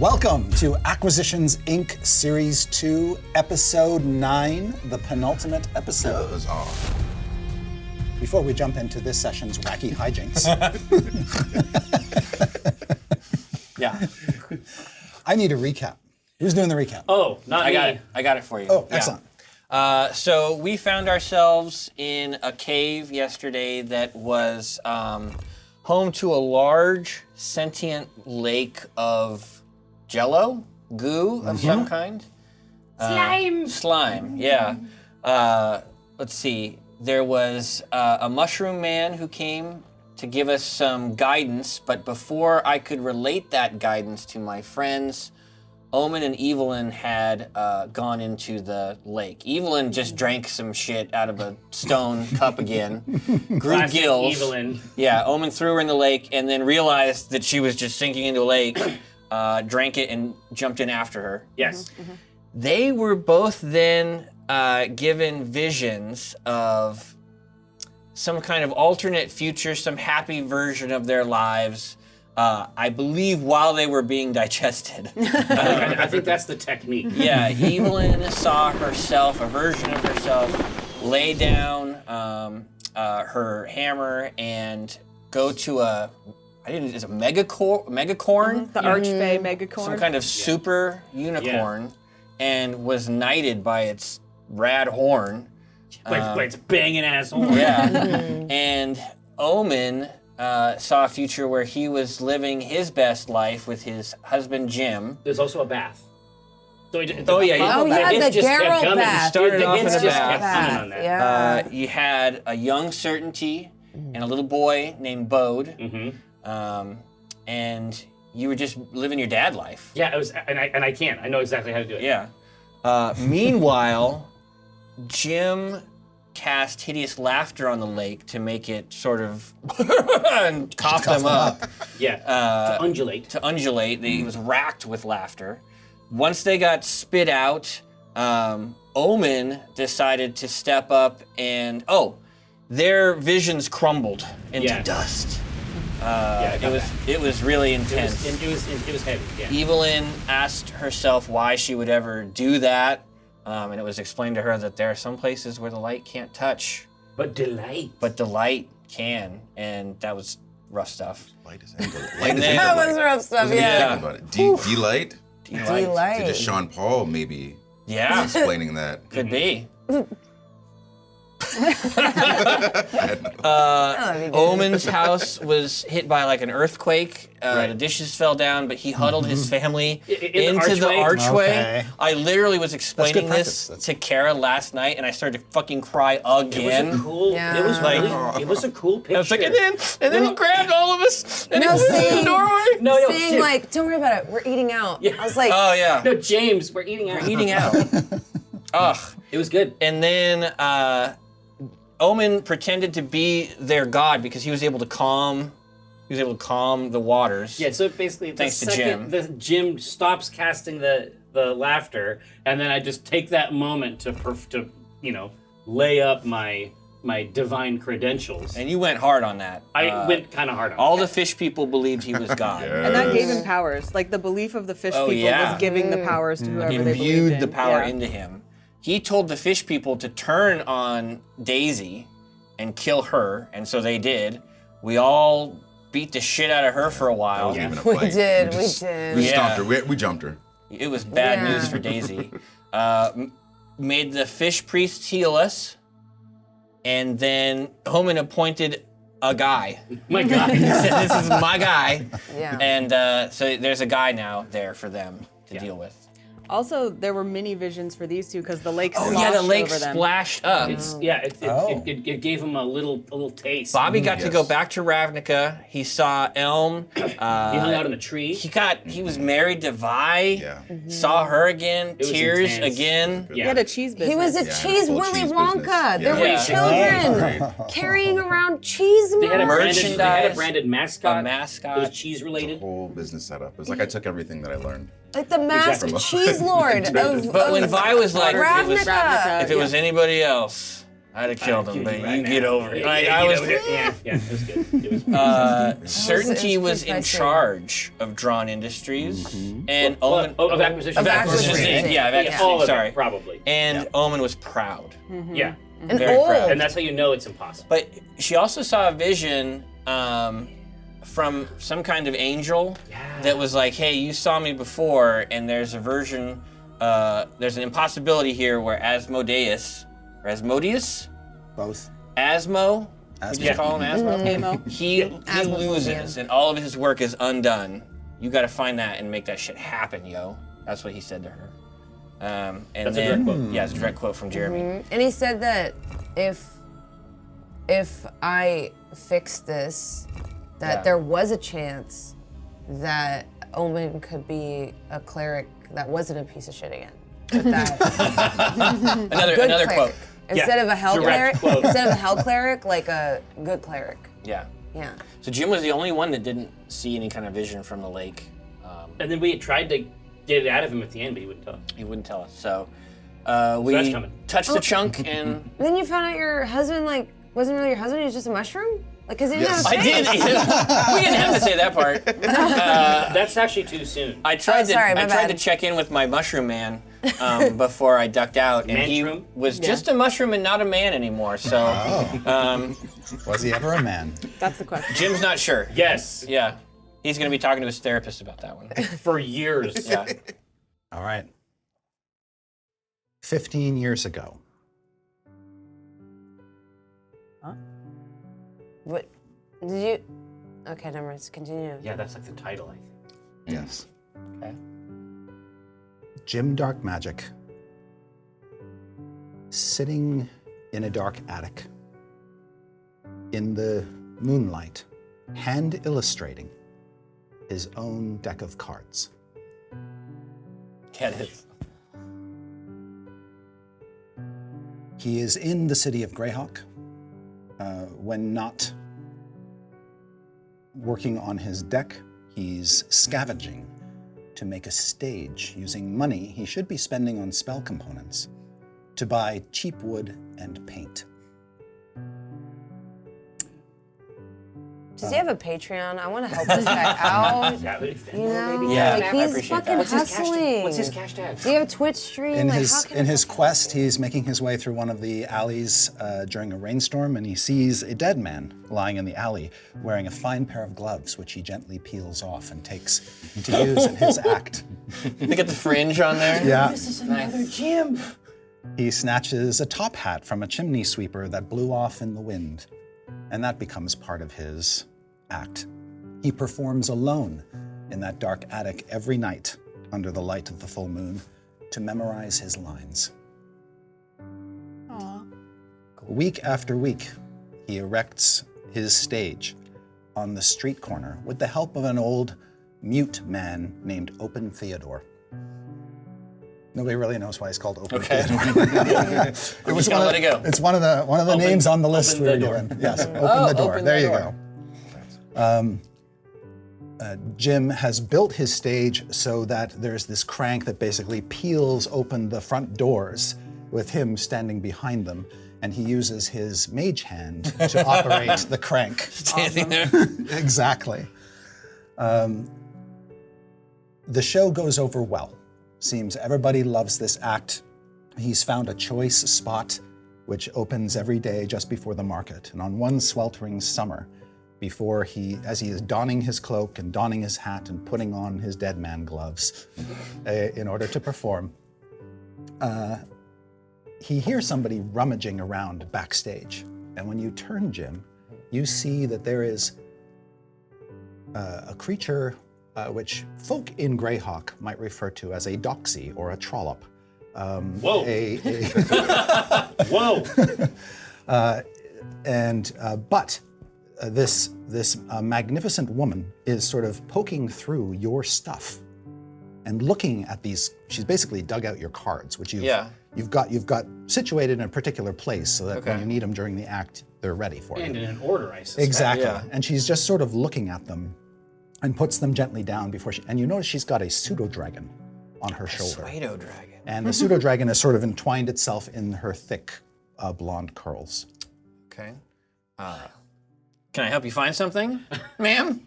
Welcome to Acquisitions Inc. Series 2, Episode 9, the penultimate episode. Before we jump into this session's wacky hijinks, Yeah. I need a recap. Who's doing the recap? Oh, not me. I got it for you. Oh, excellent. So we found ourselves in a cave yesterday that was home to a large sentient lake of jello, goo of some kind. Slime, yeah. Let's see. There was a mushroom man who came to give us some guidance, but before I could relate that guidance to my friends, Omen and Evelyn had gone into the lake. Evelyn just drank some shit out of a stone cup again, grew Classic gills. Evelyn. Yeah, Omen threw her in the lake and then realized that she was just sinking into a lake, drank it and jumped in after her. Yes. They were both then given visions of some kind of alternate future, some happy version of their lives, I believe while they were being digested. I think that's the technique. Yeah, Evelyn saw herself, a version of herself, lay down her hammer and go to it's a megacorn? The Archfey Megacorn. Some kind of super unicorn, and was knighted by its rad horn. By its banging ass horn. Yeah. And Omen saw a future where he was living his best life with his husband Jim. There's also a bath. So the Geralt bath. Started off in It's a just bath. kept coming on that. Yeah. You had a young certainty and a little boy named Bode, and you were just living your dad life. Yeah, it was, and I can't. I know exactly how to do it. Yeah. Meanwhile, Jim cast hideous laughter on the lake to make it sort of and cough them up. Yeah. To undulate. To undulate. He was racked with laughter. Once they got spit out, Omen decided to step up and their visions crumbled into dust. It was really intense. It was heavy. Yeah. Evelyn asked herself why she would ever do that. And it was explained to her that there are some places where the light can't touch. But delight. But the light can, and that was rough stuff. Light is angel. That was rough stuff, yeah. About it. D-light? Delight. Did Sean Paul maybe Yeah. explaining that? Could be. Omen's house was hit by like an earthquake. The dishes fell down, but he huddled his family into the archway. Okay. I literally was explaining practice. this to Kara last night, and I started to fucking cry again. It was a cool. Yeah. It was really. It was a cool picture. I was like, and then he grabbed all of us and he was in saying- the doorway. No, Saying Jim. like, don't worry about it, we're eating out. Yeah. I was like, Oh yeah, No, James, we're eating out. we're eating out. Ugh. It was good. And then Omen pretended to be their god because he was able to calm the waters. Yeah, so basically, Thanks to the second the Jim stops casting the laughter, and then I just take that moment to lay up my divine credentials. And you went hard on that. I went kind of hard on All it. the fish people believed he was God. And that gave him powers. Like the belief of the fish Oh, people yeah. was giving the powers to whoever He they believed imbued in. the power Yeah. into him. He told the fish people to turn on Daisy and kill her, and so they did. We all beat the shit out of her for a That while. wasn't even a we fight. did. We Yeah. stomped her. We jumped her. It was bad Yeah. news for Daisy. Made the fish priests heal us, and then Omen appointed a guy. My God. He said, this is my guy. Yeah. And so there's a guy now there for them to deal with. Also, there were mini visions for these two because the lake Oh sloshed yeah, the lake over them. splashed up. It gave him a little taste. Bobby got to Yes. go back to Ravnica. He saw Elm. He hung out in the tree. He was married to Vi. Yeah. Saw her again. was Tears intense. again. He had a cheese business. He was a Yeah, cheese full Willy cheese Wonka. business. There were Yeah. children carrying around cheese They had a marks. branded, Merchandise, mascot. a mascot. It was cheese related. Whole business setup. It was like I took everything that I learned. Like the masked Exactly. cheese lord of But when Vi was like, Ravnica. if it was anybody else, I'd have killed him, but you now. get over it. Yeah, Like, yeah, I get was. over it. Yeah, it was good. It was Certainty was in precisely. charge of Drawn Industries, and Omen. of acquisition. Of acquisition. Yeah, of acquisition. All of Sorry. it, probably. And Omen was proud. Yeah. And Very old. proud. And that's how you know it's impossible. But she also saw a vision from some kind of angel that was like, hey, you saw me before, and there's a version, there's an impossibility here where Asmodeus, Both. Asmo, we just call him Asmo, Amo. he Asmophobia. loses, and all of his work is undone. You got to find that and make that shit happen, yo. That's what he said to her. And That's a then, direct quote. Yeah, it's a direct quote from Jeremy. And he said that if I fix this, that Yeah. there was a chance that Omen could be a cleric that wasn't a piece of shit again. But that Another good another cleric. quote. Instead of a hell direct cleric, quote. instead of a hell cleric, like a good cleric. Yeah. Yeah. So Jim was the only one that didn't see any kind of vision from the lake. And then we had tried to get it out of him at the end, but he wouldn't tell us. He wouldn't tell us. So that's we coming. touched the chunk, and And then you found out your husband like wasn't really your husband; he was just a mushroom. Like, cause he didn't have a I face. did. We didn't have to say that part. That's actually too soon. I tried sorry, to. my I tried bad. to check in with my mushroom man before I ducked out, and he Manshroom? was just a mushroom and not a man anymore. So Was he ever a man? That's the question. Jim's not sure. Yes, Yeah, he's gonna be talking to his therapist about that one. for years. Yeah. All right. 15 years ago. What did you? Okay, never mind. Continue. Yeah, that's like the title, I think. Yes. Okay. Jim Dark Magic, sitting in a dark attic, in the moonlight, hand illustrating his own deck of cards. Yeah, it is. He is in the city of Greyhawk when not working on his deck. He's scavenging to make a stage using money he should be spending on spell components to buy cheap wood and paint. Does he have a Patreon? I want to help this guy out. That would You know, maybe? Yeah, like I he's appreciate that. fucking What's hustling. What's his cash tag? Do you have a Twitch stream? In Like, how his can in I his support quest, he's making his way through one of the alleys during a rainstorm, and he sees a dead man lying in the alley wearing a fine pair of gloves, which he gently peels off and takes to use in his act. They got the fringe on there. Yeah. is another Jim. He snatches a top hat from a chimney sweeper that blew off in the wind, and that becomes part of his act. He performs alone in that dark attic every night under the light of the full moon to memorize his lines. Aw. Week after week, he erects his stage on the street corner with the help of an old mute man named Open Theodore. Nobody really knows why he's called Open Theodore. It was gonna let it go. It's one of the names on the list open we were the door. given. Yes, open Oh, the door. open There the you door. go. Jim has built his stage so that there's this crank that basically peels open the front doors with him standing behind them, and he uses his mage hand to operate the crank. Standing there. Exactly. The show goes over well. Seems everybody loves this act. He's found a choice spot which opens every day just before the market. And on one sweltering summer, as he is donning his cloak and donning his hat and putting on his dead man gloves in order to perform, he hears somebody rummaging around backstage. And when you turn, Jim, you see that there is a creature which folk in Greyhawk might refer to as a doxy or a trollop. Whoa. Whoa. But this magnificent woman is sort of poking through your stuff and looking at these. She's basically dug out your cards, which you've got situated in a particular place so that when you need them during the act, they're ready for you. And in an order, I suspect. Exactly. Yeah. And she's just sort of looking at them and puts them gently down before and you notice she's got a pseudo-dragon on her shoulder. Pseudo dragon. And the pseudo-dragon has sort of entwined itself in her thick blonde curls. Okay. Can I help you find something, ma'am?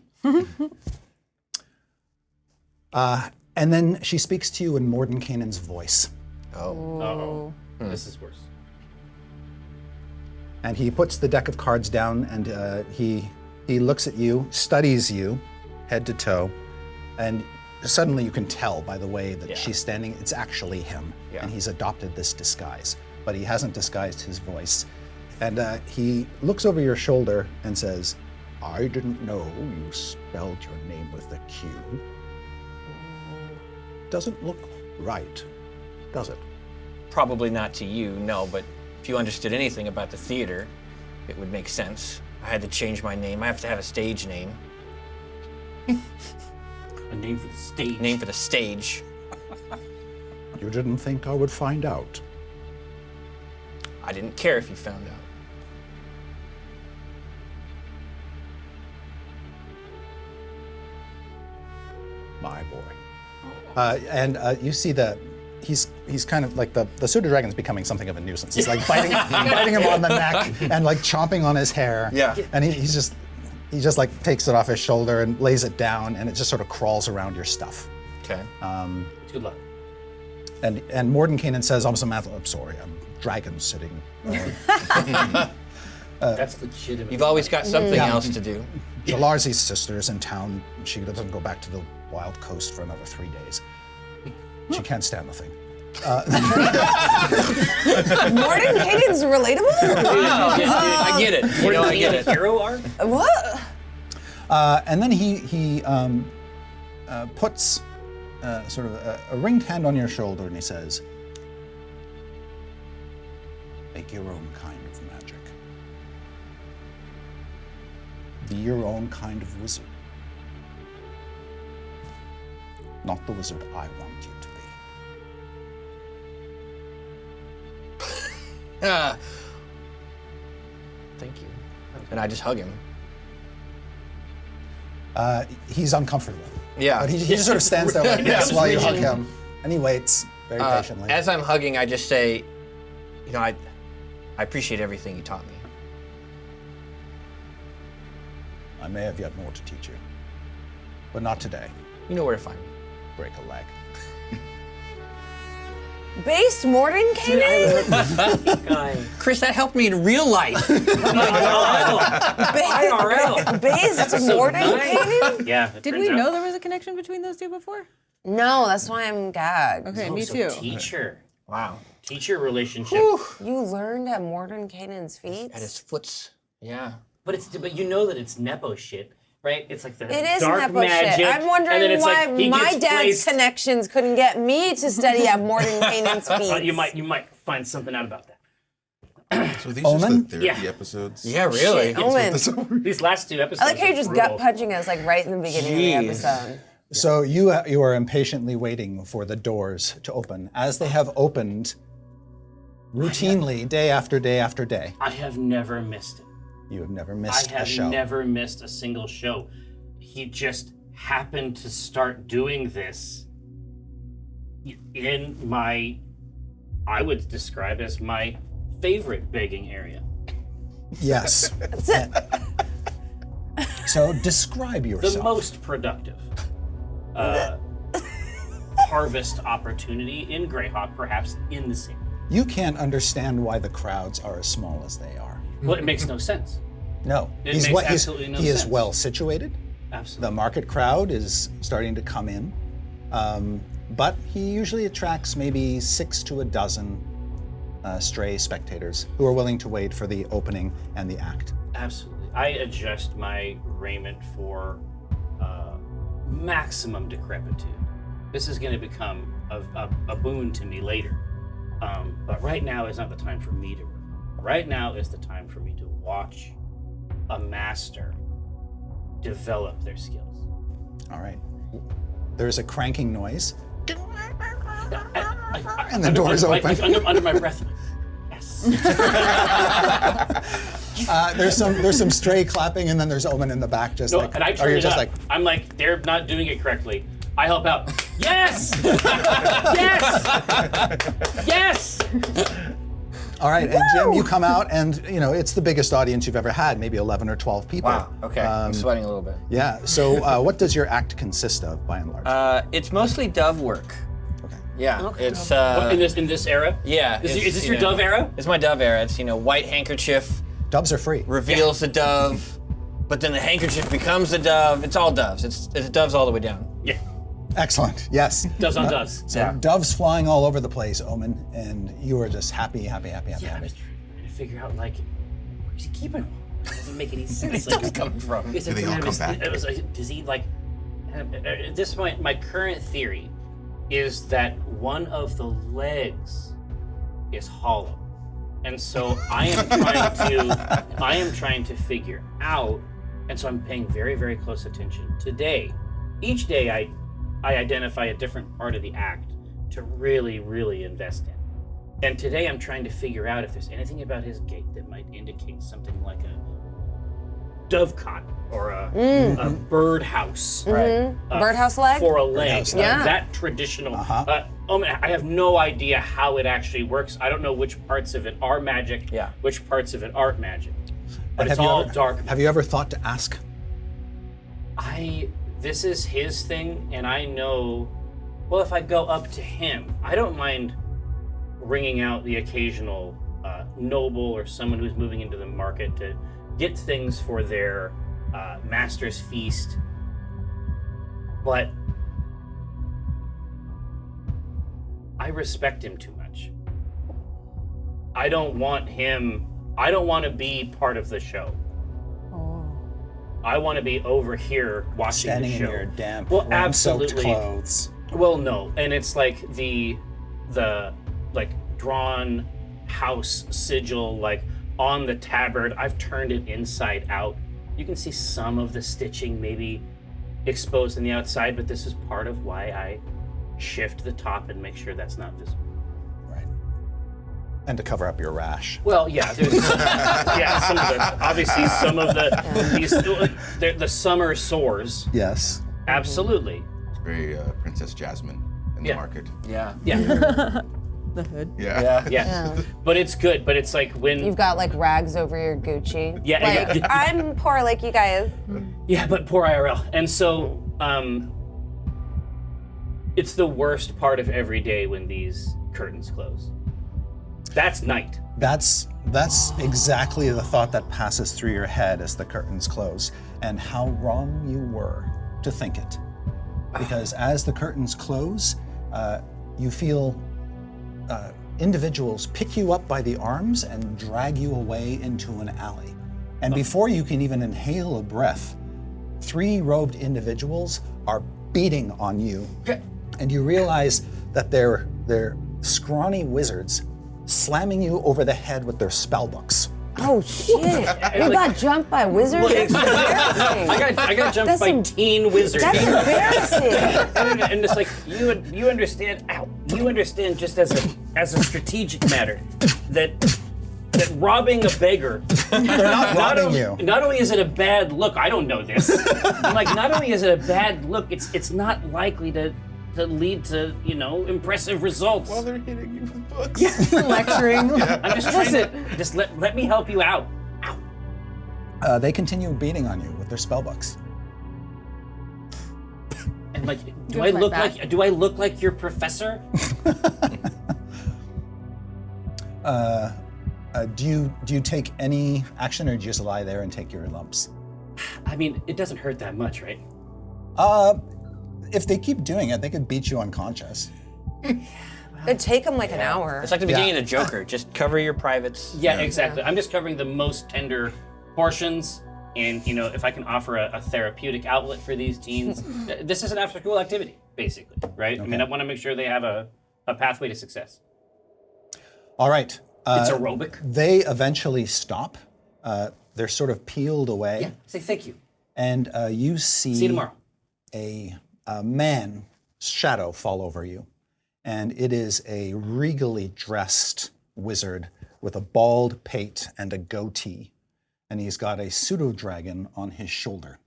And then she speaks to you in Mordenkainen's voice. Oh. Uh-oh. This is worse. And he puts the deck of cards down, and he looks at you, studies you, head to toe, and suddenly you can tell by the way that she's standing, it's actually him. Yeah. And he's adopted this disguise, but he hasn't disguised his voice. And he looks over your shoulder and says, I didn't know you spelled your name with a Q. Doesn't look right, does it? Probably not to you, no, but if you understood anything about the theater, it would make sense. I had to change my name. I have to have a stage name. A name for the stage. Name for the stage. You didn't think I would find out. I didn't care if you found out. My boy. And you see he's kind of like the pseudo dragon's becoming something of a nuisance. He's like biting him on the neck and like chomping on his hair. Yeah. And he just like takes it off his shoulder and lays it down, and it just sort of crawls around your stuff. Okay. Good luck. And Mordenkainen says, I'm sorry, I'm dragon sitting. That's legitimate. You've always got something else to do. Jalarzi's sister's in town. She doesn't go back to the Wild Coast for another 3 days. She can't stand the thing. Mordenkainen's relatable? Wow, I get it. You know, I get it. Hero arc? What? And then he puts sort of a ringed hand on your shoulder, and he says, make your own kind of magic. Be your own kind of wizard. Not the wizard I want you to be. Thank you. And I just hug him. He's uncomfortable. Yeah. But he just sort of stands there like this while you hug him. And he waits very patiently. As I'm hugging, I just say, you know, I appreciate everything you taught me. I may have yet more to teach you. But not today. You know where to find me. Break a leg. Based Mordenkainen? Guy. Chris, that helped me in real life. IRL. Based Mordenkainen? Yeah. Did we know there was a connection between those two before? No, that's why I'm gagged. Okay, Oh, me so too. Teacher. Wow. Teacher relationship. You learned at Mordenkainen's feet? At his foots. Yeah. But you know that it's Nepo shit, right? It's like the It is dark Nepo magic. shit. I'm and then wondering it's why like he my gets dad's placed. connections couldn't get me to study at Mordenkainen's feet. You might find something out about that. So are these Omen? just the therapy Yeah. episodes? Yeah, really. Shit, Owen. These last two episodes. I like how you're are just brutal. gut punching us like right in the beginning Jeez. of the episode. So you are impatiently waiting for the doors to open. As they have opened routinely day after day after day. I have never missed it. You have never I missed a have show. never missed a single show. He just happened to start doing this in my, I would describe as my favorite begging area. Yes. That's it. So describe The yourself. most productive harvest opportunity in Greyhawk, perhaps in the scene. You can't understand why the crowds are as small as they are. Well, it makes no sense. No. It makes absolutely no he is sense. well situated. Absolutely. The market crowd is starting to come in. But he usually attracts maybe 6 to a dozen stray spectators who are willing to wait for the opening and the act. Absolutely. I adjust my raiment for maximum decrepitude. This is going to become a boon to me later. But right now is not the time for me to work. Right now is the time for me to watch a master develop their skills. All right. There's a cranking noise, I- and the doors like, open. under my breath. Yes. There's some stray clapping, and then there's Omen in the back, just No, like. and I or turn you're it just up. like, I'm like, they're not doing it correctly. I help out. Yes! Yes! Yes! All right, and Jim, you come out, and it's the biggest audience you've ever had, maybe 11 or 12 people. Wow. Okay. I'm sweating a little bit. Yeah. So, what does your act consist of, by and large? It's mostly dove work. Okay. Yeah. It's What, in this era? yeah. Is it's, this you your know, dove era? It's my dove era. It's white handkerchief Doves are free. reveals the dove, but then the handkerchief becomes the dove. It's all doves. It's doves all the way down. Yeah. Excellent. Yes. Doves on doves. So doves flying all over the place, Omen, and you are just happy. Yeah, I was trying to figure out where's he keeping them? It doesn't make any sense. Where's doves coming from? Do they all come back? It was like, does he at this point, my current theory is that one of the legs is hollow. And so I am trying to figure out, and so I'm paying very, very close attention. Each day I identify a different part of the act to really, really invest in. And today I'm trying to figure out if there's anything about his gait that might indicate something like a dovecot or a birdhouse. Right. Birdhouse leg? For a leg. Birdhouse leg. Yeah. That traditional. I have no idea how it actually works. I don't know which parts of it are magic, Yeah. which parts of it aren't magic. But And it's all dark. Have you ever thought to ask? This is his thing, and I know, well, if I go up to him, I don't mind ringing out the occasional noble or someone who's moving into the market to get things for their master's feast. But I respect him too much. I don't want to be part of the show. I want to be over here watching Standing the show. in your damp, well, rain-soaked absolutely. clothes. Well, no, and it's like the drawn house sigil on the tabard. I've turned it inside out. You can see some of the stitching maybe exposed on the outside, but this is part of why I shift the top and make sure that's not visible. Right. And to cover up your rash. Well, yeah, there's some of the summer sores. Yes. Absolutely. It's very Princess Jasmine in the Yeah. market. Yeah. Yeah. The hood. Yeah. Yeah. But it's good. But it's like when You've got rags over your Gucci. Yeah, yeah. I'm poor like you guys. Yeah, but poor IRL. And so it's the worst part of every day when these curtains close. That's night. That's exactly the thought that passes through your head as the curtains close, and how wrong you were to think it. Because as the curtains close, you feel individuals pick you up by the arms and drag you away into an alley. And before you can even inhale a breath, 3 robed individuals are beating on you. And you realize that they're scrawny wizards slamming you over the head with their spell books. Oh shit! You got jumped by wizards? That's embarrassing. I got jumped That's by em- teen wizards. That's embarrassing. and it's like you understand. Ow, you understand just as a strategic matter that robbing a beggar. They're not robbing you. Not only is it a bad look, I don't know this. I'm like, not only is it a bad look, it's not likely to lead to impressive results. Well, they're hitting you with books. Lecturing. I'm just trying to just let me help you out. Ow. They continue beating on you with their spell books. And like, do Doing I my look back. like your professor? Do you take any action, or do you just lie there and take your lumps? I mean, it doesn't hurt that much, right? If they keep doing it, they could beat you unconscious. It'd take them an hour. It's like the beginning of the Joker. Just cover your privates. Yeah, exactly. I'm just covering the most tender portions, and if I can offer a therapeutic outlet for these teens, this is an after-school activity, basically, right? I mean, I want to make sure they have a pathway to success. All right. It's aerobic. They eventually stop. They're sort of peeled away. Yeah. Say thank you. And you see, See you tomorrow. a man's shadow fall over you. And it is a regally dressed wizard with a bald pate and a goatee. And he's got a pseudo-dragon on his shoulder.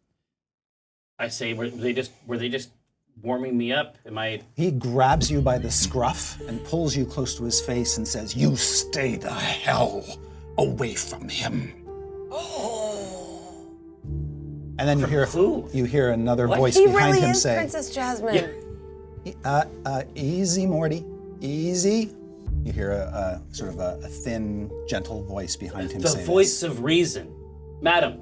I say, were they just warming me up? Am I? He grabs you by the scruff and pulls you close to his face and says, "You stay the hell away from him." And then who? you hear another voice He behind really him is say, Princess Jasmine. "Easy, Morty, easy." You hear a sort of a thin, gentle voice behind him The say voice this. of reason. Madam,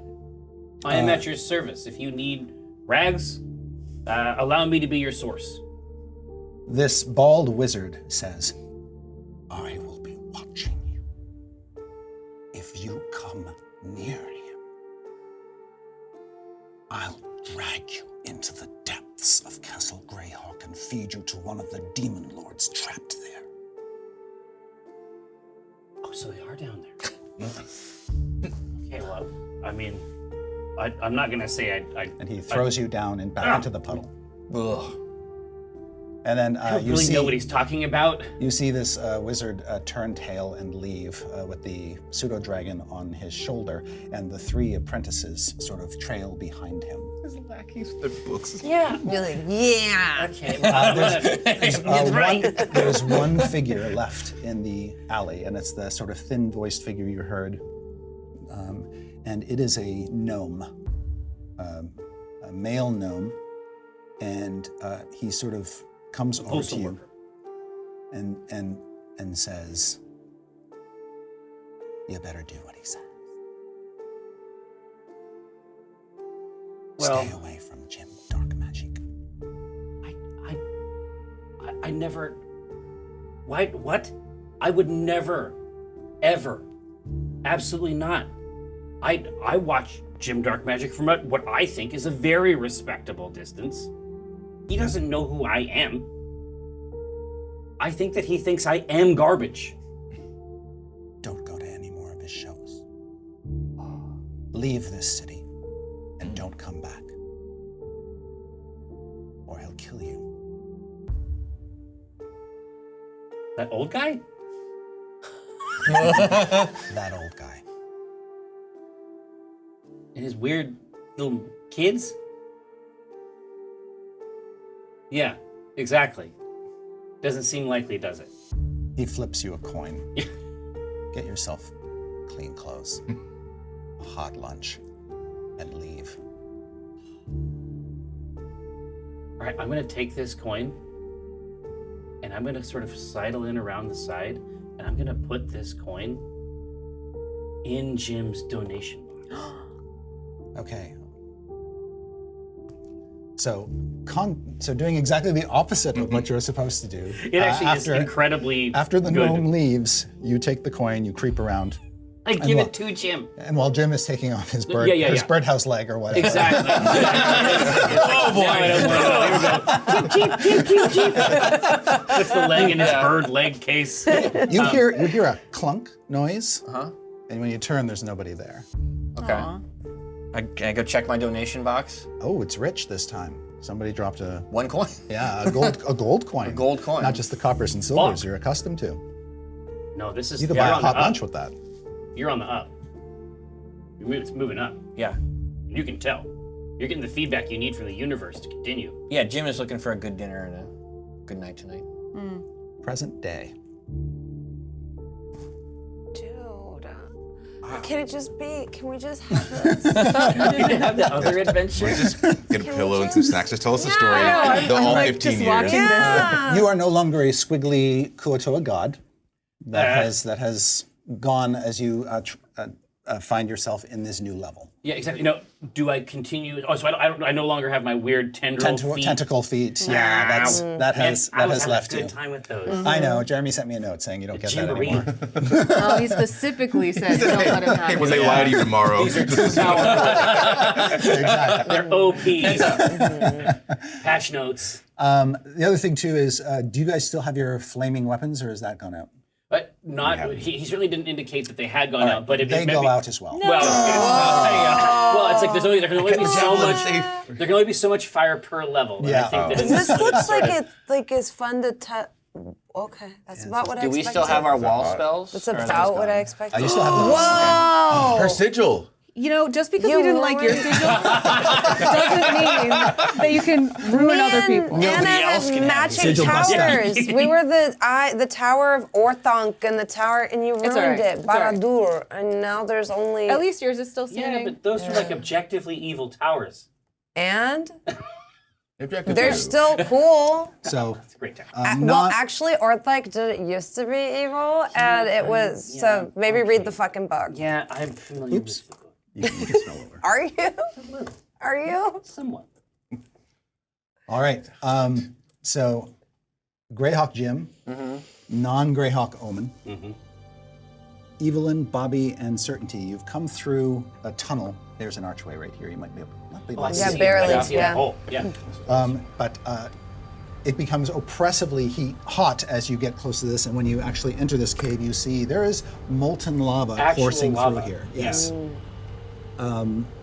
I am at your service. If you need rags, allow me to be your source. This bald wizard says, "I will be watching you. If you come near him, I'll drag you into the depths of Castle Greyhawk and feed you to one of the demon lords trapped there." Oh, so they are down there. Okay, well, I mean, I'm not gonna say I And he throws you down and back into the puddle. Ugh. And then I don't you really see know what he's talking about. you see this wizard turn tail and leave with the pseudo dragon on his shoulder, and the three apprentices sort of trail behind him. His lackeys with their books. Yeah. You're like, yeah. Okay. Well, There's one figure left in the alley, and it's the sort of thin-voiced figure you heard, and it is a gnome, a male gnome, and he sort of comes over to Postal you worker. and says, "You better do what he says. Well- Stay away from Jim Dark Magic." I never. Why? What? I would never, ever, absolutely not. I watch Jim Dark Magic from what I think is a very respectable distance. He doesn't know who I am. I think that he thinks I am garbage. Don't go to any more of his shows. Leave this city and don't come back, or he'll kill you. That old guy? That old guy. And his weird little kids? Yeah, exactly. Doesn't seem likely, does it? He flips you a coin. Get yourself clean clothes, a hot lunch, and leave. All right, I'm gonna take this coin and I'm gonna sort of sidle in around the side and I'm gonna put this coin in Jim's donation box. Okay. So doing exactly the opposite of what you're supposed to do. It actually is incredibly After the good. gnome leaves, you take the coin, you creep around, I give what? it to Jim. and while Jim is taking off his bird, Yeah. his birdhouse leg or whatever. Exactly. Oh boy! Here we go. Jeep. Puts the leg in his bird leg case. You hear a clunk noise, Uh-huh. and when you turn, there's nobody there. Okay. Aw. Can I go check my donation box? Oh, it's rich this time. Somebody dropped a One coin. a gold coin. A gold coin. Not just the coppers and silvers Fuck. you're accustomed to. No, this is. You could you're buy a on the hot up. lunch with that. You're on the up. It's moving up. Yeah. You can tell. You're getting the feedback you need from the universe to continue. Yeah, Jim is looking for a good dinner and a good night tonight. Present day. Dude. Can it just be? Can we just have this? You can have the other adventure. Just get a Can pillow we and some just- snacks. Just tell us a Yeah, story. I know, I'm- The I'm all like 15 just years. watching this. Yeah. You are no longer a squiggly Kuotoa god that has gone as you find yourself in this new level. Yeah, exactly. No, do I continue? Oh, so I no longer have my weird tendril feet. Tentacle feet. Yeah, that has I was having left a good you. time with those. I know. Jeremy sent me a note saying you don't get that Jamboree. anymore. Oh, he specifically said don't let him have Hey, when it. they lie to you tomorrow. Exactly. They're OPs. Patch notes. The other thing too is, do you guys still have your flaming weapons, or has that gone out? But not. He certainly didn't indicate that they had gone out. But it They go out as well. Well, it's like there can only be so much. Safe. There can only be so much fire per level. And Yeah. I think that This looks like it's fun to Okay, that's about what I Do expected. we still have our wall spells? That's Or are those about what gone? I expected. You still have those. Whoa! Her sigil. Just because You we didn't like your ruined- sigil doesn't mean that you can ruin Me other and people. Nobody Anna else had can have matching Sigil busted. towers. We were the Tower of Orthanc and the tower, and you all ruined right. it, It's all right. Baradur, and now there's only At least yours is still Yeah, standing. but those are like objectively evil towers. and Objective they're two. still cool. So It's a great tower. Well, not actually, Orthanc used to be evil, and it was. So maybe read the fucking book. Yeah, I'm familiar with the book. you can smell over. Are you? Are you? Somewhat. All right. So Greyhawk Jim, non-Greyhawk Omen, Evelyn, Bobby, and Certainty. You've come through a tunnel. There's an archway right here. You might be able Oh, I to Yeah, see. see. barely, I see yeah. that hole. Yeah. But it becomes oppressively hot as you get close to this, and when you actually enter this cave, you see there is molten lava Actual coursing lava. through here. Yeah. Yes.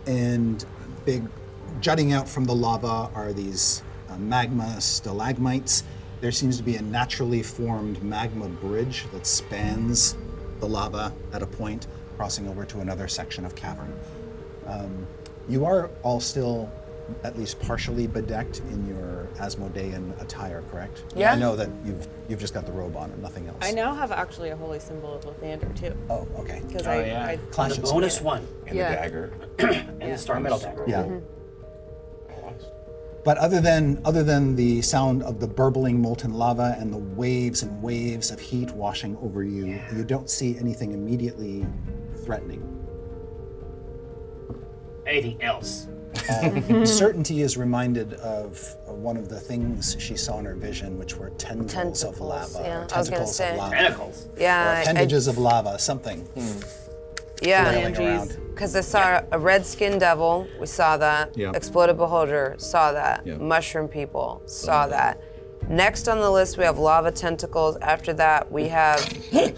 And big, jutting out from the lava are these magma stalagmites. There seems to be a naturally formed magma bridge that spans the lava at a point, crossing over to another section of cavern. You are all still at least partially bedecked in your Asmodean attire, correct? Yeah. I know that you've just got the robe on and nothing else. I now have actually a holy symbol of Lathander too. Oh, okay. Because Oh, yeah. I The Clashes. bonus one And Yeah. the dagger. and the star metal dagger. Yeah. Lost. But other than the sound of the burbling molten lava and the waves and waves of heat washing over you, you don't see anything immediately threatening. Anything else? Certainty is reminded of one of the things she saw in her vision, which were tendrils of Tentacles, lava. yeah, Or I was gonna tentacles say. of lava. Tentacles. Or Yeah. appendages of lava, something Yeah. flailing around. Because I saw a red skinned devil, we saw that. Yeah. Exploded beholder, saw that. Yeah. Mushroom people, saw that. Next on the list, we have lava tentacles. After that, we have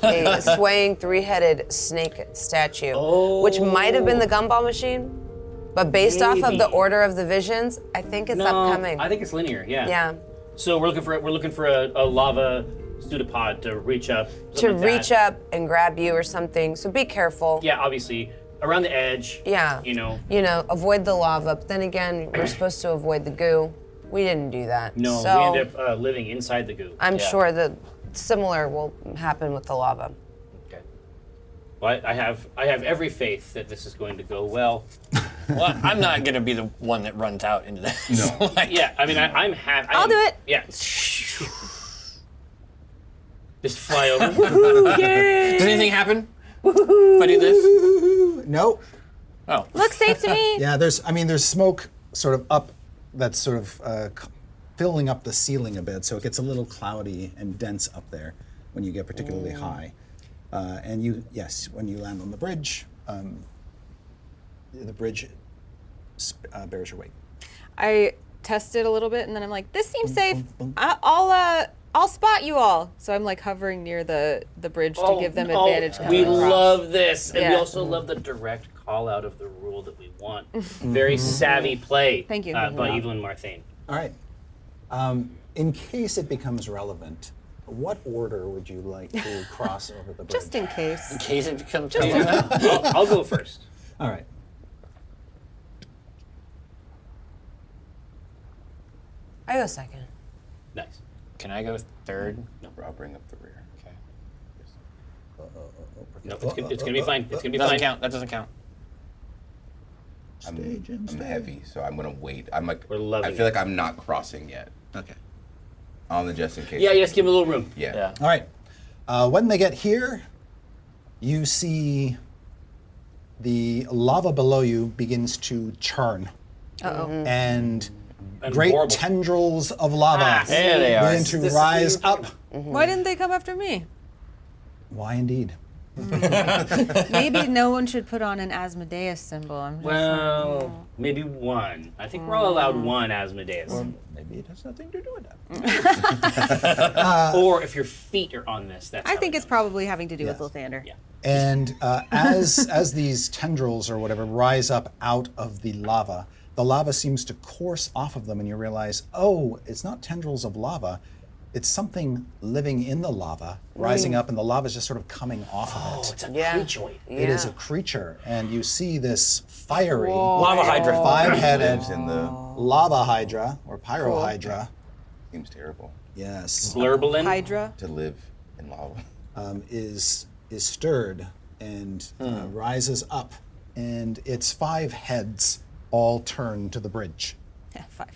a swaying three-headed snake statue, which might have been the gumball machine, but based off of the Maybe. order of the visions, I think it's upcoming. I think it's linear. Yeah. Yeah. So we're looking for a lava pseudopod to reach up. To something like reach that. up and grab you or something. So be careful. Yeah, obviously around the edge. Yeah. You know. Avoid the lava. But then again, we're supposed to avoid the goo. We didn't do that. No, So we end up living inside the goo. I'm sure that similar will happen with the lava. Okay. Well, I have every faith that this is going to go well. Well, I'm not gonna be the one that runs out into this. No. Yeah, I mean, I'm happy. I'll do it. Yeah. Just fly over. Woohoo! Yay! Does anything happen? If I do this? No. Oh. Looks safe to me. Yeah, there's smoke sort of up that's sort of filling up the ceiling a bit, so it gets a little cloudy and dense up there when you get particularly high. And when you land on the bridge bears your weight. I tested a little bit, and then I'm like, this seems safe. I'll spot you all. So I'm like hovering near the bridge to give them advantage. We coming across. love this, and we Yeah. also love the direct call out of the rule that we want. Very savvy play. Thank you. By Evelyn Marthane. All right. In case it becomes relevant, what order would you like to cross over the bridge? Just in case. In case it becomes relevant. I'll go first. All right. I go second. Nice. Can I go third? No, I'll bring up the rear. Okay. No, it's gonna be fine. It's gonna be Doesn't fine. count. That doesn't count. I'm heavy, so I'm gonna wait. I'm like, We're loving I feel it. like I'm not crossing yet. Okay. On the just in case. Yeah, just give him a little room. Yeah. Yeah. All right. When they get here, you see the lava below you begins to churn. And great horrible. tendrils of lava Ah, There they are. begin to This is rise what up. Why didn't they come after me? Why indeed? Maybe no one should put on an Asmodeus symbol. I'm just Well, maybe one. I think we're all allowed one Asmodeus. Maybe it has nothing to do with that. Or if your feet are on this, that's I how think it it's goes. probably having to do Yes. with Lathander. Yeah. And as these tendrils or whatever rise up out of the lava seems to course off of them, and you realize, oh, it's not tendrils of lava, it's something living in the lava, rising up, and the lava is just sort of coming off of Oh, it. it's a Yeah. creature. It is a creature, and you see this fiery, Lava hydra. five-headed Lives in the lava hydra or pyrohydra. seems terrible Yes, Blurblin. Hydra. to live in lava. is stirred and rises up, and its 5 heads all turn to the bridge. Yeah, 5 heads.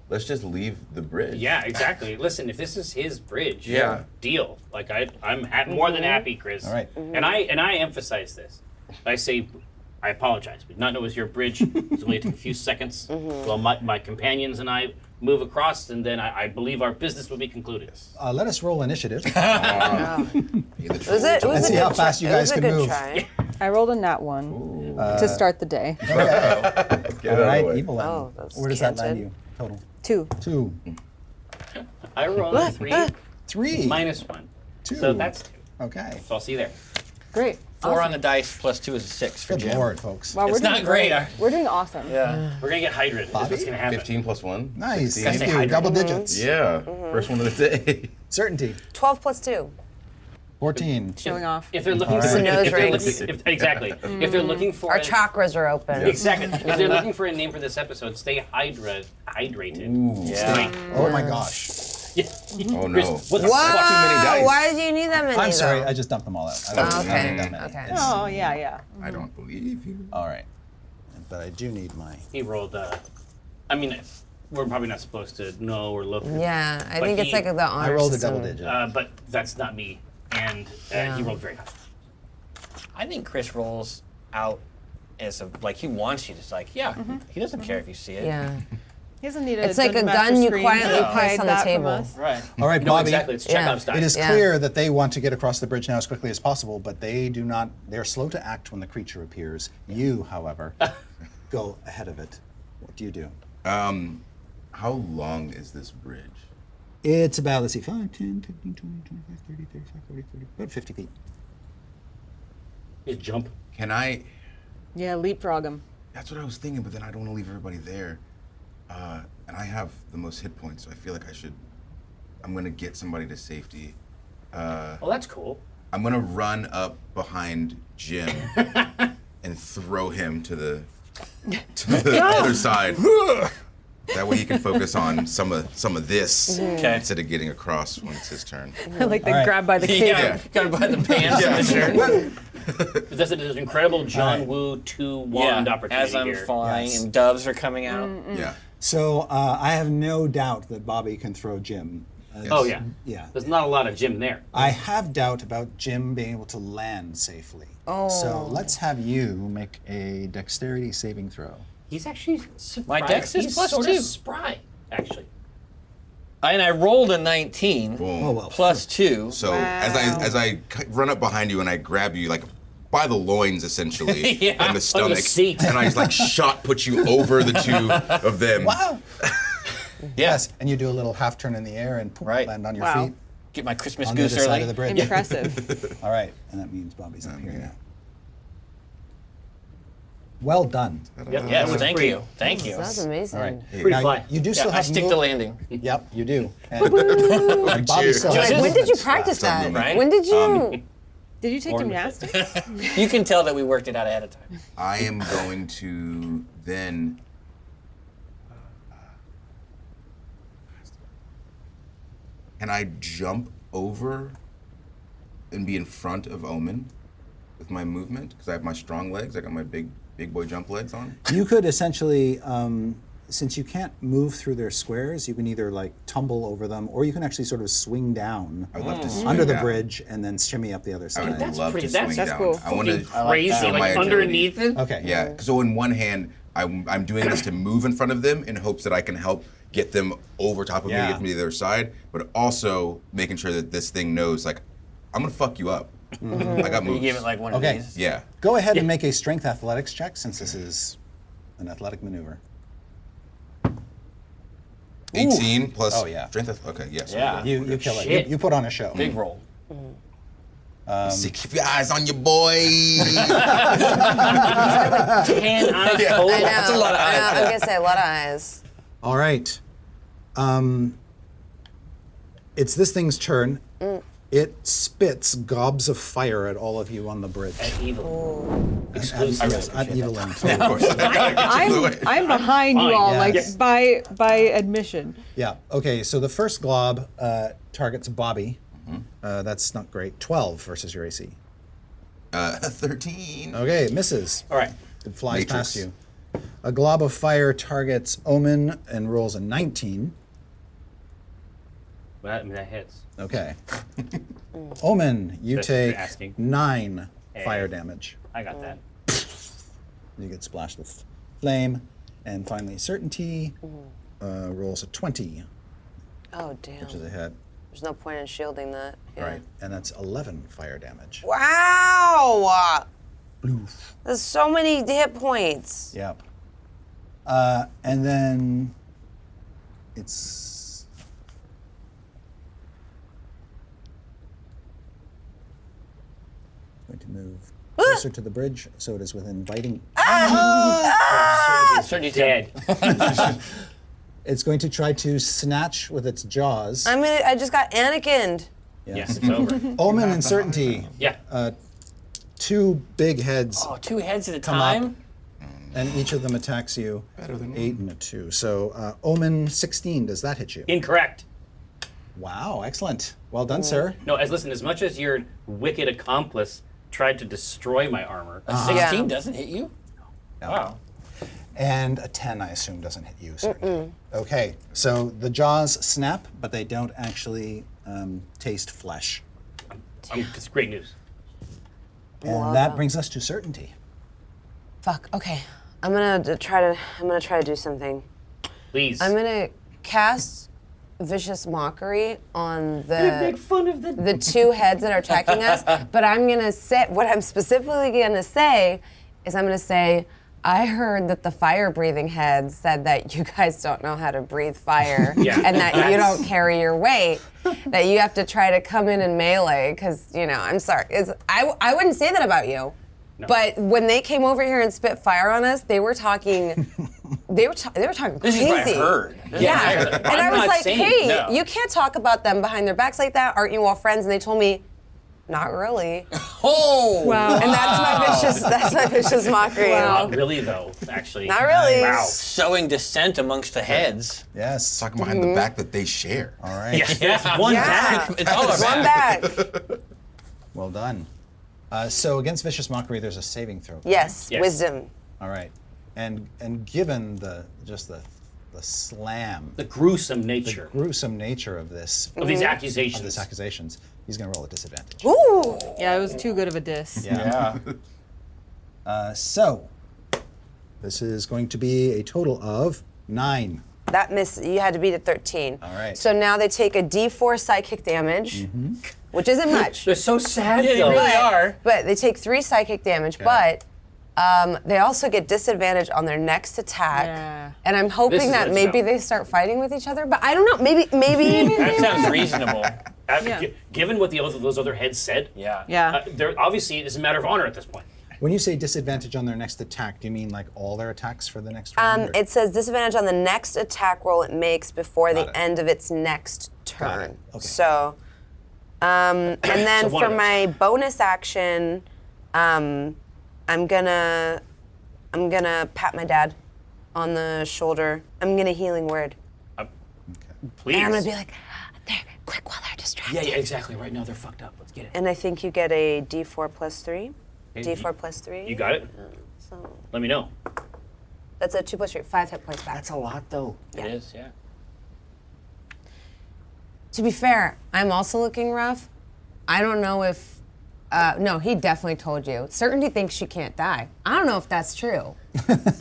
Let's just leave the bridge. Yeah, exactly. Listen, if this is his bridge, Yeah. deal. Like I'm more than happy, Chris. All right. And I emphasize this. I say, I apologize. We did not know it was your bridge. It only took a few seconds. Well, my companions and I move across, and then I believe our business will be concluded. Let us roll initiative. Be the It was a, it was Let's a see good how fast try. you guys it can was a good move. Try. I rolled a nat 1 to start the day. Get All out of right, the way. Evelyn. Oh, that's Where does that land canted. you? Total. 2. 2. I roll a 3 3. minus 1. 2. So that's 2. Okay. So I'll see you there. Great. 4 on the dice plus 2 is a 6 for Good Jim. lord, folks. Wow, It's we're doing not great. We're doing awesome. Yeah. We're gonna get hydrated. Is what's gonna happen. 15 plus 1. Nice. 16. Thank say you. hydrate. Double digits. Yeah. First one of the day. Certainty. 12 plus 2. 14. Showing off. If they're looking All for right. if Nose they're rings. looking, exactly. If they're looking for Our a- chakras are open. exactly. If they're looking for a name for this episode, stay hydrated. Yeah. Oh my gosh. Oh no. Chris, what the Wow, fuck? Too many dice. why did you need that many? I'm sorry, though? I just dumped them all out. I Oh, don't okay. need that many. Okay. It's- Oh, yeah. I don't believe you. All right. But I do need my. He rolled. I mean, we're probably not supposed to know or look. Yeah, I But think it's he- like the honor I rolled a system. double digit. But that's not me, and he rolled very high. I think Chris rolls out as like he wants you to. It's like, yeah, he doesn't care if you see it. Yeah. He doesn't need a It's like a Dungeon Master gun you screen quietly to place hide on the that from table. us. Right. All right, No, Bobby. exactly. It's Yeah. checkout style. It is Yeah. clear that they want to get across the bridge now as quickly as possible, but they do not. They're slow to act when the creature appears. You, however, go ahead of it. What do you do? How long is this bridge? It's about, let's see, 5, 10, 15, 20, 25, 30, 35, 40, 50, about 50 feet. Just jump. Can I? Yeah, leapfrog him. That's what I was thinking, but then I don't want to leave everybody there. And I have the most hit points, so I feel like I should. I'm gonna get somebody to safety. Well, that's cool. I'm gonna run up behind Jim and throw him to the other side. That way he can focus on some of this Okay. instead of getting across when it's his turn. Like the All right. grab by the cape. Yeah. Gotta buy the pants and the shirt. That's an incredible John Alright. Woo 2 wand opportunity as I'm here. flying Yes. and doves are coming out. Yeah. So I have no doubt that Bobby can throw Jim. Oh yeah. Yeah. There's not a lot of Jim there. I have doubt about Jim being able to land safely. Oh. So let's have you make a dexterity saving throw. He's actually My dex is he's plus sort 2. of spry, actually. And I rolled a 19 Boom. Oh well. plus 2. So as I run up behind you and I grab you like by the loins essentially Yeah. and On the the stomach, seat. and I just like put you over the two of them. Wow. Yes, and you do a little half turn in the air and poof, Right. land on your Wow. feet Get my Christmas on the goose other side early. of the bridge. Impressive. All right, and that means Bobby's up here now. Well done. Yep. Yes, that was thank pretty- you. Thank you. That's amazing. All right. Pretty Now, fly. you do Yeah, still I have stick move- the landing. Yep, you do. And Bobby still has Like, when did you movement. practice that? Something, right? When did you? Did you take Or- gymnastics? You can tell that we worked it out ahead of time. I am going to then. Can I jump over and be in front of Omen with my movement? Because I have my strong legs. I got my big boy jump legs on. You could essentially, since you can't move through their squares, you can either like tumble over them, or you can actually sort of swing down I would love to swing under the down. bridge and then shimmy up the other I side. would That's love pretty- to that's- swing that's down. cool. I want to Fucking crazy, show my like agility. underneath it. Okay. Yeah. So in one hand, I'm doing this to move in front of them in hopes that I can help get them over top of me, Yeah. get me to the other side, but also making sure that this thing knows, like, I'm gonna fuck you up. I got You moves. give it like one of Okay. these. Yeah. Go ahead and make a strength athletics check since this is an athletic maneuver. 18 plus. Oh, yeah. Strength. Okay. Yes. Yeah. You kill it. Shit. You put on a show. Big roll. So keep your eyes on your boy. 10 eyes I total. know. That's a lot of I know, eyes. I'm gonna say a lot of eyes. All right. It's this thing's turn. It spits gobs of fire at all of you on the bridge. At evil. And, Exclusive. yes, at Evelyn. Of course. I'm behind you all, Yes. like by admission. Yeah. Okay. So the first glob targets Bobby. That's not great. 12 versus your AC. 13. Okay, it misses. All right. It flies Matrix. past you. A glob of fire targets Omen and rolls a 19. Well, I mean, that hits. Okay. Omen, you That's what you're take asking. 9 fire damage. I got that. You get splashed with flame. And finally, Certainty rolls a 20, Oh, damn. which is a hit. There's no point in shielding that. Yeah. Right. And that's 11 fire damage. Wow! There's so many hit points. Yep. And then it's going to move closer to the bridge, so it is within biting. Certainty's Dead. It's going to try to snatch with its jaws. I just got Anakin'd. Yes, it's over. Omen and Certainty, Yeah. 2 big heads, Oh, 2 heads at a up. time? and each of them attacks you. Better than 8 and a 2. So Omen 16, does that hit you? Incorrect. Wow, excellent. Well done, sir. No, listen, as much as your wicked accomplice tried to destroy my armor, A 16 Yeah. doesn't hit you? Wow. And a 10, I assume, doesn't hit you, Certainty. Okay, so the jaws snap, but they don't actually taste flesh. it's great news. And that brings us to Certainty. Fuck. Okay. I'm gonna try to do something. Please. I'm gonna cast Vicious Mockery on make fun of the 2 heads that are attacking us, but I'm gonna say, what I'm specifically gonna say is I'm gonna say, I heard that the fire-breathing heads said that you guys don't know how to breathe fire, Yeah. and that you don't carry your weight, that you have to try to come in and melee, because, I'm sorry. I wouldn't say that about you. No. But when they came over here and spit fire on us, they were talking, they were talking This crazy. is what I heard. Yeah, I heard. and I I'm was not like, saying hey, no. you can't talk about them behind their backs like that. Aren't you all friends? And they told me, not really. Oh! Wow. And that's my vicious mockery. Wow. Not really, though, actually. Not really. Wow. Sowing dissent amongst the heads. Yes. Talking behind the back that they share. All right. Yeah. One Yeah. back. It's all One about back. Well done. So against Vicious Mockery, there's a saving throw. Yes, Yes. wisdom. All right. And given the slam, The gruesome nature gruesome nature of this, of these accusations. of these accusations, he's going to roll a disadvantage. Ooh. Yeah, it was too good of a diss. Yeah. So this is going to be a total of 9. That miss, you had to beat a 13. All right. So now they take a D4 psychic damage, which isn't much. They're so sad, Yeah, you though. really are. But they take 3 psychic damage, but they also get disadvantage on their next attack. Yeah. And I'm This hoping is that what maybe it's they start fighting with each other. But I don't know. Maybe. That sounds reasonable. Given what those other heads said, Yeah. Yeah. they're obviously it's a matter of honor at this point. When you say disadvantage on their next attack, do you mean like all their attacks for the next round? or- It says disadvantage on the next attack roll it makes before the end of its next turn. Okay. So, and then So one for of those. my bonus action, I'm gonna pat my dad on the shoulder. I'm gonna healing word. Please. And I'm gonna be like, there, quick while they're distracted. yeah, exactly. Right now they're fucked up. Let's get it. And I think you get a D4 plus 3. D4 plus 3. You got it? So Let me know. that's a 2 plus 3, 5 hit points back. a lot, though. Yeah. It is, yeah. To be fair, I'm also looking rough. I don't know if. No, he definitely told you. Certainty thinks she can't die. I don't know if that's true.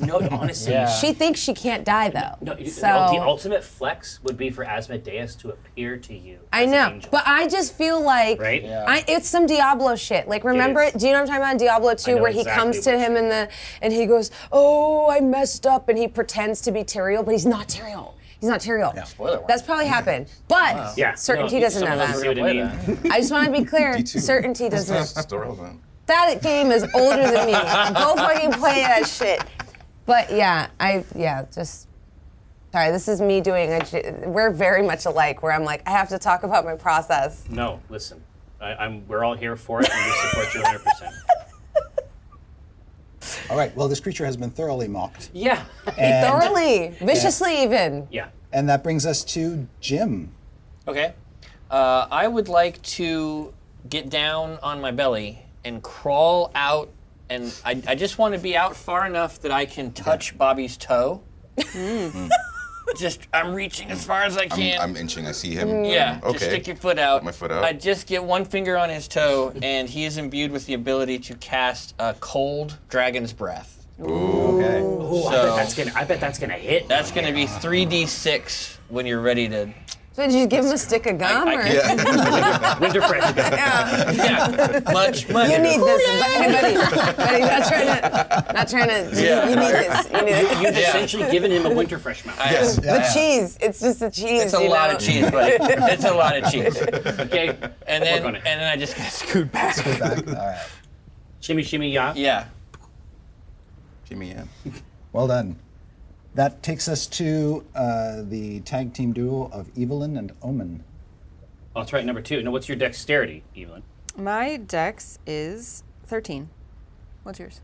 No, honestly. Yeah. She thinks she can't die though. No, the so ultimate flex would be for Asmodeus to appear to you. I as an know, angel. but I just feel like Right? Yeah. it's some Diablo shit. Like remember is. it? Do you know what I'm talking about in Diablo 2 know where he exactly comes what to you're him and he goes, "Oh, I messed up," and he pretends to be Tyrael, but he's not Tyrael. He's not Tyrael. Spoiler warning. That's probably happened. But Yeah. Certainty No, doesn't know someone else that. will see what I mean. I just want to be clear. D2. Certainty doesn't. Still relevant. That game is older than me. Go fucking play that shit. But yeah, just Sorry, this is me doing we're very much alike, where I'm like, I have to talk about my process. No, listen. We're all here for it, and we support you 100%. All right. Well, this creature has been thoroughly mocked, Yeah. and, Thoroughly, viciously even. Yeah. and that brings us to Jim. Okay. I would like to get down on my belly and crawl out, and I just want to be out far enough that I can touch Bobby's toe. Just, I'm reaching as far as I can. I'm inching. I see him. Yeah, Okay. just stick your foot out. Put my foot out. I just get one finger on his toe, and he is imbued with the ability to cast a cold dragon's breath. Okay. Oh, So- I bet that's gonna hit. That's going to be 3d6 when you're ready to. So did you give him a stick of gum? I or? Yeah. Winter fresh. Yeah, much. You need this, buddy. Not trying to. Yeah. You need this. You need it. You've essentially given him a winter fresh mouth. Yes. The cheese. It's just the cheese. It's a you lot know? of cheese, buddy. It's a lot of cheese. Okay. And Work then, on and it. then I just gotta scoot back. Back. All right. Shimmy, shimmy, yeah. Yeah. Jimmy, yeah. Well done. That takes us to the tag team duo of Evelyn and Omen. Oh, that's right. Number 2. Now, what's your dexterity, Evelyn? My dex is 13. What's yours?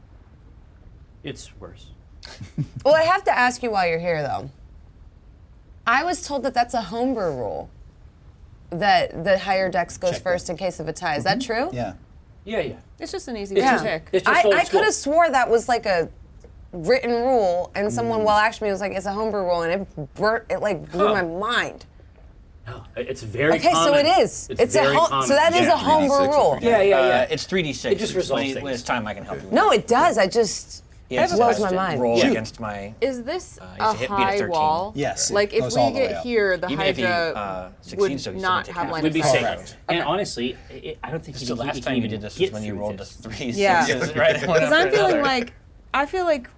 It's worse. Well, I have to ask you while you're here, though. I was told that that's a homebrew rule. That the higher dex goes Check first in case of a tie. Is that true? Yeah. Yeah. It's just an easy It's one just- to pick. It's just old I school. could have swore that was like a written rule, and someone well actually was like, it's a homebrew rule, and it like blew my mind. No, it's very Okay, common. so it is. It's a very common. so that is Yeah. a homebrew 3d6 rule. Yeah. It's 3d6. It just resolves when, things. when it's time, I can help you. No, it does. I just Yeah, it blows my mind. Roll Yeah. against my. Is this I a used to hit beat at high 13. wall? Yes, it Like if goes we all the way get up. here, the Even if he Hydra succeeds, would though, he's still not gonna take have half. line Would of be sight. safe. Correct. And honestly, I don't think It's the he last can time you even did this get was when you through rolled the this. 3 Yeah. sixes, right? Because I'm feeling like, I feel like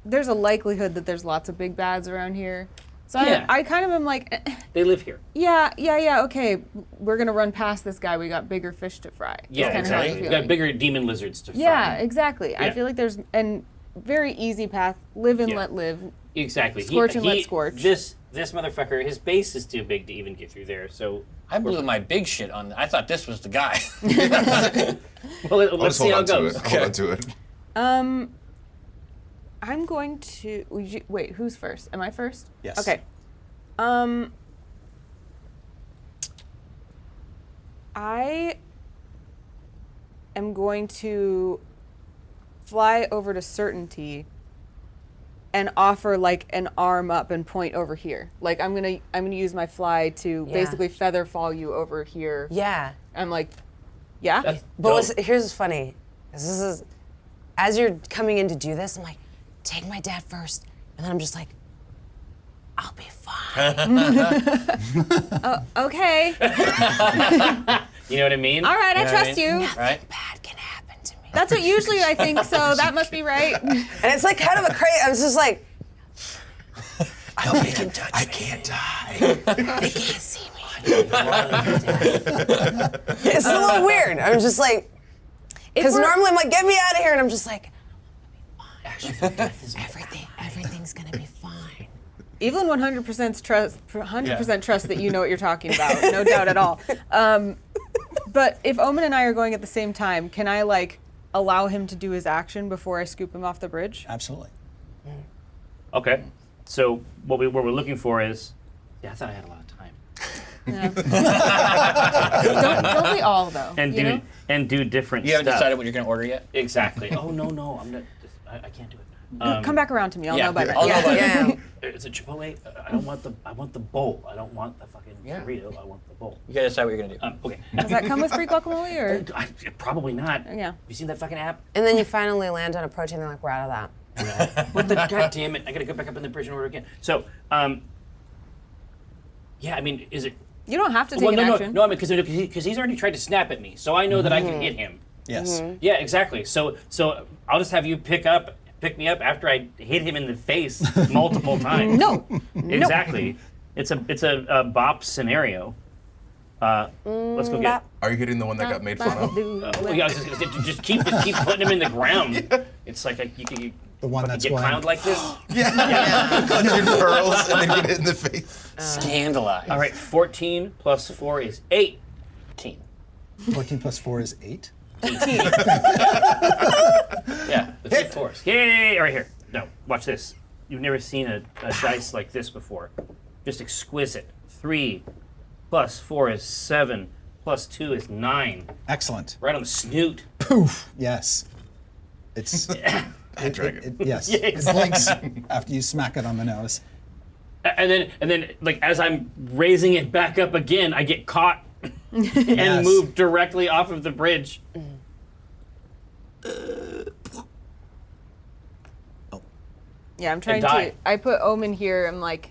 there's a likelihood that there's lots of big bads around here. So Yeah. I kind of am like, They live here. yeah, okay, we're gonna run past this guy. We got bigger fish to fry. Yeah, That's kinda how I'm exactly. You feeling. got bigger demon lizards to Yeah, find. exactly. I Yeah. feel like there's and very easy path. Live and Yeah. let live. Exactly. Scorch and let scorch. This motherfucker, his base is too big to even get through there. So, I blew my big shit on. I thought this was the guy. well, I'll let's just see hold how on it to goes. it. Hold on to it. I'm going to wait. Who's first? Am I first? Yes. Okay. I am going to fly over to Certainty and offer like an arm up and point over here. Like I'm gonna use my fly to Yeah. basically feather fall you over here. Yeah. I'm like, yeah. That's But dope. here's what's funny. This is as you're coming in to do this, I'm like, take my dad first, and then I'm just like, I'll be fine. Okay. You know what I mean? All right. I You know what I trust mean? you. Right? Bad can happen to me. That's what usually I think. So that must be right. And it's like kind of a crazy. I was just like, I can't die. they can't see me. It's a little weird. I'm just like, because we're- normally I'm like, get me out of here, and I'm just like, Actually, everything's gonna be fine. Evelyn 100% trust that you know what you're talking about. No doubt at all. But if Omen and I are going at the same time, can I like allow him to do his action before I scoop him off the bridge? Absolutely. okay. So what we're looking for is, I thought I had a lot of time. Don't we all though? And you know? do different You haven't stuff. decided what you're gonna order yet. Exactly. Oh no, I'm not. I can't do it. Come back around to me. I'll yeah, know by then. I'll know by Yeah, then. yeah. It's a Chipotle. I don't want I want the bowl. I don't want the fucking Yeah. burrito. I want the bowl. You gotta decide what you're gonna do. Okay. Does that come with free guacamole or? Probably not. Yeah. Have you seen that fucking app? And then you finally land on a protein, and like, we're out of that. What the god damn it! I gotta go back up in the bridge and order again. So, yeah. I mean, is it? You don't have to take Well, an no, action. no. I mean, because he's already tried to snap at me, so I know that I can hit him. Yes. Yeah, exactly. So I'll just have you pick me up after I hit him in the face multiple times. No. Exactly. It's a bop scenario. Let's go get. Are you hitting the one that got made fun of? Well, yeah, I was just keep putting him in the ground. It's like you The one that's get going. clowned like this. 100 pearls and then get hit in the face. Scandalized. All right, 14 plus 4 is 8. 14 plus 4 is 8. Yeah, the 2 4s. Yay! Right here. No, watch this. You've never seen a dice like this before. Just exquisite. 3 plus 4 is 7. Plus 2 is 9. Excellent. Right on the snoot. Poof. Yes. It's. Dragon. Yes. Yeah, It blinks after you smack it on the nose. And then, like as I'm raising it back up again, I get caught and Yes. moved directly off of the bridge. Yeah, I'm trying die. to. I put Omen here. I'm like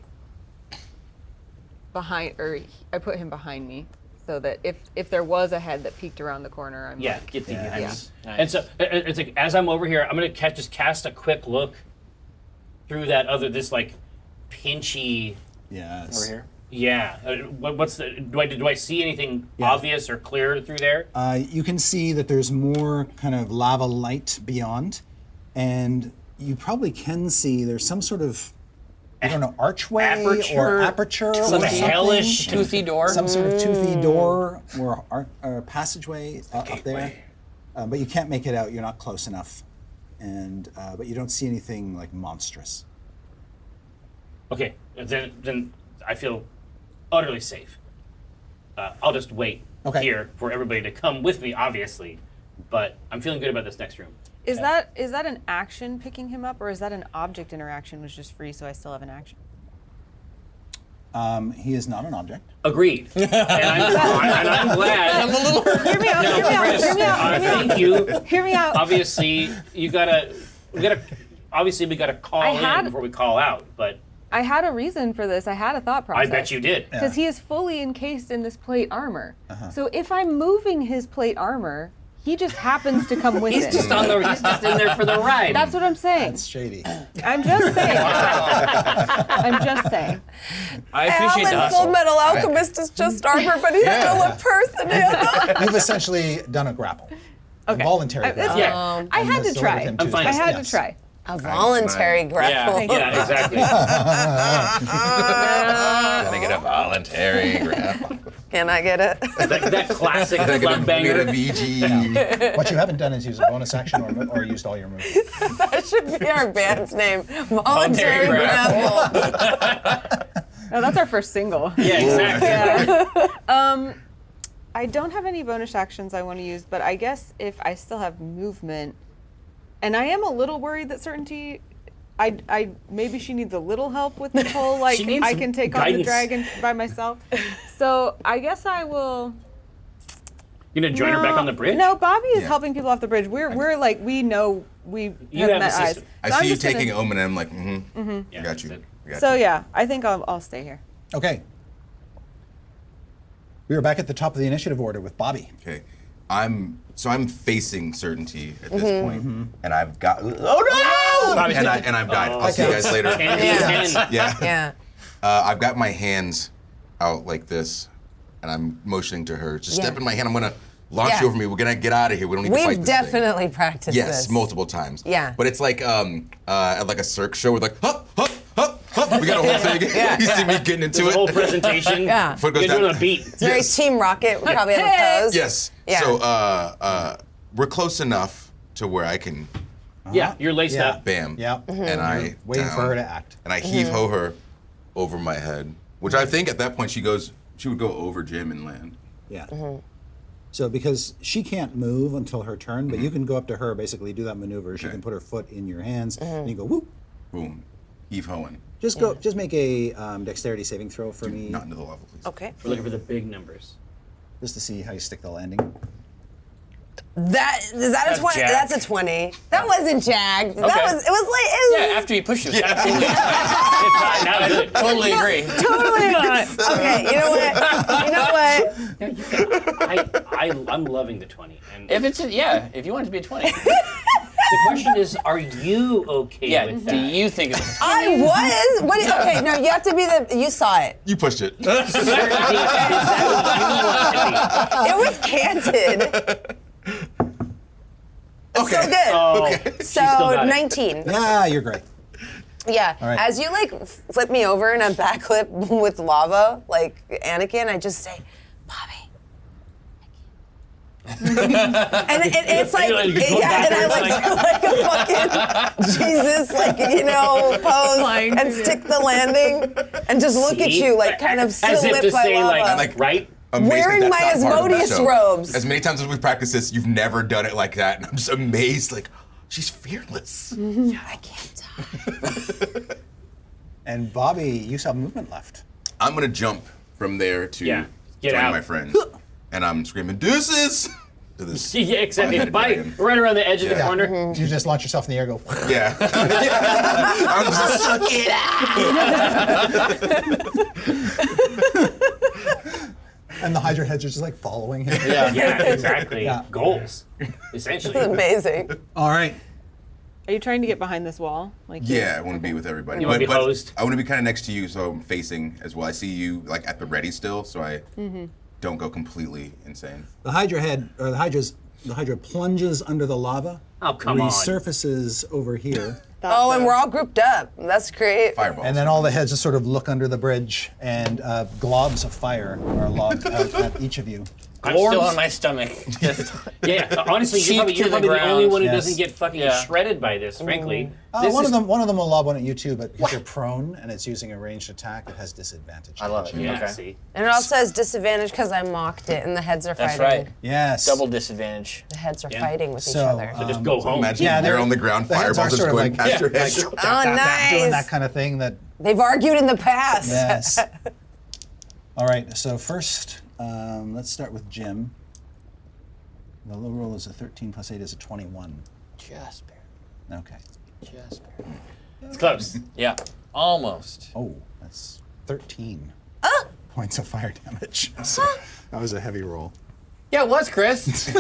behind, or I put him behind me, so that if there was a head that peeked around the corner, I'm Yeah, like, get the behind me. Nice. And so it's like as I'm over here, I'm gonna just cast a quick look through this like pinchy. Yes. Over here. Yeah. What's the? Do I see anything obvious or clear through there? You can see that there's more kind of lava light beyond, and you probably can see there's some sort of, I don't know, archway or aperture or Some something. hellish Toothy door. Some sort of toothy door or passageway up there. But you can't make it out. You're not close enough, and but you don't see anything like monstrous. Okay, then I feel utterly safe. I'll just wait here for everybody to come with me, obviously, but I'm feeling good about this next room. Is that an action picking him up, or is that an object interaction was just free, so I still have an action? He is not an object. Agreed. And I'm glad. I'm a little hurt. Hear me out. Hear me out. Hear me out. Thank you. Hear me out. Obviously, we gotta call in before we call out, but I had a reason for this. I had a thought process. I bet you did. Because he is fully encased in this plate armor. So if I'm moving his plate armor, he just happens to come with He's it. just in there for the ride. That's what I'm saying. That's shady. I'm just saying. I'm just saying. I appreciate the Alan, Full hustle. Metal Alchemist is just armor, but he's still a person. You've essentially done a grapple. Okay. A voluntary grapple. Yeah. I had to delivered try. him I'm to fine. I his- had yes. to try. A voluntary grapple. Yeah, exactly. Gotta get a voluntary grapple. Can I get it? that classic Gotta club get a banger. VG. What you haven't done is use a bonus action or used all your moves. That should be our band's name. Voluntary Voluntary grapple. No, that's our first single. Yeah, exactly. I don't have any bonus actions I want to use, but I guess if I still have movement, and I am a little worried that certainty, I maybe she needs a little help with this whole like She needs I some can take on the guidance. dragon by myself. So I guess I will. You gonna join her back on the bridge? No, Bobby is Yeah. helping people off the bridge. We're like we know we You have have met a eyes. system. I So I'm see you just gonna- taking Omen and I'm like, I Yeah, got you. that's it. I got So you. yeah, I think I'll stay here. Okay. We are back at the top of the initiative order with Bobby. Okay. I'm facing certainty at this point, and I've got and I've died. I'll see you guys later. 10, Yeah. 10. Yeah. Yeah. I've got my hands out like this, and I'm motioning to her. Just step Yeah. in my hand. I'm gonna launch Yeah. you over me. We're gonna get out of here. We don't need to fight We've this thing. definitely practiced Yes, this. multiple times. Yeah. But it's like at like a circ show with like hop, hop, hop, hop. We got a whole thing. You see me getting into The it. whole presentation. Yeah. Foot goes You're doing down. a beat. It's very Team Rocket. We probably have a pose. Yes. Yeah. So we're close enough to where I can Yeah, you're laced Yeah. up. bam. Yeah. And I Waiting down, for her to act. And I heave ho her over my head, which I think at that point she would go over Jim and land. Yeah. So because she can't move until her turn, but you can go up to her, basically do that maneuver. She Okay. can put her foot in your hands, and you go whoop. Boom. Heave hoing. Just make a dexterity saving throw for me, Not into the level, please. Okay. We're looking for the big numbers. just to see how you stick the landing. Is that a That's 20? jagged. That's a 20. That wasn't jagged. That Okay. was. It was like. It was, Yeah, after he pushes. Absolutely. It's not now good. Totally agree. Totally. Okay. You know what? You know what? I'm loving the 20. And If it's if you want it to be a 20. the question is, are you okay Yeah, with do that? you think it's I was. What? Okay. No. You have to be the. You saw it. You pushed it. Certainty, is that what you want to be? It was canted. So good. Oh, So she's still got it. 19. Yeah, you're great. Yeah. All right. As you like flip me over in a backflip with lava, like Anakin, I just say, Bobby. And it's like, You go yeah, and I backwards, like a fucking Jesus, like, pose Flying and through stick the landing and just look at See? you like kind of As still if lit to by say, lava. like, right? Amazed Wearing that my that's not part of the Asmodeus show. robes. As many times as we've practiced this, you've never done it like that, and I'm just amazed. Like, she's fearless. I can't die. And Bobby, you still have movement left. I'm gonna jump from there to Yeah, get join out. my friends, and I'm screaming deuces to this. Yeah, exactly. five-headed Body dragon. right around the edge of the Yeah. corner. You just launch yourself in the air, go. Yeah. I'm just suck it out. And the Hydra heads are just like following him. Yeah, exactly. Yeah. Goals, essentially. It's amazing. All right. Are you trying to get behind this wall? Like Yeah, I want to be with everybody. You wanna be but hosed? I want to be kind of next to you, so I'm facing as well. I see you like at the ready still, so I don't go completely insane. The Hydra plunges under the lava. Oh, come on. Resurfaces over here. Oh, and we're all grouped up. That's great. Fireballs. And then all the heads just sort of look under the bridge, and globs of fire are lobbed out at each of you. I'm still Glorms? on my stomach. Just Yeah, honestly, Cheek you're to probably the the only ground. one who Yes. doesn't get fucking Yeah. shredded by this, frankly. One of them will lob one at you too, but if you're prone and it's using a ranged attack, it has disadvantage. I love it. Yeah, Okay. see. And it also has disadvantage because I mocked it, and the heads are That's fighting. right. Yes. Double disadvantage. The heads are Yeah. fighting with each So, other. So just go home. Imagine Yeah, they're they're- on the ground, the heads are fireballs just sort of going like- past your Yeah, head. Oh, Doing that nice. kind of thing. That They've argued in the past. yes. All right. So first, let's start with Jim. The low roll is a 13 plus 8 is a 21. Just barely. Okay. Just barely. It's close. Yeah. Almost. Oh, that's 13 points of fire damage. So that was a heavy roll. Yeah, it was, Chris.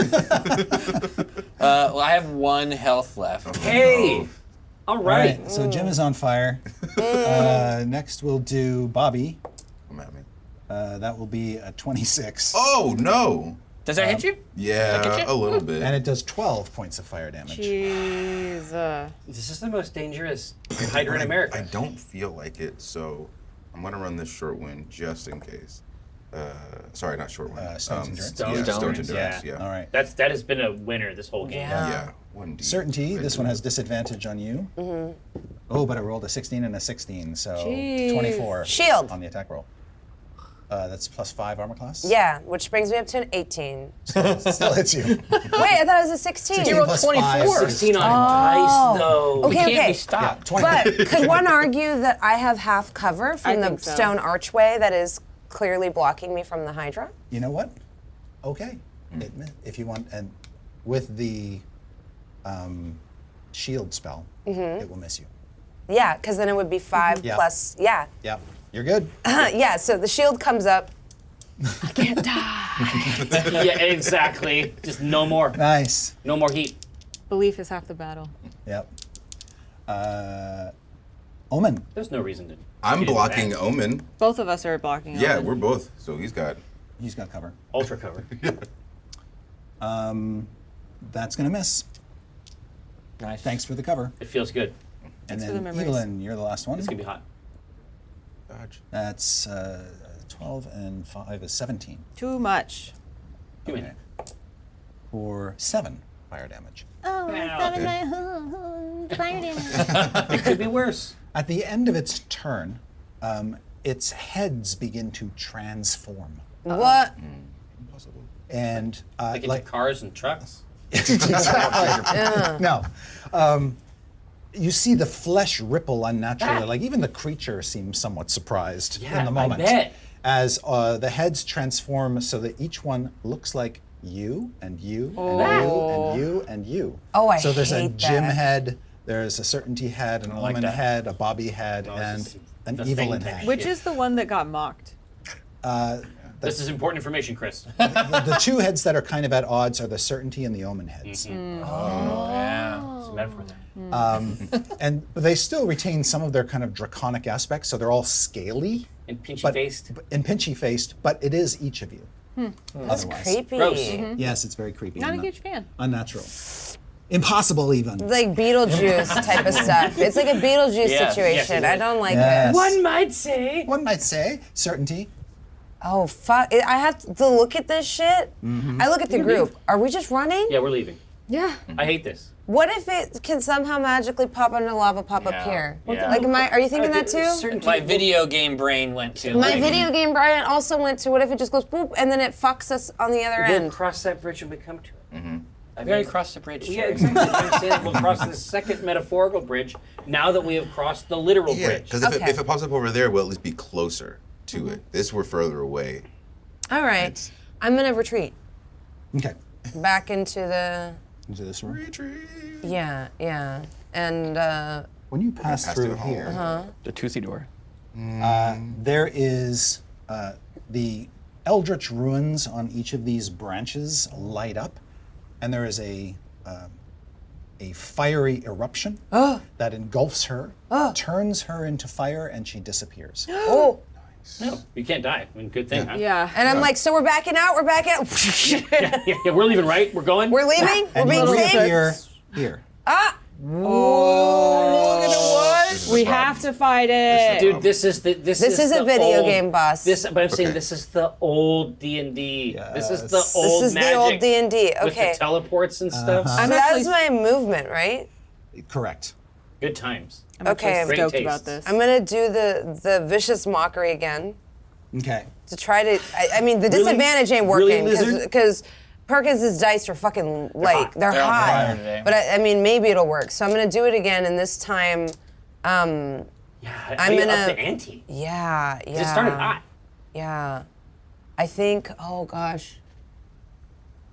Well, I have 1 health left. Hey! All All right. right. So Jim is on fire. Next, we'll do Bobby. Come at me. That will be a 26. Oh no! Does that hit you? Yeah, a little bit. And it does 12 points of fire damage. Jeez. This is the most dangerous Hydra in America. I don't feel like it, so I'm gonna run this short wind just in case. Sorry, not short wind. Stone's Endurance. Yeah, Stone's Stone's Endurance, Endurance. Yeah. All right. That has been a winner this whole game. Yeah. Yeah. 1D. Certainty. This one has disadvantage on you. Oh, but I rolled a 16 and a 16, so 24. Shield. On the attack roll. That's plus 5 armor class. Yeah, which brings me up to an 18. Still hits you. Wait, I thought it was a 16. 16 rolled plus 24. 5, 16 on dice, though. Okay, Can't okay. be stopped. 20. But could one argue that I have half cover from I the think so. stone archway that is clearly blocking me from the Hydra? You know what? Okay. If you want, and with the shield spell, it will miss you. Yeah, because then it would be 5 Yeah. plus, yeah. Yep. You're good. Yeah, so the shield comes up. I can't die. Yeah, exactly. Just no more. Nice. No more heat. Belief is half the battle. Yep. Omen. There's no reason to. I'm get into blocking that. Omen. Both of us are blocking. Yeah, Omen. we're both. So he's got. He's got cover. Ultra cover. That's going to miss. Nice. Thanks for the cover. It feels good. And for the then memories. Evelyn, you're the last one. It's gonna be hot. Dodge. That's 12 and 5 is 17. Too much. Give me that. For 7 fire damage. It could be worse. At the end of its turn, its heads begin to transform. What? Impossible. And Like into cars and trucks. no. You see the flesh ripple unnaturally. Like even the creature seems somewhat surprised Yeah, in the I moment. bet. As the heads transform so that each one looks like you and you and you and you and you. Oh, I So there's a hate Jim that. head, there's a Certainty head, an like Omen that. head, a Bobby head, No, and this is an the thing Evelyn that- head. Which is the one that got mocked? This is important information, Chris. The two heads that are kind of at odds are the Certainty and the Omen heads. Yeah. It's a metaphor there. And they still retain some of their kind of draconic aspects, so they're all scaly And pinchy but faced. and pinchy faced, but it is each of you. That's Otherwise. creepy. Gross. Yes, it's very creepy. Not a and huge fan. Unnatural. Impossible, even. Like Beetlejuice type of stuff. It's like a Beetlejuice Yes, situation. yes, it I is. don't like Yes. it. One might say. One might say certainty. Oh fuck! I have to look at this shit. I look at the group. Are we just running? Yeah, we're leaving. Yeah. I hate this. What if it can somehow magically pop under lava, pop up Yeah. here? Yeah. Like, are you thinking that too? Certainty. My video game brain went to. My like, video game Brian also went to. What if it just goes boop and then it fucks us on the other We'll end? cross that bridge when we come to it. We already crossed the bridge. Yeah, Jerry. exactly. I'm saying we'll cross the second metaphorical bridge now that we have crossed the literal Yeah, bridge. because Okay. if it pops up over there, we'll at least be closer to it. This, we're further away. All right, I'm gonna retreat Okay. back into the. Into this room. Yeah, and When you pass Pass through through the hall. here, The toothy door. there is the eldritch ruins on each of these branches light up, and there is a fiery eruption that engulfs her, turns her into fire, and she disappears. oh, No, you can't die. I mean, good thing, huh? Yeah. and I'm like, so we're backing out. We're backing out. Yeah, we're leaving, right? We're going? We're leaving. We're And being you saved. reappear here. We have to fight it. Dude, this is This is a video game, boss. But I'm saying Okay. this is the old D&D. This is the Yes. old This is magic the old D&D. with Okay, the teleports and stuff. so I'm that's actually- my movement, right? Correct. Good times. I'm actually Okay. Great stoked taste. about this. I'm gonna do the vicious mockery again Okay. to try to. I mean, the disadvantage ain't Really, working lizard? because Perkins' dice are fucking like hot. they're They're on hot. fire today. But I mean, maybe it'll work. So I'm gonna do it again, and this time, Yeah, I'm you gonna- up the ante. yeah. It started hot. Yeah, I think. Oh gosh,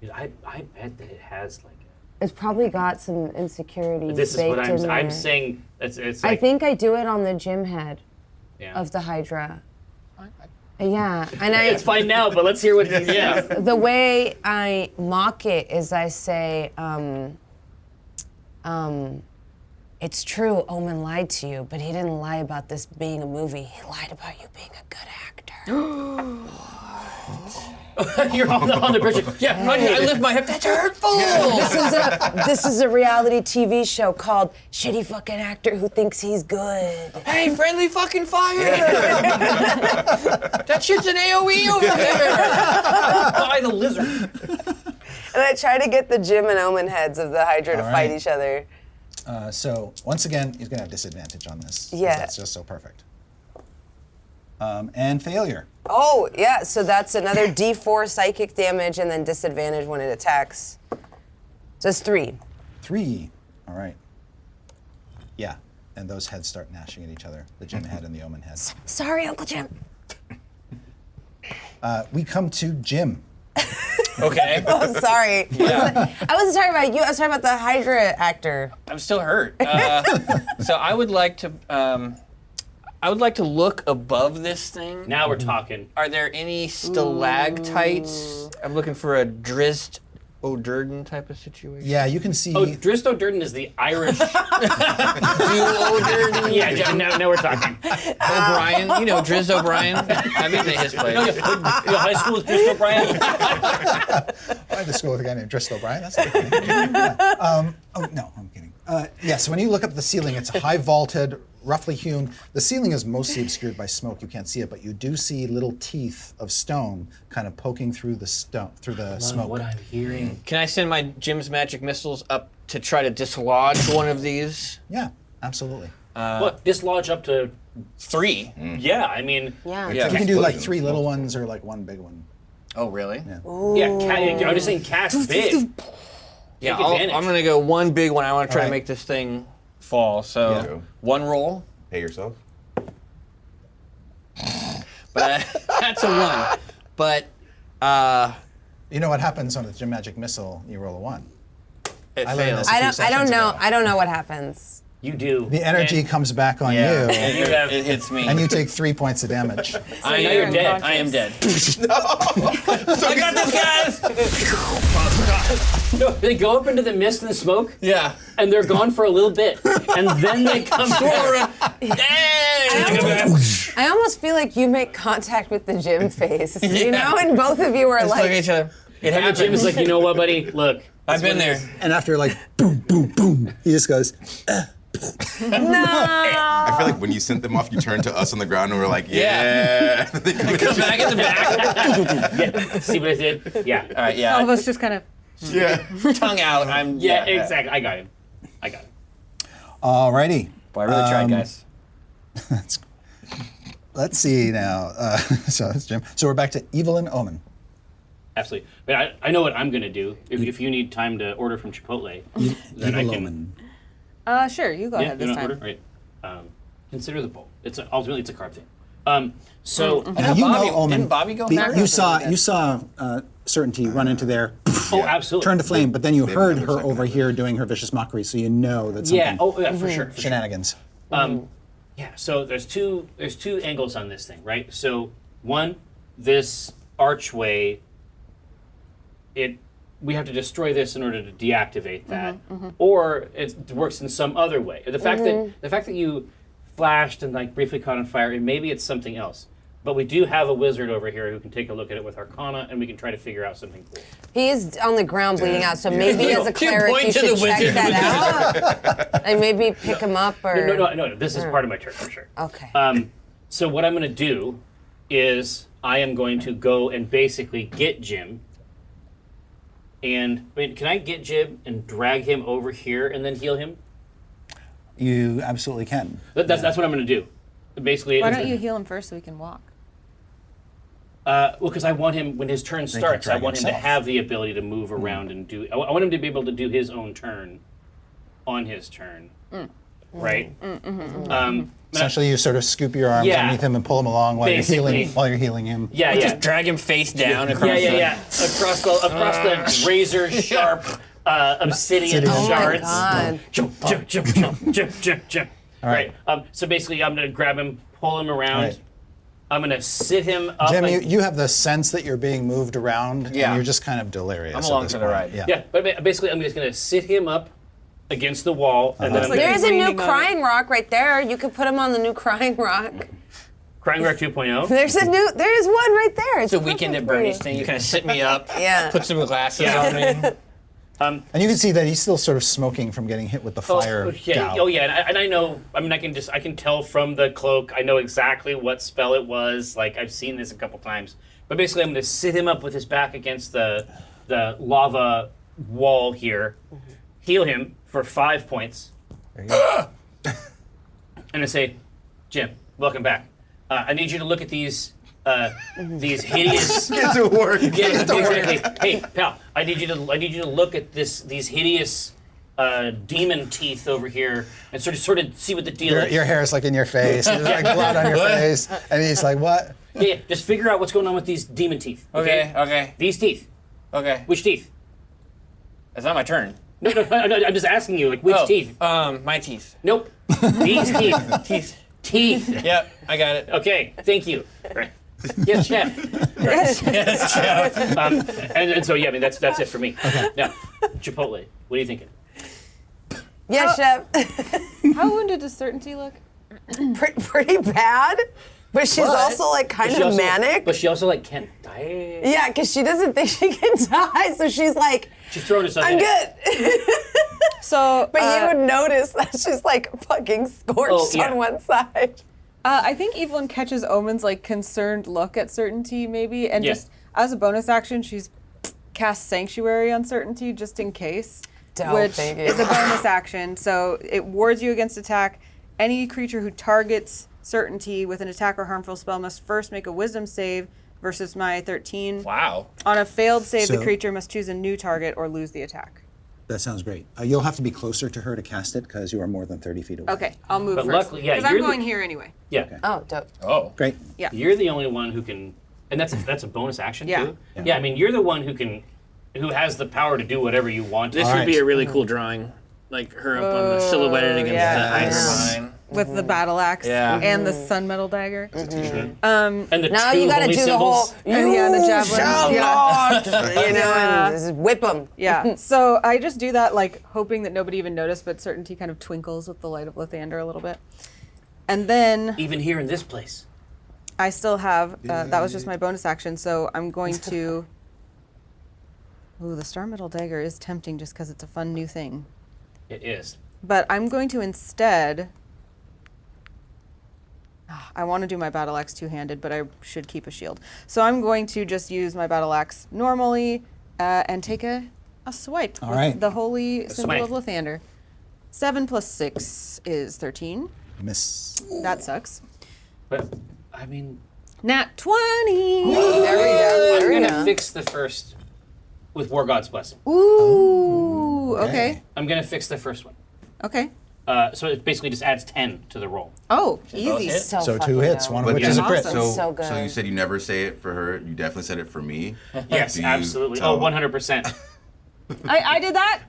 Dude, I bet that it has like. it's probably got some insecurities This is baked what in there. I'm saying. It's I like, think I do it on the gym head yeah. of the Hydra. Yeah, and It's fine now, but let's hear what. Yeah. the way I mock it is I say, it's true, Omen lied to you, but he didn't lie about this being a movie. He lied about you being a good actor. You're on the bridge. Yeah, run here. I lift my hip. That's hurtful. This is a reality TV show called Shitty Fucking Actor Who Thinks He's Good. Hey, friendly fucking fire! That shit's an AOE over there. By the lizard. And I try to get the Jim and Omen heads of the Hydra to All fight right. each other. So once again, he's going to have disadvantage on this. 'cause Yeah. That's just so perfect. And failure. Oh, yeah, so that's another D4 psychic damage and then disadvantage when it attacks. So it's 3. 3. All right. Yeah. And those heads start gnashing at each other. The Jim head and the Omen head. Sorry, Uncle Jim. We come to Jim. Okay. Oh, sorry. Yeah. I wasn't talking about you. I was talking about the Hydra actor. I'm still hurt. So I would like to. I would like to look above this thing. Now we're talking. Are there any stalactites? I'm looking for a Drizzt O'Durden type of situation. Yeah, you can see. Oh, Drizzt O'Durden is the Irish. Dual O'Durden. Yeah, now we're talking. O'Brien. You know Drizzt O'Brien. I've been to his place. Your high school is Drizzt O'Brien. I went to school with a guy named Driscoll O'Brien. That's not funny. Oh, no, I'm kidding. Yeah, so when you look up the ceiling, it's high vaulted, roughly hewn. The ceiling is mostly obscured by smoke. You can't see it, but you do see little teeth of stone kind of poking through the smoke. What I'm hearing. Can I send my Jim's magic missiles up to try to dislodge one of these? Yeah, absolutely. What? Dislodge up to. 3. Yeah, I mean. Yeah. Yeah. You can do like Explosions. 3 little ones or like 1 big one. Oh, really? Yeah. I'm just saying cast big. Yeah, Take advantage. I'm gonna go one big one. I want to try to Alright. make this thing fall. So Yeah. one roll, Pay yourself. but that's a 1. But You know what happens on a Jim Magic Missile? You roll a 1. it I learned fails. this. I few don't sessions know. ago. I don't know what happens. You do. The energy comes back on Yeah, you, it hits me. and you take 3 points of damage. I now am you're dead. I am dead. I got this, guys. No, they go up into the mist and the smoke, Yeah. and they're gone for a little bit, and then they come forward. I almost feel like you make contact with the Jim face, you know, and both of you are Let's look at like, each other. It And happens. Jim is like, you know what, buddy? Look, I've been there. And after like boom, boom, boom, he just goes, I feel like when you sent them off, you turned to us on the ground and we're like, yeah. They come Come back in the back. yeah, see what I did? Yeah. All right, All of yeah. us just kind of. yeah. Tongue out. I'm. Yeah, exactly. I got him. alrighty. Boy, I really tried, guys. Let's see now. So that's Jim. So we're back to Evelyn Omen. Absolutely. But I know what I'm going to do. If you need time to order from Chipotle, then I Evil can. Omen. Sure, you go Yeah, ahead you this know, time. order. Right. Consider the bowl. Ultimately it's a carb thing. So Now you Bobby- know Omen. didn't Bobby go be- back? You saw Certainty run into there, oh, absolutely. turn to flame, but then you heard another her second over after. here doing her vicious mockery, so you know that something Yeah. Oh, yeah, for sure. For sure. shenanigans. Yeah, so there's two angles on this thing, right? So one, this archway, we have to destroy this in order to deactivate that, or it works in some other way. The fact that you flashed and like briefly caught on fire, and maybe it's something else. But we do have a wizard over here who can take a look at it with Arcana, and we can try to figure out something cool. He is on the ground bleeding out, so maybe as a You cleric point you to should the check wizard. that out. And maybe pick him up or... No. This is part of my turn for sure. Okay. So what I'm going to do is I am going to go and basically get Jim. And can I get Jim and drag him over here and then heal him? You absolutely can. That's what I'm going to do. Basically, Why don't you heal him first so he can walk? Well, because I want him when his turn starts. I drag want him to himself. have the ability to move around and do. I want him to be able to do his own turn, on his turn, right? Essentially, you sort of scoop your arms Yeah. underneath him and pull him along while Basically. you're healing him. Yeah, yeah. Just drag him face down across Yeah. Across the razor sharp obsidian Obsidian. Oh my shards. God. Jump. All right. So basically, I'm gonna grab him, pull him around. Right. I'm gonna sit him up. Jim, you have the sense that you're being moved around, Yeah. and you're just kind of delirious. I'm at along this for the point. ride. yeah, but basically, I'm just gonna sit him up against the wall, and then I'm like gonna There's a new Leaning on it. crying rock right there. You could put him on the new crying rock. Crying Rock 2.0. There is one right there. It's The Weekend at perfect for Bernie's you. thing. You kind of sit me up, Yeah. put some glasses on me. And you can see that he's still sort of smoking from getting hit with the fire. gout. And I know. I mean, I can tell from the cloak. I know exactly what spell it was. Like I've seen this a couple times. But basically, I'm going to sit him up with his back against the lava wall here, heal him for 5 points, There you go. and I say, Jim, welcome back. I need you to look at these hideous. Get to work. Yeah, exactly. Hey, pal, I need you to look at these hideous demon teeth over here and sort of see what the deal is. Your hair is like in your face. There's like blood on your face, and he's like, "What?" Yeah, just figure out what's going on with these demon teeth. Okay. These teeth. Okay. Which teeth? It's not my turn. No, I'm just asking you, like, which teeth? My teeth. Nope. These teeth. Teeth. Teeth. Yep, I got it. Okay, thank you. Right. Yes, chef. Yes, Jeff. And so, yeah, I mean, that's it for me. Okay. Now, Chipotle, what are you thinking? Yeah, Chef. How wounded does Certainty look? Pretty bad, but she's also like kind She of also- manic. But she also, like, can't die. Yeah, because she doesn't think she can die, so she's like, She's throwing herself I'm in. good. So, But you would notice that she's like fucking scorched Oh, yeah. on one side. I think Evelyn catches Omen's like concerned look at Certainty, maybe, and Yeah. just as a bonus action, she's cast Sanctuary on Certainty just in case, Dope, which thank you. is a bonus action. So it wards you against attack. Any creature who targets Certainty with an attack or harmful spell must first make a Wisdom save versus my 13. Wow. On a failed save, the So- creature must choose a new target or lose the attack. That sounds great. You'll have to be closer to her to cast it because you are more than 30 feet away. Okay, I'll move But first. luckily, yeah, because I'm you're the- going here anyway. Yeah. Oh, dope. Oh. Great. Yeah. You're the only one who can, and that's a bonus action Yeah. too. Yeah, I mean, you're the one who has the power to do whatever you want. This All would be right. a really cool drawing. Like her up on the silhouetted against yeah. the Yes. Hydra mine. With the battle axe Yeah. and the sun metal dagger. and the Now two you gotta holy do the symbols. whole, And yeah, the "You javelin. shall Yeah. not," you know, and just whip them. Yeah. So I just do that, like hoping that nobody even noticed, but Certainty kind of twinkles with the light of Lathander a little bit. And then Even here in this place. I still have, that was just my bonus action, so I'm going to Ooh, the Star Metal Dagger is tempting just because it's a fun new thing. It is. But I'm going to instead. I want to do my battle axe two-handed, but I should keep a shield. So I'm going to just use my battle axe normally and take a swipe All with right. the holy symbol swipe. of Lathander. 7 + 6 is 13. Miss. That sucks. But I mean, Nat 20. There we go. I'm There we gonna go. fix the first with War God's Blessing. Ooh. Okay. I'm gonna fix the first one. Okay. So it basically just adds 10 to the roll. Oh, both easy. hit? So So fucking 2 hits, dope. one of But which yeah, is a crit. Awesome. So good. So you said you never say it for her. You definitely said it for me. Yes, Do you absolutely. tell- Oh, 100%. I did that.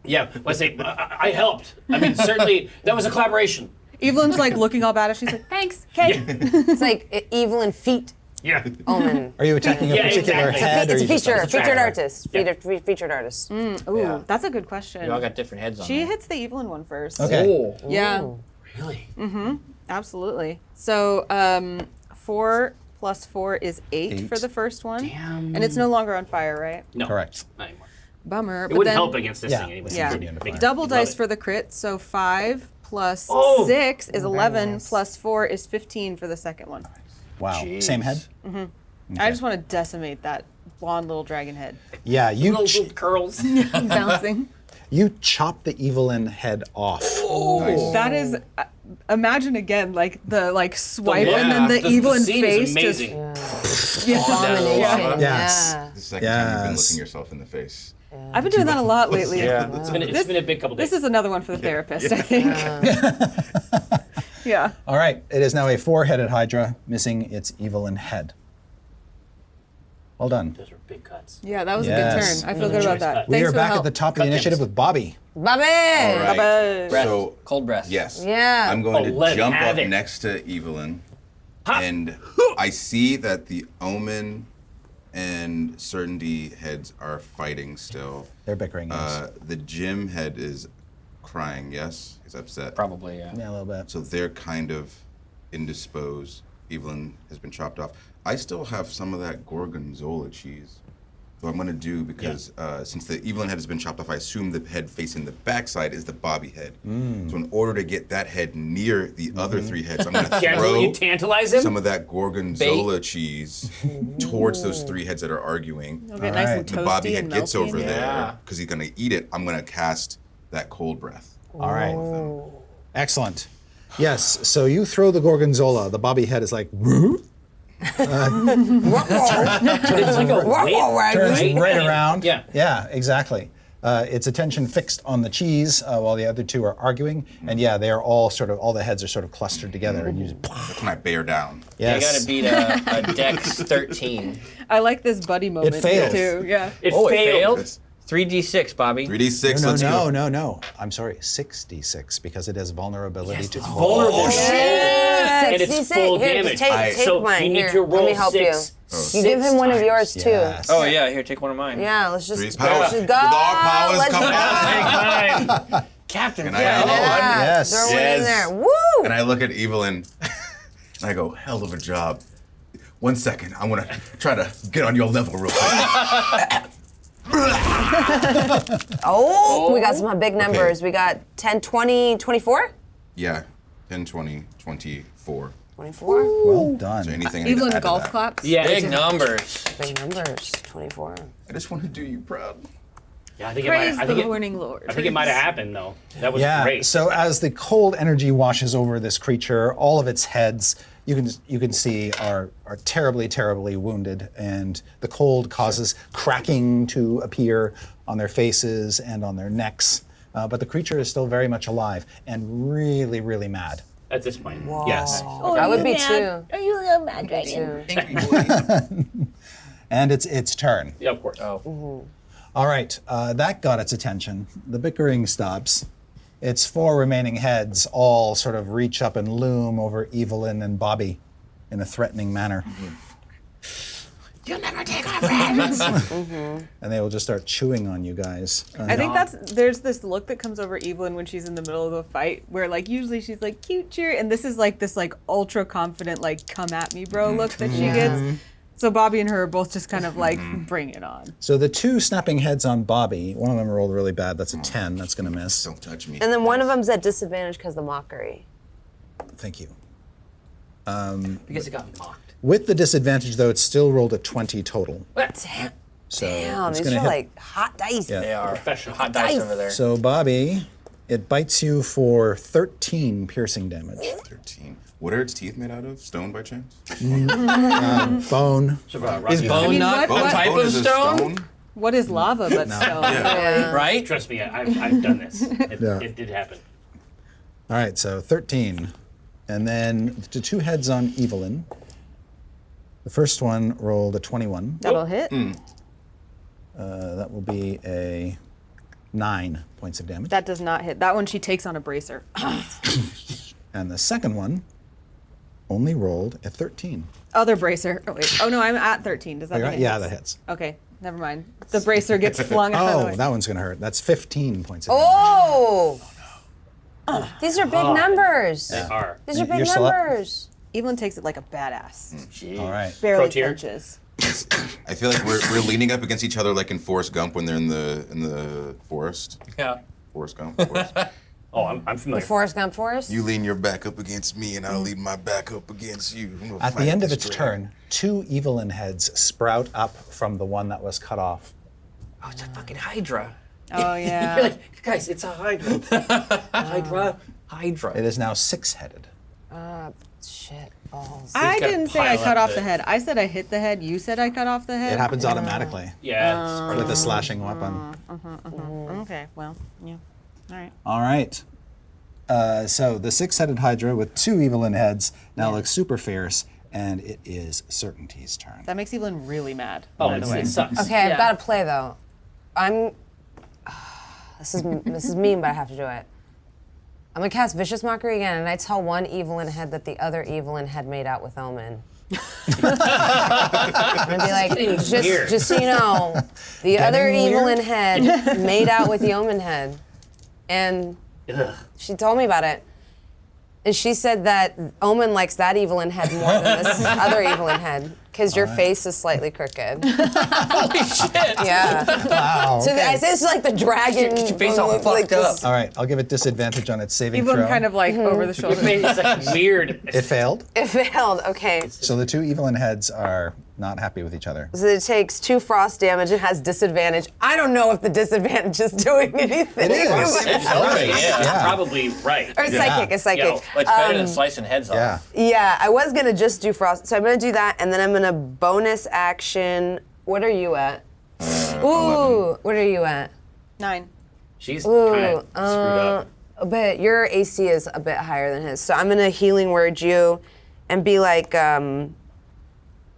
Yeah, I say I helped. I mean, certainly that was a collaboration. Evelyn's like looking all bad. She's like, thanks. Okay. It's like Evelyn Feet Yeah. Omen. Are you attacking a Yeah, particular exactly. head, or It's a you just feature, It's a featured tracker. artist. Yeah. Featured artist. Ooh, that's a good question. You all got different heads on She there. hits the Evelyn one first. Okay. Oh. Yeah, Really? absolutely. So 4 + 4 is 8 for Eight. the first one. Damn. And it's no longer on fire, right? No. Correct. Not anymore. Bummer. It wouldn't help against this Yeah. thing anyway. Yeah. It would be- Double you'd love dice it. for the crit. So 5 + Oh! 6 is 11 nice. + 4 is 15 for the second one. Wow. Jeez. Same head? I just want to decimate that blonde little dragon head. Yeah, you Little curls. Bouncing. you chop the Evelyn head off. Nice. That is, imagine again, like the swipe Yeah. and then the Evelyn scene face is amazing. just. Yeah. Abomination. Yeah. Yes. Yeah. The second time you've been Yes. looking yourself in the face. I've been doing that a lot lately. Yeah. It's been a big couple days. This is another one for the therapist, I think. Yeah. All right, it is now a 4-headed Hydra, missing its Evelyn head. Well done. Those were big cuts. Yeah, that was a Yes. good turn. I feel good about that. We Thanks are for back the at help. the top of the Cut initiative Tim's. with Bobby. Bobby! All right. Breath. So Cold breath. yes. Yeah. I'm going Oh, to let it jump have up it. next to Evelyn, and I see that the Omen and Certainty heads are fighting still. They're bickering. Yes. The Jim head is crying. Yes, he's upset. Probably, yeah. Yeah, a little bit. So they're kind of indisposed. Evelyn has been chopped off. I still have some of that gorgonzola cheese. So I'm going to do, because since the Evelyn head has been chopped off, I assume the head facing the backside is the Bobby head. So in order to get that head near the other 3 heads, I'm going to Yeah, will throw you tantalize him? some of that gorgonzola cheese towards those 3 heads that are arguing. It'll get nice and Alright. The Bobby toasty head and gets melty over in there Yeah. because he's going to eat it. I'm going to cast that cold breath. All right. Excellent. Yes, so you throw the gorgonzola. The Bobby head is like, "Woo?" It's like a whip, Turns right around. Yeah. Yeah, exactly. Its attention fixed on the cheese while the other 2 are arguing. And yeah, they are all all the heads are sort of clustered together. And you just, That's when I bear down. You yes. gotta beat a Dex 13. I like this buddy moment fails. too. Yeah. It Oh, it failed. failed? 3d6, Bobby. 3d6, No, let's go. no. I'm sorry, 66, because it has vulnerability to cold. Vulnerable shit. And it's 66. full Here, damage. just take So mine. you need Here, to roll let me help 6. you. You give him one of yours too. Yes. Oh, yeah, here, take one of mine. Yeah, let's just, Three's let's power. just With go. all powers Let's come go. out. Captain, And I yeah. have one. Yeah, Yes. throw one in Yes. there. Woo! And I look at Evelyn and I go, hell of a job. 1 second, I want to try to get on your level real quick. Oh, we got some big numbers. We got 10, 20, 24? Yeah, 10, 20, 24. 24? Well done. So anything I need to Evelyn add to golf that? claps. Yeah, Big it's- numbers. Big numbers. 24. I just want to do you proud. Yeah, I think Praise it might. the I think morning Lord. I think it might have happened though. That was Yeah. great. So as the cold energy washes over this creature, all of its heads you can see are terribly wounded, and the cold causes cracking to appear on their faces and on their necks. But the creature is still very much alive and really mad. At this point. Yes. I would be too. Are you a mad dragon? And it's its turn. Yeah, of course. Oh. All right, that got its attention. The bickering stops. Its 4 remaining heads all sort of reach up and loom over Evelyn and Bobby in a threatening manner. You'll never take our friends. And they will just start chewing on you guys. I think there's this look that comes over Evelyn when she's in the middle of a fight where like usually she's like cute cheer, and this is like this like ultra confident like come at me bro look that she gets. So Bobby and her are both just kind of like, bring it on. So the two snapping heads on Bobby, one of them rolled really bad. That's a 10. That's going to miss. Don't touch me. And then one of them's at disadvantage because of the mockery. Thank you. Because it got mocked. With the disadvantage, though, it's still rolled a 20 total. Damn, So damn, it's these gonna are hit. like hot dice. Yeah. They are Professional. hot dice over there. So Bobby, it bites you for 13 piercing damage. 13. What are its teeth made out of? Stone by chance? Bone. Is bone not what- a what- type Bone of is a stone? What is lava but stone? Yeah. Right? Trust me, I've done this. Yeah. It did happen. All right, so 13. And then the two heads on Evelyn. The first one rolled a 21. That'll hit. That will be a 9 points of damage. That does not hit. That one she takes on a bracer. And the second one only rolled a 13. Other bracer. Oh wait. Oh no, I'm at 13. Does that You're mean right? it Yeah, hits? that hits. Okay, never mind. The bracer gets flung out of the Oh, way. that one's going to hurt. That's 15 points of damage. Oh! These are big numbers. They are. These are big You're still up? numbers. Evelyn takes it like a badass. All right. Barely Pro tier. flinches. I feel like we're leaning up against each other like in Forrest Gump when they're in the forest. Yeah. Forrest Gump. Forrest. Oh, I'm familiar. Forrest Gump Forest? You lean your back up against me, and I'll lean my back up against you. I'm gonna At fight the end of this its dragon. turn, two Evelyn heads sprout up from the one that was cut off. Oh, it's a fucking Hydra. Oh yeah. You're like, guys, it's a Hydra. Hydra. Hydra. It is now 6-headed. Shit balls. I gotta didn't say I pile cut up off the the- head. I said I hit the head. You said I cut off the head. It happens automatically Yeah. with a slashing weapon. Okay. Well. Yeah. All right. All right. So the 6-headed Hydra with two Evelyn heads now looks super fierce, and it is Certainty's turn. That makes Evelyn really mad. Oh, by the way. it sucks. Okay, Yeah. I've got to play though. This is mean, but I have to do it. I'm gonna cast Vicious Mockery again, and I tell one Evelyn head that the other Evelyn head made out with Omen. I'm gonna be like, weird. just so you know, the other weird? Evelyn head made out with the Omen head, and Ugh. she told me about it. And she said that Omen likes that Evelyn head more than this other Evelyn head, because your face is slightly crooked. Holy shit. Yeah. Wow. So I say it's like the dragon. Get your face all like fucked this- up. All right, I'll give it disadvantage on its saving Evelyn throw. kind of like over the shoulder. It's like weird. It failed. It failed. Okay. So the two Evelyn heads are not happy with each other. So it takes 2 frost damage. It has disadvantage. I don't know if the disadvantage is doing anything. It is. It's helping, yeah. Yeah. Probably right. Or psychic. It's psychic. Yo, Well, it's better than slicing heads Yeah. off. Yeah, I was gonna just do frost. So I'm gonna do that, and then I'm gonna bonus action. What are you at? Ooh, what are you at? 9. She's kind of screwed up. But your AC is a bit higher than his. So I'm gonna healing word you, and be like,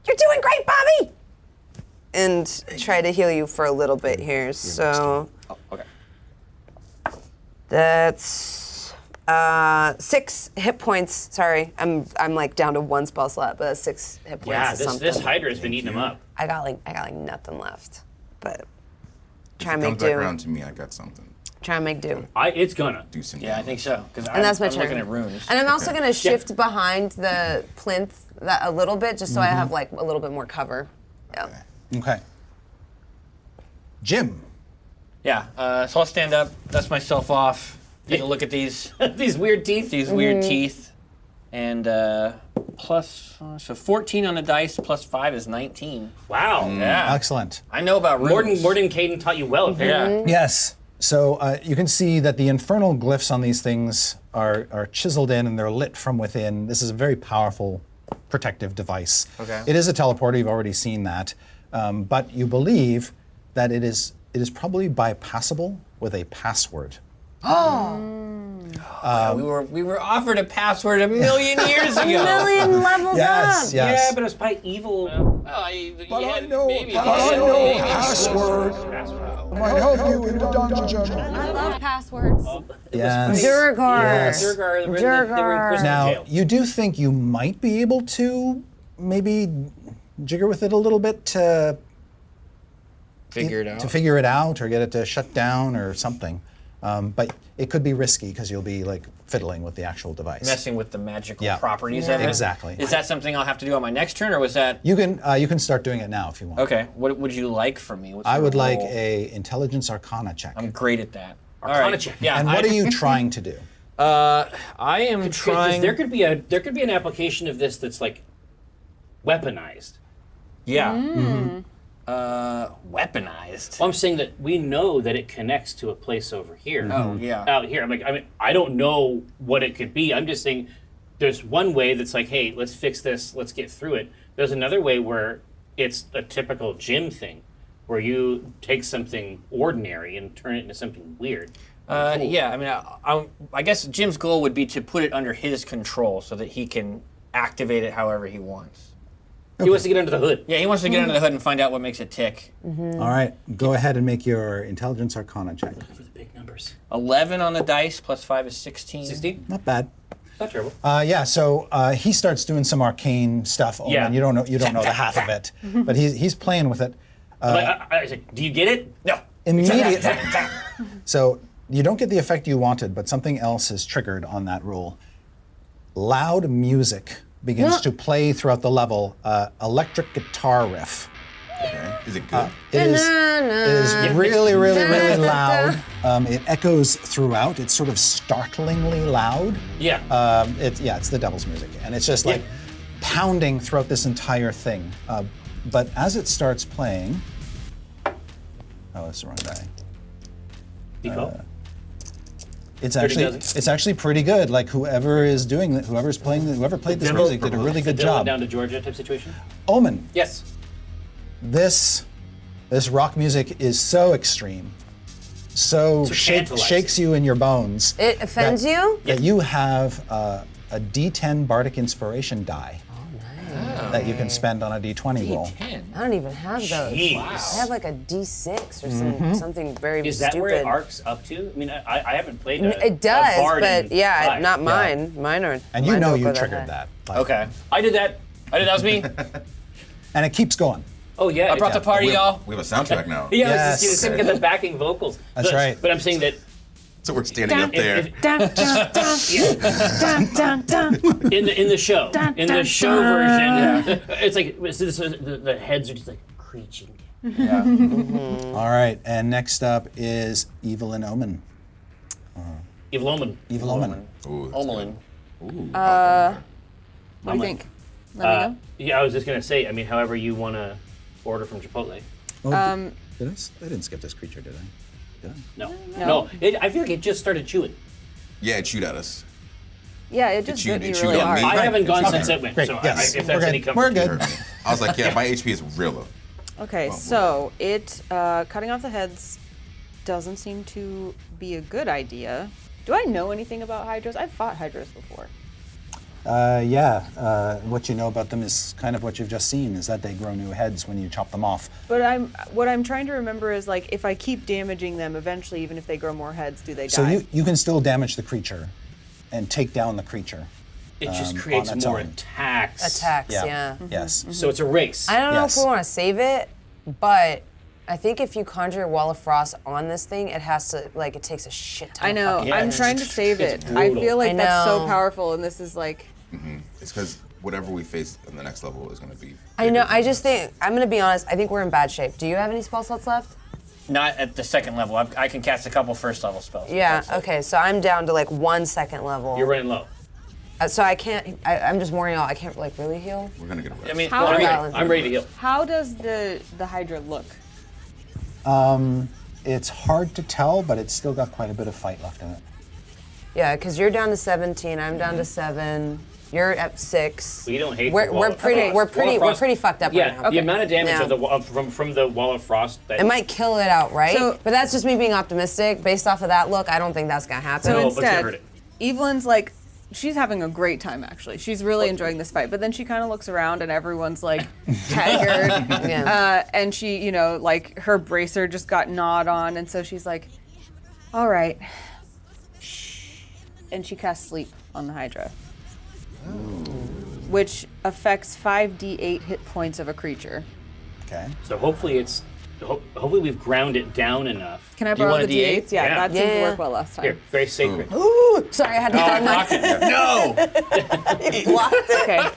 "You're doing great, Bobby," and try to heal you for a little bit here. So Oh, okay. that's 6 hit points. Sorry, I'm like down to 1 spell slot, but that's 6 hit points. Yeah, is this something. Hydra has been eating them up. I got like nothing left, but If try it and comes make back do. around to me, I got something. Try and make do. It's gonna. Do some Yeah, I think so. Because And that's my I'm turn. looking at runes. And I'm also gonna shift behind the plinth that a little bit, just so I have like a little bit more cover. Yeah. Okay. Jim. Yeah, so I'll stand up, dust myself off, take a look at these These weird teeth. weird teeth, and plus, so 14 on the dice, plus 5 is 19. Wow. Yeah, Excellent. I know about runes. Morden Caden taught you well. Yeah. Yes. So you can see that the infernal glyphs on these things are chiseled in and they're lit from within. This is a very powerful protective device. Okay. It is a teleporter. You've already seen that, but you believe that it is probably bypassable with a password. We were offered a password a million years ago. Million levels Yes. up. Yes. Yeah, but it's by evil. But I know password. Might help you in the dungeon. I love passwords. Yes. Durgar. Yes. Durgar, they were in Durgar. prison Now, jail. you do think you might be able to maybe jigger with it a little bit to Figure it out. figure it out or get it to shut down or something. But it could be risky because you'll be like fiddling with the actual device. Messing with the magical Yeah. properties of it. Exactly. Is that something I'll have to do on my next turn, or was that? You can start doing it now if you want. Okay. What would you like from me? What I sort of would like roll? a intelligence arcana check. I'm great at that. Arcana All right. check. Yeah. and what are you trying to do? I am Because trying. there could be an application of this that's like weaponized. Yeah. Weaponized. Well, I'm saying that we know that it connects to a place over here. Oh yeah. Out here. I don't know what it could be. I'm just saying there's one way that's like, hey, let's fix this, let's get through it. There's another way where it's a typical gym thing, where you take something ordinary and turn it into something weird. Yeah. I mean, I guess Jim's goal would be to put it under his control so that he can activate it however he wants. He wants to get under the hood. Yeah, he wants to get under the hood and find out what makes it tick. All right, go ahead and make your intelligence arcana check. For the big numbers. 11 on the dice plus 5 is 16. 16? Not bad. Not terrible. Yeah, so he starts doing some arcane stuff. Oh, Yeah. man, you don't know the half of it, but he's playing with it I was like, do you get it? No. immediately. So you don't get the effect you wanted, but something else is triggered on that roll. Loud music begins to play throughout the level. Electric guitar riff. Okay. Is it good? It is really, really, really loud. It echoes throughout. It's sort of startlingly loud. Yeah. It's the devil's music, and it's just like pounding throughout this entire thing. But as it starts playing, oh, that's the wrong guy. Default. It's dozen. actually pretty good. Like whoever played this music did a really good Dylan job. down to Georgia type situation? Omen, Yes. this rock music is so extreme, so tantalizing. shakes you in your bones. It offends you? That you have a D10 bardic inspiration die that you can spend on a D20 roll. D10. I don't even have those. Jeez. I have like a D6 or something very Is that stupid. where it arcs up to? I mean, I haven't played It does, a bard but in yeah, five. not mine. Mine are. And you mine know don't you go that triggered high. that. Like, Okay. I did that. That was me. And it keeps going. Oh, yeah. I brought the party, y'all. We have a soundtrack now. Yeah, I was Yes. just going to think of the backing vocals. That's But- right. But I'm saying that So we're standing up there. in the show, version, it's like the heads are just like creaking. All right, and next up is Evelyn Omen. Evil Omen. Evil Omen. Ooh, that's Omelin. What do you think? Let me know. Yeah, I was just going to say, I mean, however you want to order from Chipotle. Oh, did I didn't skip this creature, did I? Did I? No. I feel like it just started chewing. Yeah, it chewed at us. Yeah, it just chewed- bit it me chewed really on hard. me. I haven't gone Okay. since it went, Great. so Yes. if We're that's any good. comfort. We're to good. you. Hurt me. I was like, yeah, my HP is real low. Okay, so it cutting off the heads doesn't seem to be a good idea. Do I know anything about hydras? I've fought hydras before. What you know about them is kind of what you've just seen, is that they grow new heads when you chop them off. But what I'm trying to remember is like if I keep damaging them, eventually, even if they grow more heads, do they So die? you can still damage the creature and take down the creature. It just on creates its more own. attacks. Attacks, yeah. Yes. So it's a race. I don't know Yes. if we want to save it, but I think if you conjure a wall of frost on this thing, it has to, like, it takes a shit ton I of know. fucking I'm energy. trying to save it's it. I brutal. feel like I that's so know. powerful, and this is like. It's because whatever we face in the next level is going to be. I know, I just think, I'm going to be honest, I think we're in bad shape. Do you have any spell slots left? Not at the second level. I can cast a couple first level spells. Yeah, That's it. okay, so I'm down to like 1 second level. You're running low. So I can't, I'm just worrying out, I can't like really heal. We're going to get a rest. I mean, How- well, I'm ready to heal. How does the Hydra look? It's hard to tell, but it's still got quite a bit of fight left in it. Yeah, because you're down to 17, I'm down to 7, you're at 6. We don't hate We're, the wall we're of pretty, frost. we're Wall pretty, of we're frost- pretty fucked up Yeah, right now. the amount of damage Yeah. of the from the wall of frost. That It might kill it outright, So- but that's just me being optimistic. Based off of that look, I don't think that's gonna happen. So No, but you instead, heard it. Evelyn's like, she's having a great time actually. She's really enjoying this fight. But then she kind of looks around and everyone's like haggard. Yeah. And she, you know, like her bracer just got gnawed on. And so she's like, all right. Shh. And she casts sleep on the Hydra. Which affects 5d8 hit points of a creature. Okay. So hopefully it's hopefully we've ground it down enough. Can I Do you borrow want the a D8? D8s? Yeah, Yeah. that seemed to Yeah. work well last time. Here, very sacred. Ooh, sorry, I had to Oh, find block that. it. No. Blocked it. Okay.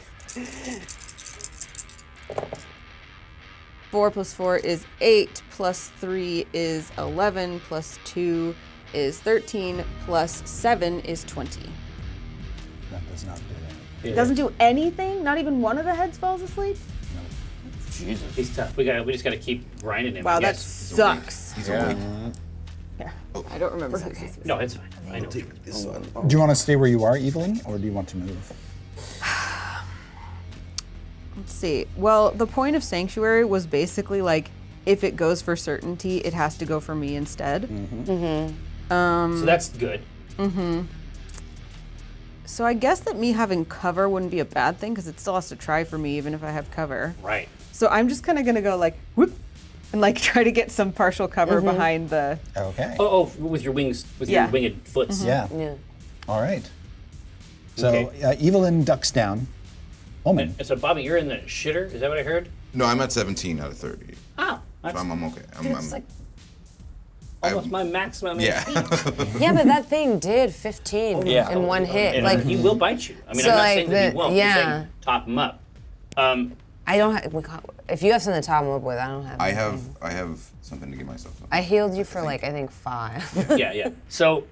4 plus 4 is 8, plus 3 is 11, plus 2 is 13, plus 7 is 20. That does not do it. It doesn't do anything? Not even one of the heads falls asleep? Jesus. He's tough. We just gotta keep grinding him. Wow, I that guess. sucks. He's awake. I don't remember who's this. No, it's fine. I know. This one. Do you want to stay where you are, Evelyn, or do you want to move? Let's see. Well, the point of Sanctuary was basically like, if it goes for certainty, it has to go for me instead. So that's good. So I guess that me having cover wouldn't be a bad thing because it still has to try for me even if I have cover. Right. So I'm just kind of gonna go like whoop, and like try to get some partial cover behind the. Okay. Oh, with your wings, with Yeah. your winged foots. Yeah. Yeah. All right. So Okay. Evelyn ducks down. Omen. And so, Bobby, you're in the shitter. Is that what I heard? No, I'm at 17 out of 30. Oh, So I'm okay. it's like almost my maximum. Yeah. Yeah, but that thing did 15 Yeah. in one hit. And Like, he will bite you. I mean, So, I'm not like, saying that he the- won't. yeah. I'm saying top him up. I don't have. If you have something to top him up with, I don't have. I anything. have something to give myself. I healed you for like I think 5. Yeah. So,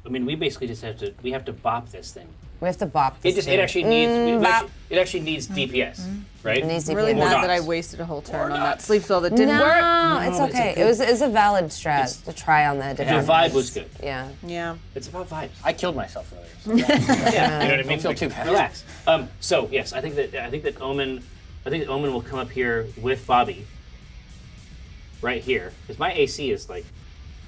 I mean, we basically just have to bop this thing. We have to bop this. It thing. actually needs bop. it actually needs DPS, right? It needs I'm really DPS. mad not. that I wasted a whole turn on that not. sleep spell that didn't work. No, it's No, it's okay. a It was a valid strat to try on that. The vibe was good. Yeah. Yeah. It's about vibes. I killed myself earlier. So Yeah, you know what I mean. feel too bad. Relax. So yes, I think that Omen will come up here with Bobby. Right here, because my AC is like,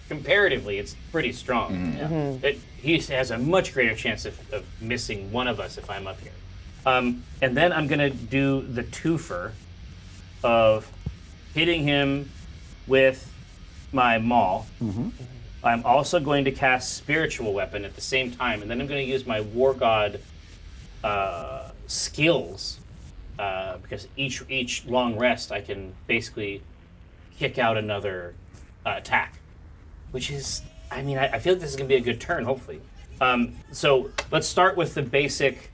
comparatively, it's pretty strong. He has a much greater chance of missing one of us if I'm up here. And then I'm gonna do the twofer of hitting him with my maul. I'm also going to cast Spiritual Weapon at the same time, and then I'm going to use my War God skills because each long rest I can basically kick out another attack, which is, I mean, I feel like this is going to be a good turn, hopefully. So let's start with the basic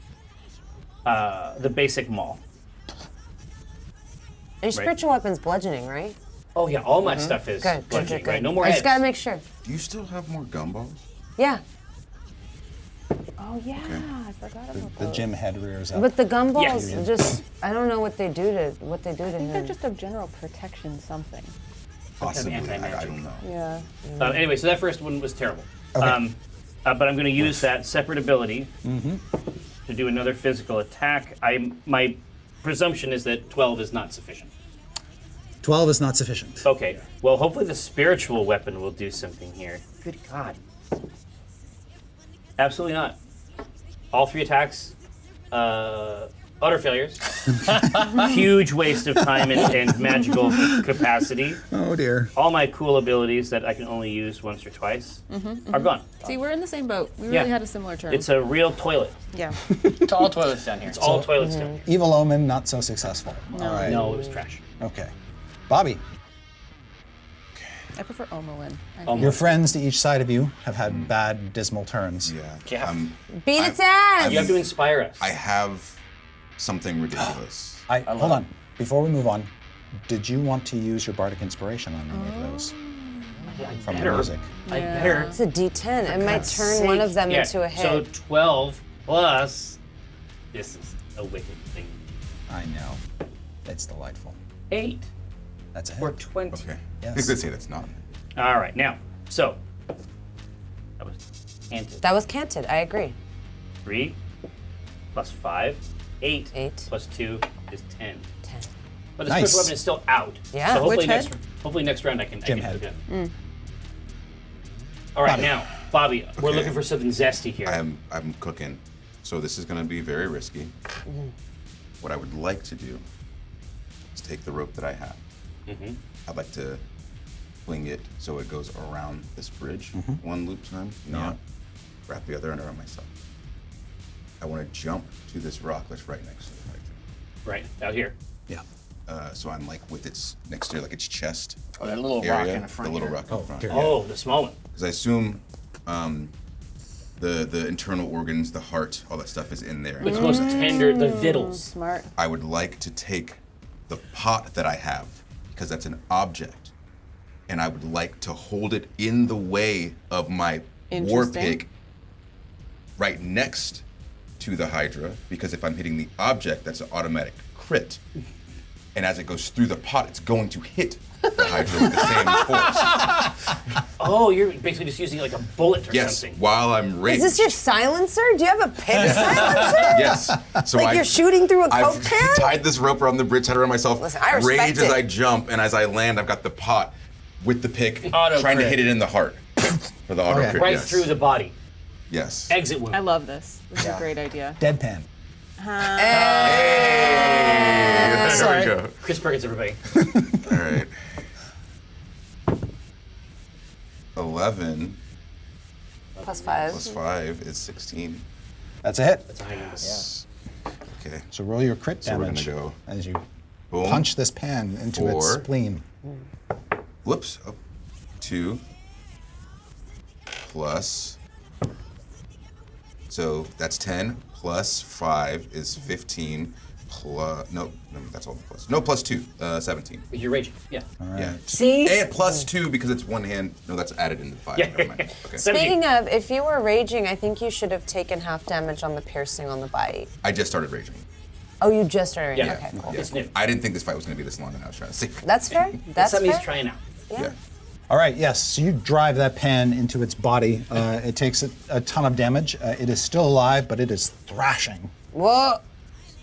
maul. And your spiritual weapon's bludgeoning, right? Oh yeah, all my stuff is Good. bludgeoning, Good. right? No more I heads. just gotta make sure. Do you still have more gumballs? Yeah. Oh yeah, I forgot about The gym head rears up. But the gumballs Yes. just I don't know what they do to I think they're him. just a general protection something. Possibly. anti-magic. I don't know. Yeah. Anyway, so that first one was terrible. Okay. But I'm going to use that separate ability to do another physical attack. My presumption is that 12 is not sufficient. 12 is not sufficient. Okay. Well, hopefully the spiritual weapon will do something here. Good God. Absolutely not. All 3 attacks, utter failures. Huge waste of time and magical capacity. Oh dear. All my cool abilities that I can only use once or twice are gone. See, we're in the same boat. We Yeah. really had a similar turn. It's a real toilet. yeah. It's all toilets down here. It's all toilet still. Evil Omen, not so successful. All right. No, it was trash. Okay. Bobby, I prefer Omolin. your friends to each side of you have had bad, dismal turns. Yeah. Yeah. Beat its ass! You have to inspire us. I have something ridiculous. Hold on. Before we move on, did you want to use your bardic inspiration on any of those I from the better. music? I better. It's a D10. It might turn one of them Yeah, into a hit. so 12 plus. This is a wicked thing. I know. It's delightful. 8 That's a or hit. 20. Okay. Yes. Let's say that's not. All right, now, so that was canted. That was canted. I agree. 3 plus 5, 8, 8. plus 2 is 10. 10. But the Nice. special weapon is still out. Yeah. So hopefully Which next, head? hopefully next round I can. Gym I can head. do that. All right, Bobby. now, Bobby, we're Okay. looking for something zesty here. I'm cooking, so this is going to be very risky. What I would like to do is take the rope that I have. I'd like to fling it so it goes around this bridge one loop time, not wrap the other end around myself. I want to jump to this rock that's right next to the fight. Right, out here. Yeah. so I'm like with its next to like its chest Oh, that little rock area, in the front. the little here. rock in the front. Oh, the small one. Because I assume the internal organs, the heart, all that stuff is in there. It's most tender, the vittles. Smart. I would like to take the pot that I have, because that's an object, and I would like to hold it in the way of my war Interesting. pig right next to the Hydra, because if I'm hitting the object, that's an automatic crit. And as it goes through the pot, it's going to hit the Hydra with the same force. Oh, you're basically just using it like a bullet or Yes, something. while I'm Is raged. this your silencer? Do you have a pig silencer? Yes. So Like you're shooting through a Coke I've can? tied this rope around the bridge, tied it around myself. Listen, I respect rage as it. I jump, and as I land, I've got the pot with the pick, Auto trying to crit. to hit it in the heart for the auto Okay. crit. Right yes. through the body. Yes. Exit wound. I love this. This is a great idea. Deadpan. Hey, there we go. Chris Perkins, everybody. All right. 11 +5. plus 5 is 16. That's a hit. That's a high number. Okay. So roll your crit So we're damage gonna go as you boom. punch this pan into its 4. spleen. Whoops. Oh, 2 plus. So that's 10 plus 5 is 15 plus. No, that's all the plus. No, plus 2, 17. You're raging. Yeah. Yeah. See? And plus 2 because it's one hand. No, that's added into the 5. Yeah. Never mind. Okay. 17. Speaking of, if you were raging, I think you should have taken half damage on the piercing on the bite. I just started raging. Oh, you just started raging. Yeah. Okay, cool. It's new. I didn't think this fight was going to be this long, and I was trying to save it. That's fair. That's Something fair. he's trying out. Yeah. All right, yes. So you drive that pan into its body. It takes a ton of damage. It is still alive, but it is thrashing. Whoa.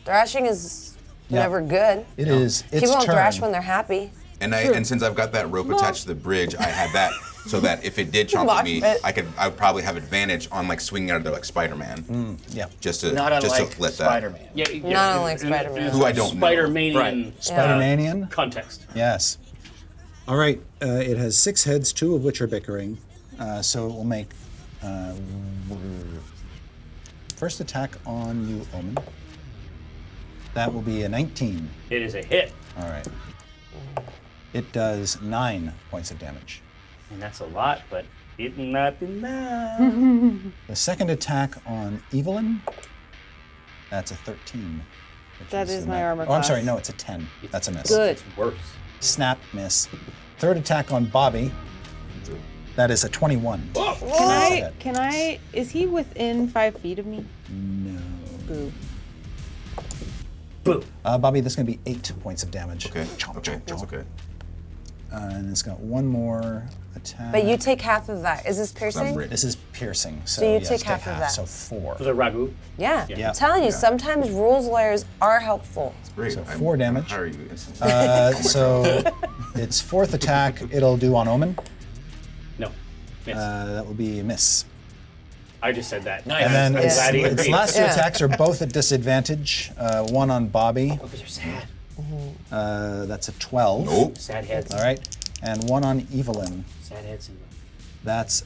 Thrashing is Yeah. never good. It is its People don't turn. thrash when they're happy. And since I've got that rope attached to the bridge, I had that so that if it did chomp at Mosh me, pit. I would probably have advantage on like swinging out of there like Spider-Man. Yeah. Just to Not just unlike to let Spider-Man. Yeah, Not unlike Spider-Man. Who I don't know. Spider-Manian Right. Spider-Manian? context. Yes. All right. It has 6 heads, 2 of which are bickering. So it will make first attack on you, Omen. That will be a 19. It is a hit, All right. It does 9 points of damage. and that's a lot, but it not enough. The second attack on Evelyn, that's a 13. which That is the my net- armor Oh, I'm sorry. class. No, it's a 10. That's a miss. Good. It's worse. Snap, miss. Third attack on Bobby, that is a 21. Can I, is he within 5 feet of me? No. Boo. Boo. Bobby, this is going to be 8 points of damage. Okay. Chomp, Okay. chomp, That's chomp. okay. And it's got one more attack. But you take half of that. Is this I'm piercing? ready. This is piercing, so, you yes, take half of that. So 4. For the ragu. Yeah. Yeah. I'm telling you, Yeah. sometimes rules lawyers are helpful. Great. So I'm 4 gonna damage. hire you instantly. So its fourth attack, it'll do on Omen. No. Miss. That will be a miss. I just said that. Nice. And then I'm its, glad he its agreed. last 2 Yeah. attacks are both at disadvantage. One on Bobby, Because you're sad. that's a 12. Nope. Sad head. All right. And one on Evelyn, Sad head syndrome. that's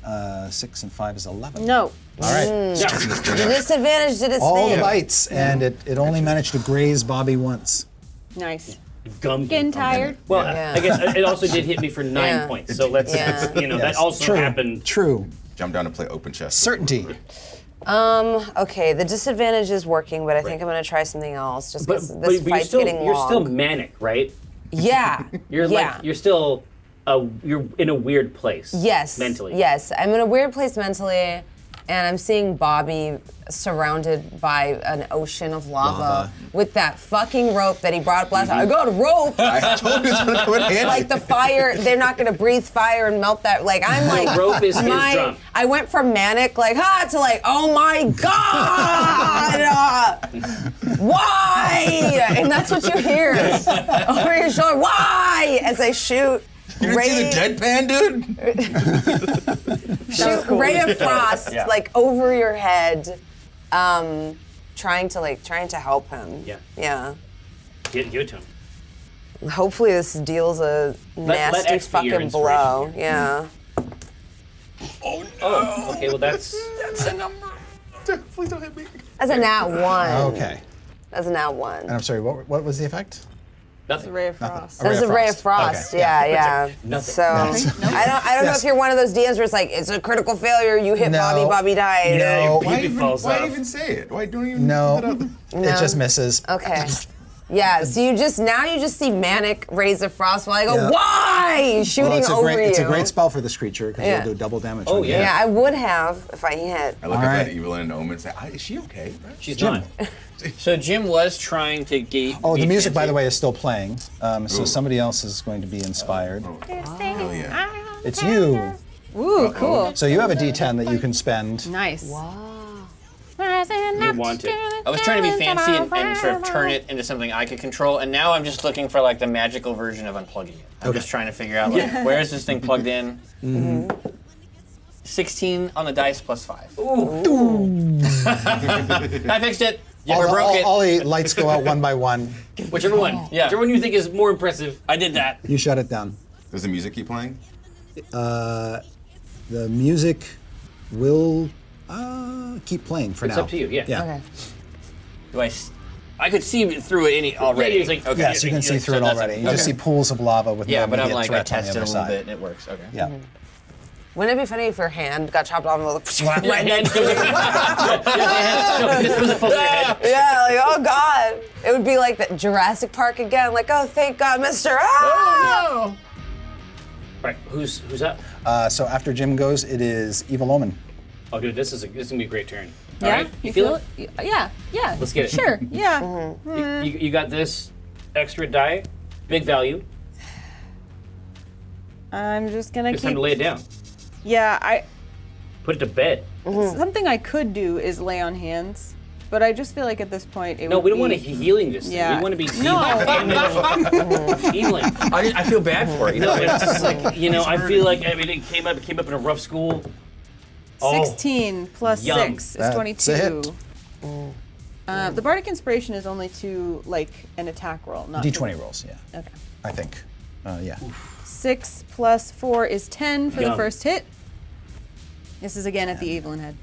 6 and 5 is 11. No. All right. Yeah. The disadvantage did its All the thing. bites, and it only managed to graze Bobby once. Nice. Gum. Getting tired? Well, Yeah. I guess it also did hit me for 9 Yeah. points. So let's, Yeah. that Yes. also True. happened. True. Jump down to play open chess. Certainty. Okay, the disadvantage is working, but I think I'm gonna try something else just But, because but, this but fight's getting you're long. still manic, right? Yeah. You're yeah. like you're still you're in a weird place. Yes. Mentally. Yes, I'm in a weird place mentally, and I'm seeing Bobby surrounded by an ocean of lava, with that fucking rope that he brought up last time. I got a rope! I told you it's gonna come in handy. Like the fire, they're not gonna breathe fire and melt that. Like I'm like rope is his drum. I went from manic like to like oh my god, why? And that's what you hear over your shoulder. Why? As I shoot. You didn't see the deadpan, dude? Shoot ray of frost Yeah. like over your head, trying to help him. Yeah. Yeah. Give it to him. Hopefully this deals a let nasty X be your fucking blow. inspiration. Yeah. Oh, okay. Well, that's a number. Please don't hit me. That's a nat one. Okay. That's a nat And one. I'm sorry, what was the effect? It's a ray of frost. A ray There's of a ray of frost. frost. Okay, Yeah. Nothing. So I don't know if you're one of those DMs where it's like it's a critical failure. You hit No. Bobby dies. No. Why even say it? Why don't even No. put it out there? It just misses. Okay. Yeah. So you just see manic rays of frost while I go, Yeah. why shooting Well, over you? it's a great spell for this creature because Yeah. it'll do double damage. Oh, on you. yeah. Yeah, I would have if I hit. I look All at right. that evil and Omen and say, is she okay? She's Jim. not. So Jim was trying to gate. Oh, the music, by the way, is still playing. So somebody else is going to be inspired. Oh, yeah. It's you. Ooh, cool. So you have a D10 that you can spend. Nice. You want it. I was trying to be fancy and sort of turn it into something I could control, and now I'm just looking for like the magical version of unplugging it. I'm just trying to figure out like where is this thing plugged in. 16 on the dice plus 5. I fixed it. You never broke it. All the lights go out one by one. Whichever one. Yeah. Whichever one you think is more impressive. I did that. You shut it down. Does the music keep playing? The music will keep playing for It's now. up to you. Yeah. Yeah. Okay. Do I could see through it already. Yeah, it's like- okay. Yes, you can see through it that's already. You just see okay. pools of lava with Yeah, no but I'm immediate like I threat on the tested a other little side. bit and it works. Okay. Yeah. Wouldn't it be funny if your hand got chopped off and was like, My hand goes This was a full of your head. yeah, like oh god, it would be like that Jurassic Park again. Like oh thank God, Mr. Ah! Right. Who's up? So after Jim goes, it is Evil Omen. Oh, dude, this is gonna be a great turn. All Yeah? right. You feel it? Yeah. Yeah. Let's get it. Sure. Yeah. You got this extra die, big value. I'm just gonna It's time keep. to lay it down. Yeah. Put it to bed. Something I could do is lay on hands, but I just feel like at this point it No, would we don't be- want to healing this thing. Yeah. We want to be No. healing. I feel bad for it. You know, It's just like I feel like it came up in a rough school. Oh, 16 plus Yum. 6 is That's a 22. hit. The Bardic Inspiration is only to like an attack roll, not D20 rolls, yeah. Okay. I think. Yeah. 6 plus 4 is 10 for the Yum. first hit. This is again at the Evelyn head.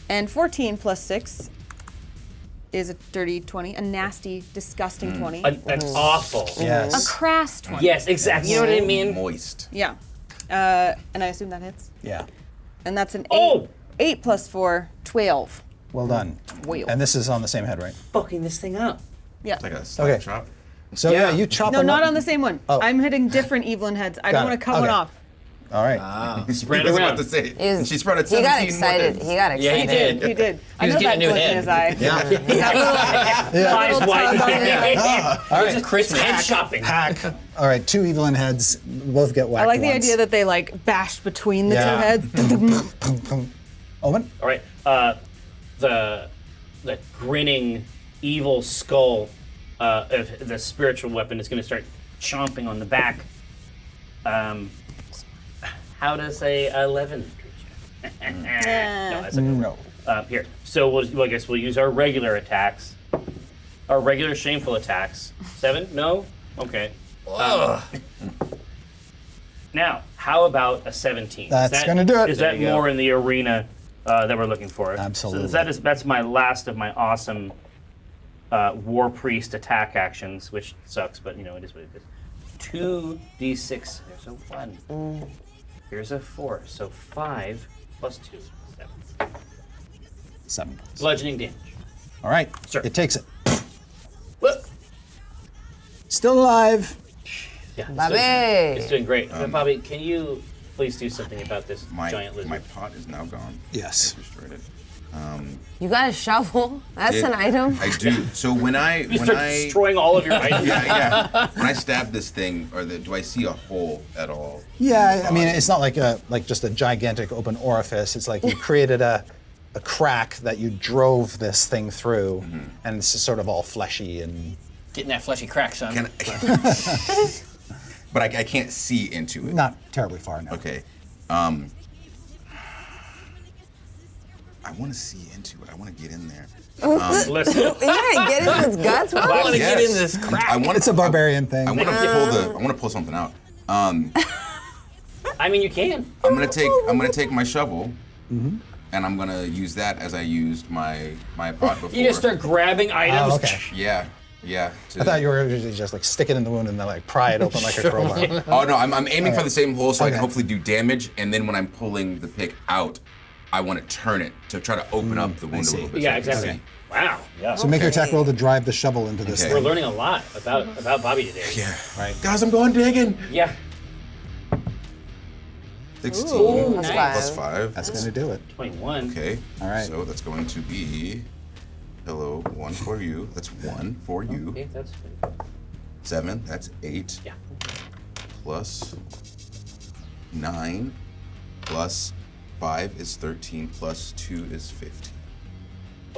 And 14 plus 6 is a dirty 20, a nasty, disgusting 20. an awful. A Yes. crass 20. Yes, exactly. You know what I mean? Moist. Yeah. And I assume that hits. Yeah. And that's an 8. Oh! 8 plus 4, 12. Well done. 12. And this is on the same head, right? Fucking this thing up. Yeah. Like a slap Okay. chop. So yeah, you chop No, them not up. on the same one. Oh. I'm hitting different Evelyn heads. I Got don't it. want to cut one Okay. off. All right. Spread I was around. about to say. Is- And she spread it He 17 got more excited. times. He got excited. Yeah, he did. He did. I was know getting that a new glint in head. his eye. Yeah. Eyes wide. All right. Chris Head shopping. Hack. All right, 2 Evelyn heads both get whacked I like the once. idea that they like bashed between the Yeah. two heads. Omen? All right. The grinning evil skull of the spiritual weapon is going to start chomping on the back. How does a 11 treat you? No, that's okay. No. Here. So I guess we'll use our regular attacks. Our regular shameful attacks. 7? No? Okay. Now, how about a 17? That's gonna do it. Is There that you go. more in the arena that we're looking for? Absolutely. So that's my last of my awesome War Priest attack actions, which sucks, but it is what it is. 2d6. There's a 1. Here's a 4. So 5 plus 2. 7. 7. Bludgeoning damage. All right. Sir. It takes it. Look. Still alive. Yeah, Bobby. It's doing great. Bobby, can you please do something about this My giant lizard? my pot is now gone. Yes. I destroyed it. You got a shovel? That's It- an item. I do. So when I You start destroying all of your items. yeah. When I stab this thing, do I see a hole at all? Yeah, I mean, it's not like just a gigantic open orifice. It's like you created a crack that you drove this thing through, and it's sort of all fleshy and Getting that fleshy crack, son. Can but I can't see into it. not terribly far now. Okay. I want to see into it. I want to get in there. Listen, Yeah, get into its guts. I want to get Yes. in this crack. I want It's a barbarian thing. I want to pull something out. I mean, you can. I'm gonna take my shovel, and I'm gonna use that as I used my pot before. You just start grabbing items. Oh, okay. Yeah. Yeah. I thought you were just like stick it in the wound and then like pry it open like a crowbar. Oh no, I'm aiming for the same hole so I can Okay. hopefully do damage, and then when I'm pulling the pick out, I want to turn it to try to open up the wound a see. little bit. Yeah, so I can exactly. see. Wow. Yeah. So make your attack roll to drive the shovel into this Okay. We're thing. learning a lot about Bobby today. Yeah. Right. Guys, I'm going digging. Yeah. 16 Plus plus 5. 5. That's gonna do it. 21. Okay. All right. So that's going to be. Hello, 1 for you. That's 1 for you. Okay, that's 7. That's 8. yeah. Plus 9. Plus 5 is 13. Plus 2 is 15.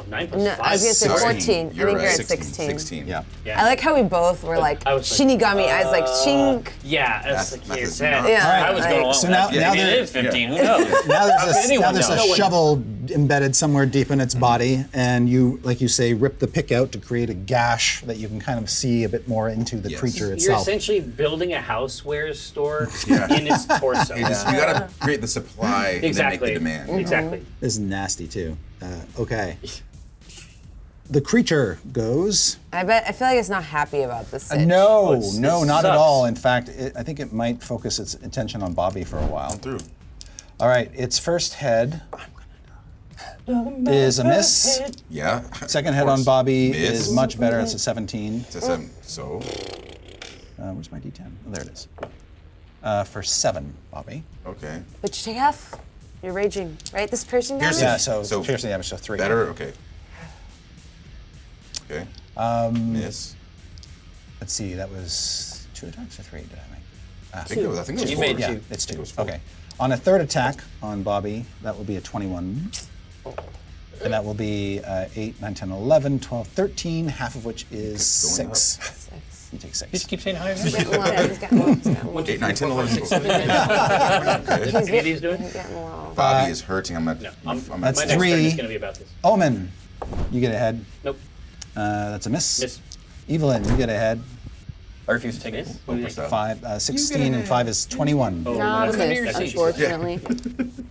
Oh, 9 plus No, 5. I was gonna say 14. I think you're at 16. 16. 16. Yeah. Yeah. I like how we both were like, I was like, Shinigami eyes, like, shink. Yeah, That's- it's like that your is head. not- Yeah. I was like- going along So with now- that. now Maybe it there- is 15. yeah. Who knows? Now How could there's anyone a know? shovel embedded somewhere deep in its body, and you, like you say, rip the pick out to create a gash that you can kind of see a bit more into the Yes. creature You're itself. essentially building a housewares store Yeah. in its torso. You gotta create the supply and then make Exactly. the demand. Exactly. This is nasty too. Okay. The creature goes. I feel like it's not happy about this. No, it's- no, it not at sucks. all. In fact, I think it might focus its attention on Bobby for a while. Through. All right, its first head is a miss. Yeah. Second head on Bobby Miss. is much better. It's a 17. It's a 7. So, Where's my D10? Oh, there it is. For 7, Bobby. okay. But you take half. You're raging, right? This person Piercing. Yeah, so, So- piercing damage, so 3. Better? Okay. Okay. Miss. Let's see, that was 2 attacks or 3 did I make? I think it was You 4. made Yeah, two. it's 2. it was 4. Okay. On a third attack on Bobby, that will be a 21. And that will be 8, 9, 10, 11, 12, 13, half of which is It's going 6. You take 6. Just keep saying hi. He's getting low. He's getting low. He's getting low. 8, 9, 10, 11. He's Andy's doing? getting low. Bobby is hurting. I'm at. No, I'm my at That's next 3. turn is going to be about this. Omen, you get a head. Nope. That's a miss. Miss. Evelyn, you get a head. I refuse to take it. Miss. Oprah style. 5, 16, and 5 is 21. Oh, Not a that's- miss, that's- unfortunately.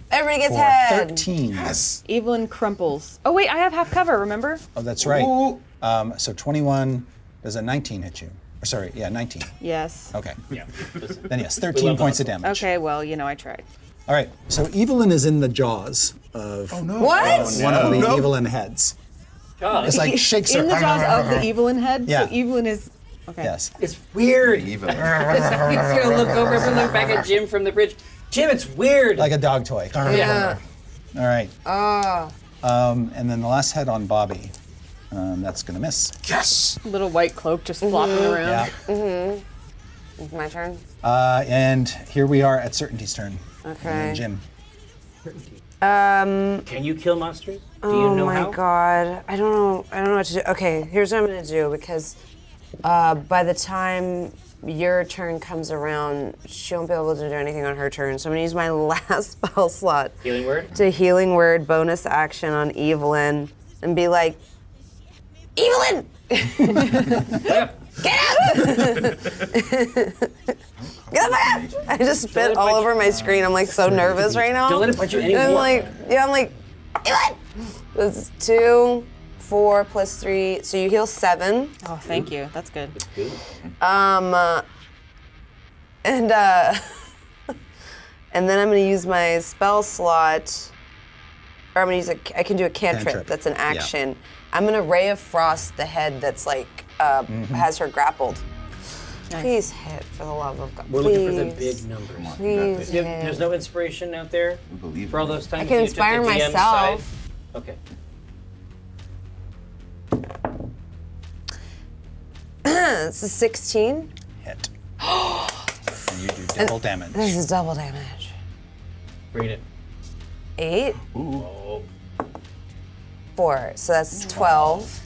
Everybody gets 4, head. 13. Yes. Evelyn crumples. Oh wait, I have half cover. Remember? Oh, that's right. Ooh. So 21, does a 19 hit you? Or sorry, yeah, 19. Yes. Okay. Yeah. Listen. Then yes, We 13 love points of that. damage. Okay. Well, I tried. All right, so Evelyn is in the jaws of What? one of the Evelyn heads. Jaws. It's like shakes her. In the jaws of the Evelyn head. Yeah. So Evelyn is. Okay. Yes. It's weird. Evil. He's gonna look over and look back at Jim from the bridge. Jim, it's weird. Like a dog toy. Yeah. All right. Oh. And then the last head on Bobby. That's going to miss. Yes. Little white cloak just flopping around. Yeah. It's my turn. And here we are at Certainty's turn. Okay. And then Jim. Can you kill monsters? Do you Oh know my how? god. I don't know what to do. Okay, here's what I'm gonna do because by the time your turn comes around, she won't be able to do anything on her turn. So I'm gonna use my last spell slot Healing word? to healing word bonus action on Evelyn and be like, Evelyn! Yep. Get out! Get back! I just spit all over my screen. I'm like so nervous right now. Don't let it punch you And I'm anymore. like, Evelyn! This is 2, 4 plus 3. So you heal 7. Oh, thank you. That's good. Good. And and then I'm gonna use my spell slot, or I'm gonna use I can do a cantrip. Cantrip. That's an Yeah. action. I'm gonna Ray of Frost the head that's like has her grappled. Nice. Please hit for the love of God. We're Please. looking for the big numbers. Please You have- hit. there's no inspiration out there We believe for all in those times I can you took the inspire DM myself. side? Okay. It's a 16. Hit. And you do double damage. This is double damage. Read it. 8, Oh. 4. So that's 12.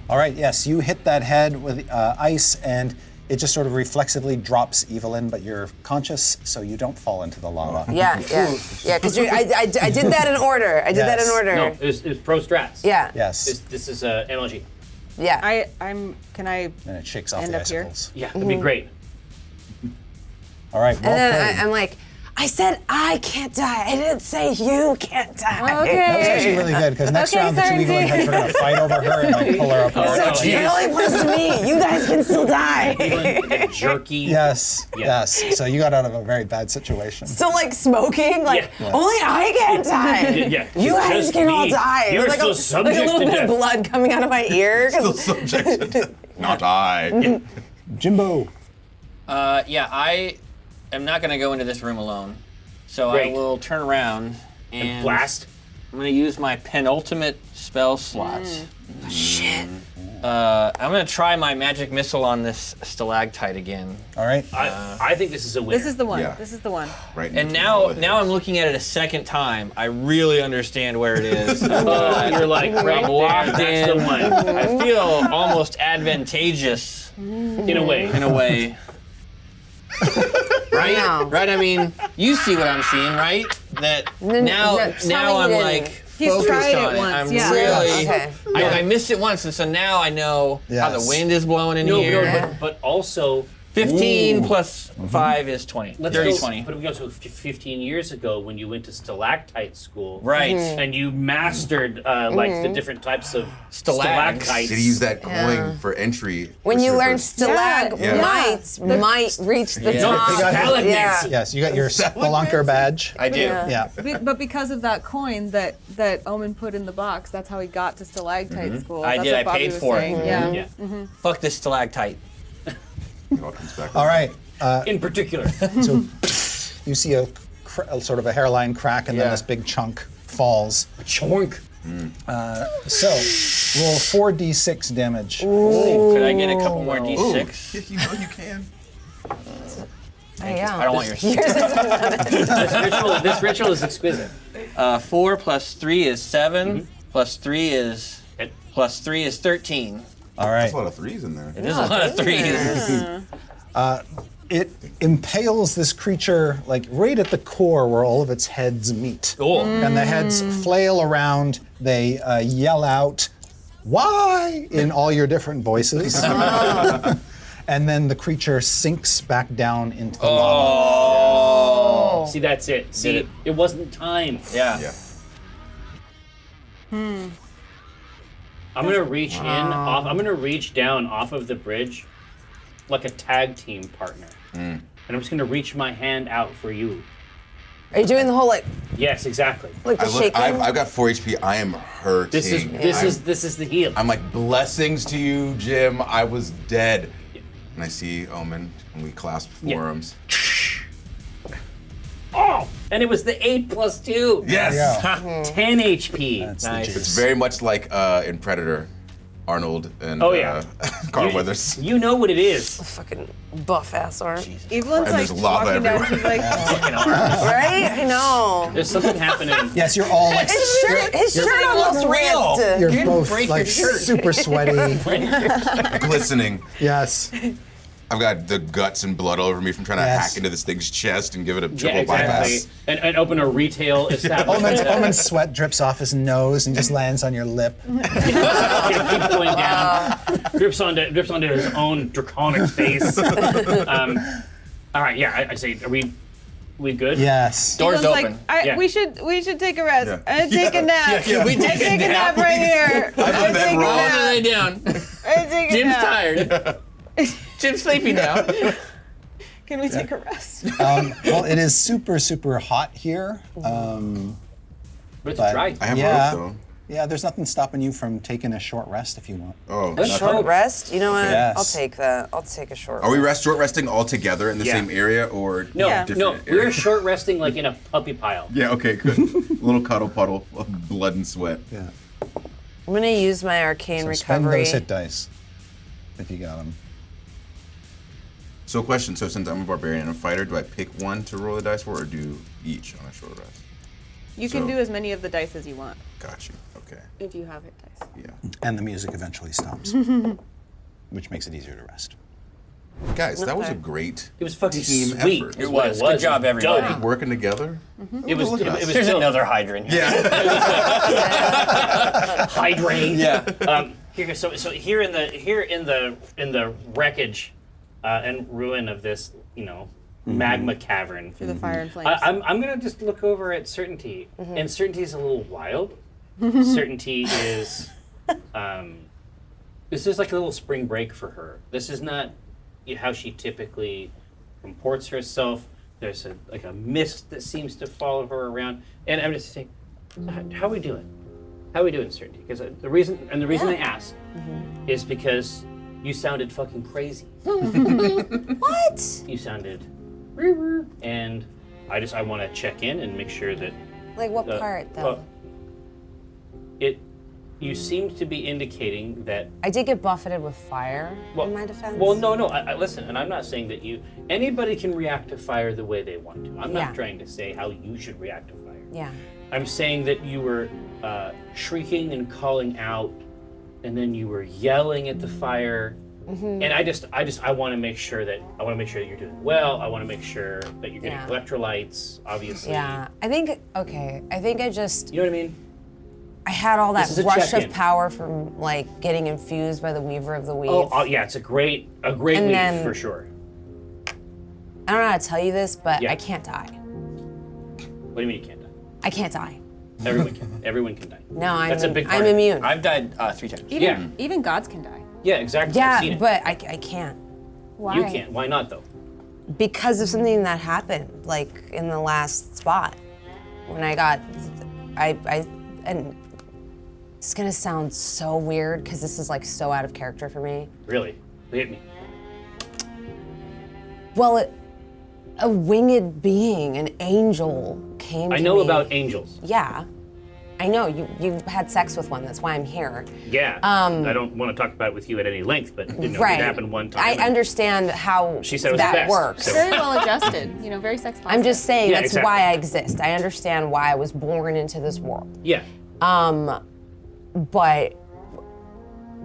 All right, yes, you hit that head with ice, and it just sort of reflexively drops Evelyn, but you're conscious, so you don't fall into the lava. Yeah, because I did that in order. I did that in Yes. order. No, it was pro strats. Yeah. Yes, This is MLG. Yeah. Can I? and it shakes off End the up here? icicles. Yeah, that'd be great. All right, well And then played. I'm like, I said I can't die. I didn't say you can't die. Okay. That was actually really good because next Okay, round the two Sarah eagling heads are going to fight over her and like pull her apart. So it only applies to me. You guys can still die. Like jerky. Yes, Yeah. yes. So you got out of a very bad situation. Still like smoking, like only I can't die. Yeah, You it's guys just can all me. die. You're like still like subject a little to bit death. of blood coming out of my ear. 'cause- Still subject to not I. Jimbo. I am not going to go into this room alone. So Great. I will turn around and Blast. I'm going to use my penultimate spell slot. Shit. I'm going to try my magic missile on this stalactite again. All right. I think this is a winner. This is the one. Yeah. This is the one. Right. And into all now the I'm heads. looking at it a second time. I really understand where it is. You're like right I'm locked there. That's in. the one. I feel almost advantageous In a way. in a way. Right? No. Right? I mean, you see what I'm seeing, right? That No, now no, tell now me I'm you like didn't. He's focused tried it on it. once, I'm yeah. really Okay. I missed it once, and so now I know how the Yes. wind is blowing in No, here. no, but also 15 plus 5 is 20. let's Dirty go. 20. But we go to 15 years ago when you went to stalactite school. Right. And you mastered like the different types of stalactites. Did he use that coin for entry? When for you learn surfers? stalagmites might reach the Yeah. top. You got it. Stalagmites. Yeah. Yes, you got your spelunker badge. I do. Yeah. Yeah. But because of that coin that Omen put in the box, that's how he got to stalactite school. I That's did, what I Bobby paid was for it. saying. Yeah. Yeah. Fuck this stalactite. It all comes back. All right. In particular. So you see a sort of a hairline crack, and then Yeah. this big chunk falls. Chork. So roll 4d6 damage. Could I get a couple more d6? You know you can. Yeah. I don't want your This ritual is exquisite. 4 plus 3 is 7. Plus 3 is It- plus 3 is 13. All right. There's a lot of threes in there. There's a lot of 3s. It impales this creature like right at the core where all of its heads meet. Cool. And the heads flail around. They yell out, "Why?" in all your different voices. And then the creature sinks back down into the lava. See, that's it. See, it wasn't time. Yeah. Yeah. I'm gonna reach in off. I'm gonna reach down off of the bridge, like a tag team partner, and I'm just gonna reach my hand out for you. Are you doing the whole like Yes, exactly. the shaking? I've got 4 HP. I am hurting. This is the heal. I'm like, blessings to you, Jim. I was dead. And I see Omen, and we clasp forearms. Oh, and it was the 8 plus 2. Yes. Yeah. 10 HP. That's the Nice. juice. It's very much like in Predator, Arnold and Oh, yeah. Carl Weathers. You know what it is. Fucking buff ass arm. Evelyn's And like there's lava walking down. everywhere. She's like, Right? I know. There's something happening. Yes, you're all like His shirt almost real. ripped. you're both break like your shirt. super sweaty. Glistening. Yes. I've got the guts and blood all over me from trying to Yes. hack into this thing's chest and give it a Yeah, triple exactly. bypass. And open a retail establishment. Omen's sweat drips off his nose and just lands on your lip. It keeps going down. Drips onto his own draconic face. All right, yeah. I say, are we good? Yes. Door's Evelyn's open. like, Yeah. we should take a rest. Yeah. I take a nap. Yeah, we I take a nap right here. I that take a wrong. All the nap. way down. I take a Jim's nap. tired. Jim's sleepy now. Can we take a rest? Well, it is super, super hot here. But it's But- dry. I have Yeah. rope, Yeah, there's nothing stopping you from taking a short rest if you want. though. Oh, Let's not- try- Rest? You know what? Yes. I'll take that. I'll take a short Are we rest. short resting all together in the Yeah. same area or No, different no, we're areas? short resting like in a puppy pile. Yeah, okay, good. A little cuddle puddle of blood and sweat. Yeah. I'm gonna use my arcane So spend recovery. those hit dice if you got them. So question, so since I'm a barbarian and a fighter, do I pick one to roll the dice for or do each on a short rest? You can So- do as many of the dice as you want Got you. Okay. if you have hit dice. Yeah. And the music eventually stops, which makes it easier to rest. Guys, that was a Okay. great It was fucking team sweet. effort. is It what was. Good job, everybody. Done. Working together. It was. Look It, at it us. was There's still another hydrant here. Yeah. hydrate. Yeah. Here, so here in the wreckage and ruin of this, magma cavern. Through the fire and flames. I'm gonna just look over at Certainty, and Certainty is a little wild. Certainty is, this is like a little spring break for her. This is not how she typically comports herself. There's a mist that seems to follow her around, and I'm just saying, how are we doing? How are we doing, Certainty? Because the reason I ask is because you sounded fucking crazy. What? You sounded, and I want to check in and make sure that. Like what part though? You seemed to be indicating that. I did get buffeted with fire in my defense. Well, no. I listen, and I'm not saying that anybody can react to fire the way they want to. I'm Yeah. not trying to say how you should react to fire. Yeah. I'm saying that you were shrieking and calling out, and then you were yelling at the fire. And I want to make sure that you're doing well. I want to make sure that you're getting electrolytes, obviously. Yeah. I think I just, You know what I mean? I had all that This is a rush check-in. of power from like getting infused by the Weaver of the Weave. Oh, yeah, it's a great And week then- for sure. I don't know how to tell you this, but Yeah. I can't die. What do you mean you can't die? I can't die. Everyone can. Everyone can die. No, That's a big part I'm of it. immune. I've died 3 times. Even gods can die. Yeah, exactly. I've seen Yeah, it. but I can't. Why? You can't. Why not though? Because of something that happened, like in the last spot, when I got, and it's gonna sound so weird because this is like so out of character for me. Really? Hit me. Well, a winged being, an angel, came. I to know me. about angels. Yeah, I know you had sex with one. That's why I'm here. Yeah. I don't want to talk about it with you at any length, but it happened one time. I and understand how She said it was the that best, works. so- Very well adjusted. Very sex positive. I'm just saying Yeah, that's exactly. why I exist. I understand why I was born into this world. Yeah. But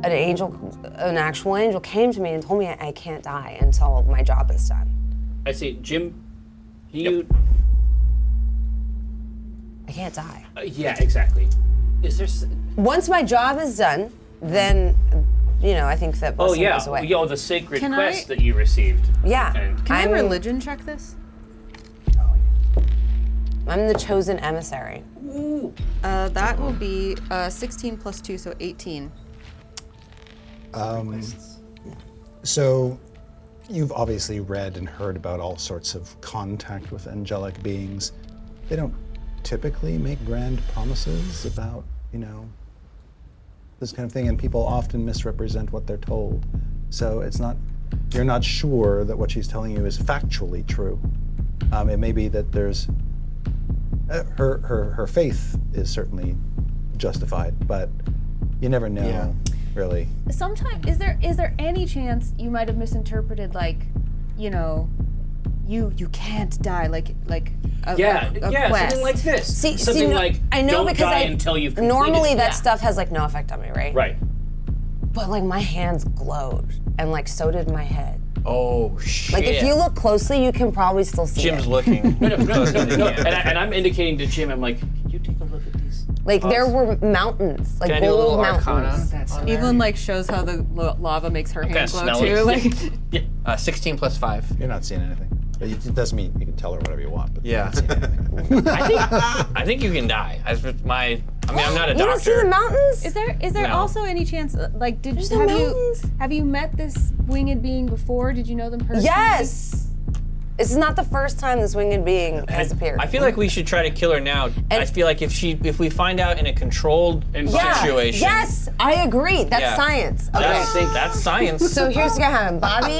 an actual angel came to me and told me I can't die until my job is done. I see. Jim, you. I can't die. Yeah, exactly. Is there? Once my job is done, then, I think that Oh blessing yeah. goes away. Yo, the sacred Can quest I- that you received. Yeah. And- Can I I'm- religion check this? I'm the chosen emissary. That will be 16 plus 2, so 18. So, you've obviously read and heard about all sorts of contact with angelic beings. They don't typically make grand promises about, this kind of thing, and people often misrepresent what they're told. So you're not sure that what she's telling you is factually true. It may be that there's, her faith is certainly justified, but you never know, really. Sometimes, is there any chance you might have misinterpreted, you can't die, like a quest? Something like this. See, something no, like I know don't because die until you've completed normally it. that stuff has like no effect on me, right? Right. But like my hands glowed, and like so did my head. Oh shit. Like if you look closely, you can probably still see Jim's it. looking. No. And I'm indicating to Jim, I'm like, can you take a look at these? Like there were mountains, like Can I do a gold little mountains. arcana? on Evelyn shows how the lava makes her hand glow smelly. too. Like, there? 16 plus 5. You're not seeing anything. But it doesn't mean you can tell her whatever you want. But Yeah. you're not seeing anything. I think you can die. I'm not a You doctor. don't see the mountains? is there No. also any chance, like, There's the mountains. have you met this winged being before? Did you know them personally? Yes. This is not the first time this winged being has appeared. I feel like we should try to kill her now. I feel like if we find out in a controlled situation. Yes, I agree. That's Yeah. science. Okay. That's science. So here's what's gonna happen. Bobby,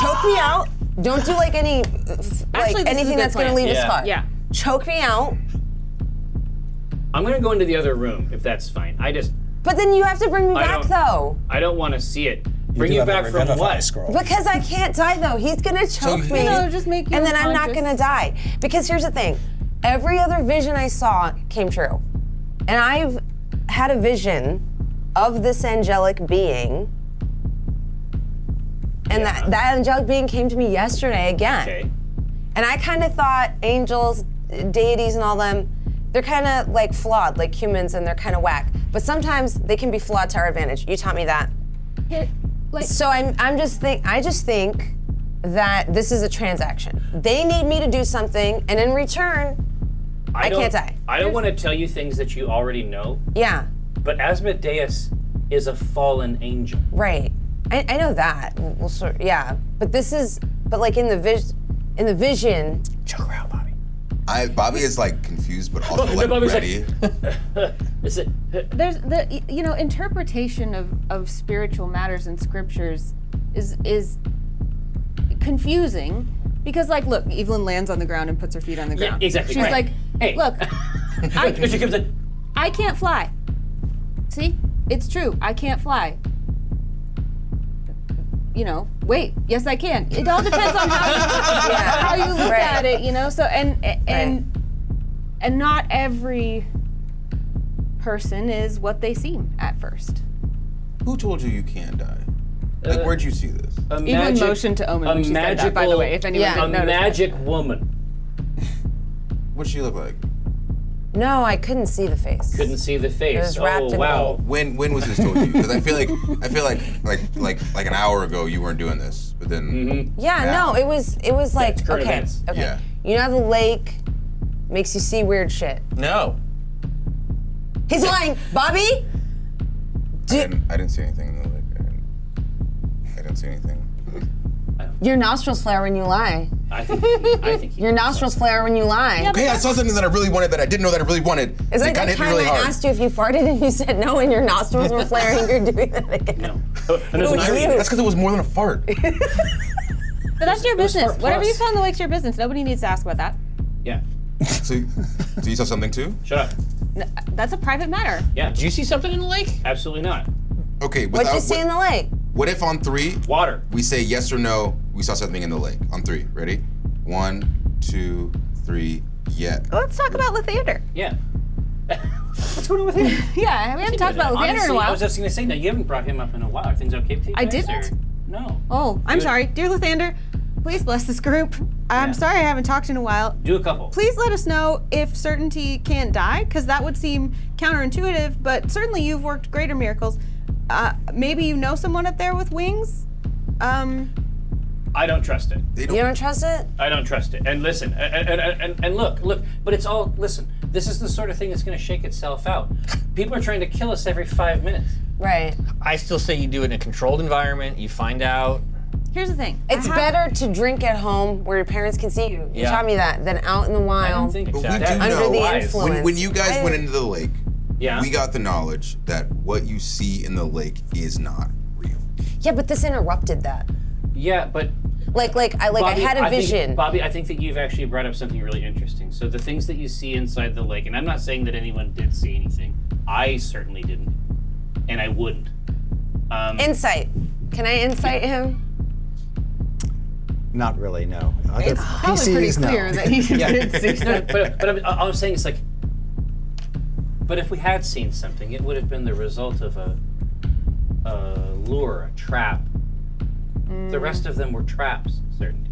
choke me out. Don't do like any Actually, this is anything a good that's gonna plan. leave a Yeah. scar. Yeah. Choke me out. I'm gonna go into the other room if that's fine. But then you have to bring me I back don't- though. I don't want to see it. Bring do you have a back from Revivify what? Scroll. Because I can't die though. He's gonna choke me. No, just make you and then I'm not unconscious. gonna die. Because here's the thing. Every other vision I saw came true. And I've had a vision of this angelic being. And that angelic being came to me yesterday again. Okay. And I kind of thought angels, deities, and all them, they're kind of like flawed, like humans, and they're kind of whack. But sometimes they can be flawed to our advantage. You taught me that. Like, So I just think that this is a transaction. They need me to do something, and in return, I can't die. I don't want to tell you things that you already know, Yeah, but Asmodeus is a fallen angel. right. I know that. Well, yeah, but this is, but like in the vision. Choke her out, Bobby. Bobby is like confused, but also like Bobby's like- ready. Is it? There's the interpretation of spiritual matters in scriptures is confusing because like look, Evelyn lands on the ground and puts her feet on the ground. exactly, She's right. like, Hey. look, She comes in. I can't fly. See, it's true. I can't fly. Wait, yes I can. It all depends on how you look Right. at it, So and not every person is what they seem at first. Who told you you can't die? Like, where'd you see this? Evelyn motioned to Omen when she said that, by the way, if anyone Yeah. didn't A notice that. magic woman. What'd she look like? No, I couldn't see the face. Couldn't see the face. was wrapped Oh in wow. When was this told you? Because I feel like an hour ago you weren't doing this, but then Yeah, Now. no, it was like it's current okay, events. okay. Yeah. You know how the lake makes you see weird shit. No. He's lying, Bobby. I didn't see anything in the lake. I didn't see anything. Your nostrils flare when you lie. I think Your nostrils flare when you lie. Okay, I saw something that I really wanted that I didn't know that I really wanted. It's It like kinda that hit me time really I hard. asked you if you farted and you said no, and your nostrils were flaring. You're doing that again. No. It was you. That's because it was more than a fart. But that's your was business. Fart Whatever you Plus. saw in the lake's your business. Nobody needs to ask about that. Yeah. So you saw something too? Shut up. That's a private matter. Yeah. Did you see something in the lake? Absolutely not. Okay, What'd you see in the lake? what if on 3 Water. we say yes or no, we saw something in the lake? On 3, ready? 1, 2, 3, yeah. Let's talk about Lathander. Yeah. What's going on with him? Yeah, we haven't talked about Lathander in a Honestly, I while. was just gonna say, no, you haven't brought him up in a while. Are things okay with you I guys, didn't. or- No. Oh, I'm Good. sorry. Dear Lathander, please bless this group. I'm Yeah. sorry I haven't talked in a while. Do a couple. Please let us know if certainty can't die, because that would seem counterintuitive, but certainly you've worked greater miracles. Maybe you know someone up there with wings? I don't trust it. They You don't, don't trust it? I don't trust it. And listen, and look, but it's all, listen, this is the sort of thing that's going to shake itself out. People are trying to kill us every 5 minutes. Right. I still say you do it in a controlled environment. You find out. Here's the thing. It's better to drink at home where your parents can see you. You Yeah. taught me that than out in the I don't wild. think But we that- do Under know the wise. influence. when you guys I- went into the lake, Yeah. we got the knowledge that what you see in the lake is not real. Yeah, but this interrupted that. Yeah, but Like I Bobby, had a think- vision. Bobby, I think that you've actually brought up something really interesting. So the things that you see inside the lake, and I'm not saying that anyone did see anything. I certainly didn't, and I wouldn't. Insight. Can I insight him? Not really, no. Other It's probably pretty clear that he did see something. but all I'm saying is like, but if we had seen something, it would have been the result of a lure, a trap. The rest of them were traps, certainty.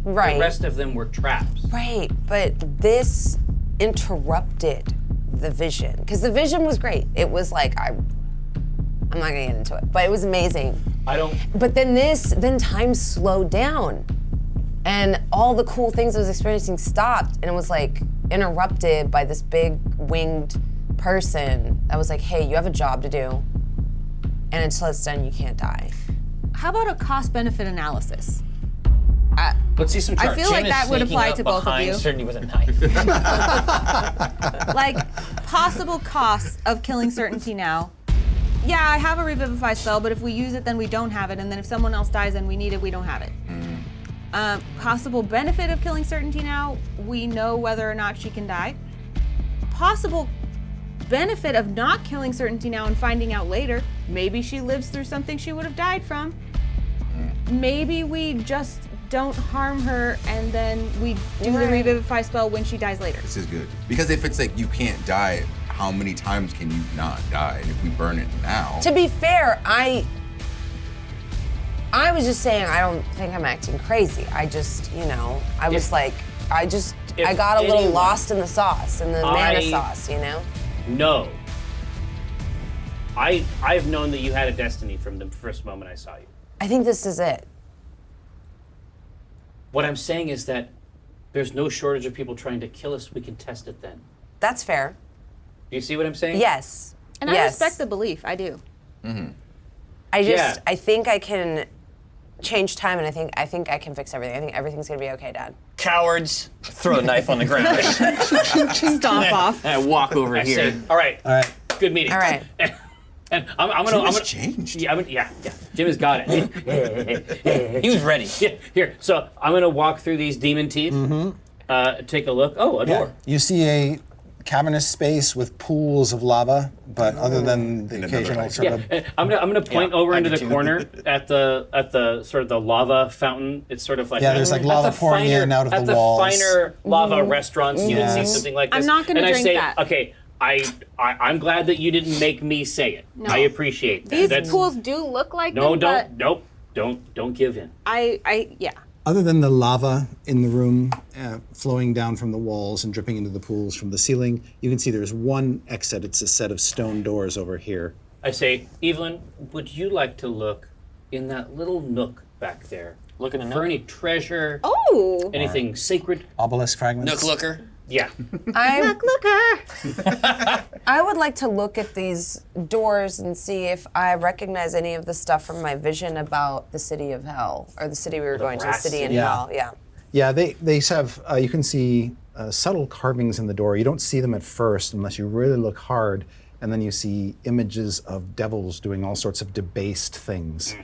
The Right. rest of them were traps. Right, but this interrupted the vision because the vision was great. It was like I'm not gonna get into it, but it was amazing. I don't. But then time slowed down, and all the cool things I was experiencing stopped, and it was like interrupted by this big winged person that was like, "Hey, you have a job to do, and until it's done, you can't die." How about a cost-benefit analysis? Let's see some I charts. feel like Jen is that would sneaking apply up to both of behind you. Certainty with a knife. Like, possible costs of killing certainty now. Yeah, I have a revivify spell, but if we use it, then we don't have it, and then if someone else dies and we need it, we don't have it. Possible benefit of killing certainty now, we know whether or not she can die. Possible benefit of not killing certainty now and finding out later, maybe she lives through something she would have died from. Maybe we just don't harm her and then we do the Right. revivify spell when she dies later. This is good. Because if it's like you can't die, how many times can you not die? And if we burn it now, To be fair, I was just saying I don't think I'm acting crazy. I just, I was If- like, I if got a little anyone- lost in the sauce, in the mana sauce, No. I've known that you had a destiny from the first moment I saw you. I think this is it. What I'm saying is that there's no shortage of people trying to kill us. We can test it then. That's fair. Do you see what I'm saying? Yes. And yes. I respect the belief. I do. Yeah. I think I can change time, and I think I can fix everything. I think everything's gonna be okay, Dad. Cowards. Throw a knife on the ground. Stomp off. And I walk over I here. say, all right, good meeting. All right. And I'm Jim has gonna changed. Yeah, yeah. Jim has got it. He was ready. Yeah, here. So I'm gonna walk through these demon teeth. Take a look. Oh, a door. You see a cavernous space with pools of lava, but other than the another occasional eye. sort Yeah, of and I'm gonna point over I into do the too. corner at the sort of the lava fountain. It's sort of like there's like at lava the pouring in and out of at the walls. finer lava restaurants. You would see Yes. something like this. I'm not gonna and drink I say, that. okay, I'm glad that you didn't make me say it. No. I appreciate that. These That's- pools do look like No, them, but don't give in. yeah. Other than the lava in the room flowing down from the walls and dripping into the pools from the ceiling, you can see there's one exit. It's a set of stone doors over here. I say, Evelyn, would you like to look in that little nook back there? Look in the For nook. any treasure, Oh. anything sacred? Obelisk fragments. Nook looker. Yeah. I would like to look at these doors and see if I recognize any of the stuff from my vision about the city of hell, or the city we were going to, the brass city in city. hell. Yeah. Yeah, they have, you can see subtle carvings in the door. You don't see them at first unless you really look hard, and then you see images of devils doing all sorts of debased things.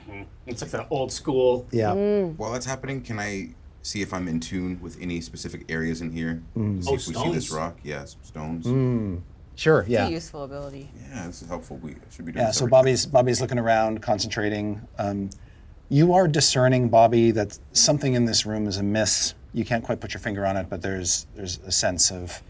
It's like the old school. Yeah. While that's happening, can I see if I'm in tune with any specific areas in here? See Oh, if we see this stones. rock. Yeah, some stones. Sure, yeah. Useful ability. Yeah, this is helpful. We should be doing Yeah, this so every day. Bobby's looking around, concentrating. You are discerning, Bobby, that something in this room is amiss. You can't quite put your finger on it, but there's a sense of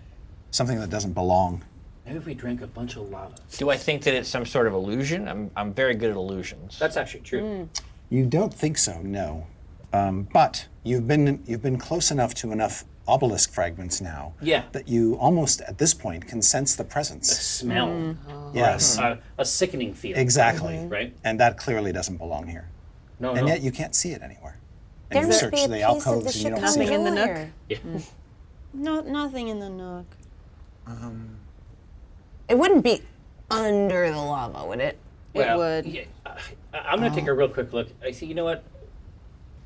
something that doesn't belong. Maybe if we drank a bunch of lava. Do I think that it's some sort of illusion? I'm very good at illusions. That's actually true. You don't think so, no. But you've been close enough to enough obelisk fragments now Yeah. that you almost at this point can sense the presence. Smell. Yes, A sickening feeling. exactly. Right? And that clearly doesn't belong here. No, And no. yet you can't see it anywhere. There And you must search be a the piece of alcoves the and you don't see Nothing it. in the nook? chandelier. Yeah. No, nothing in the nook. It wouldn't be under the lava, would it? Well, would. Yeah, I'm going to take a real quick look. I see, you know what?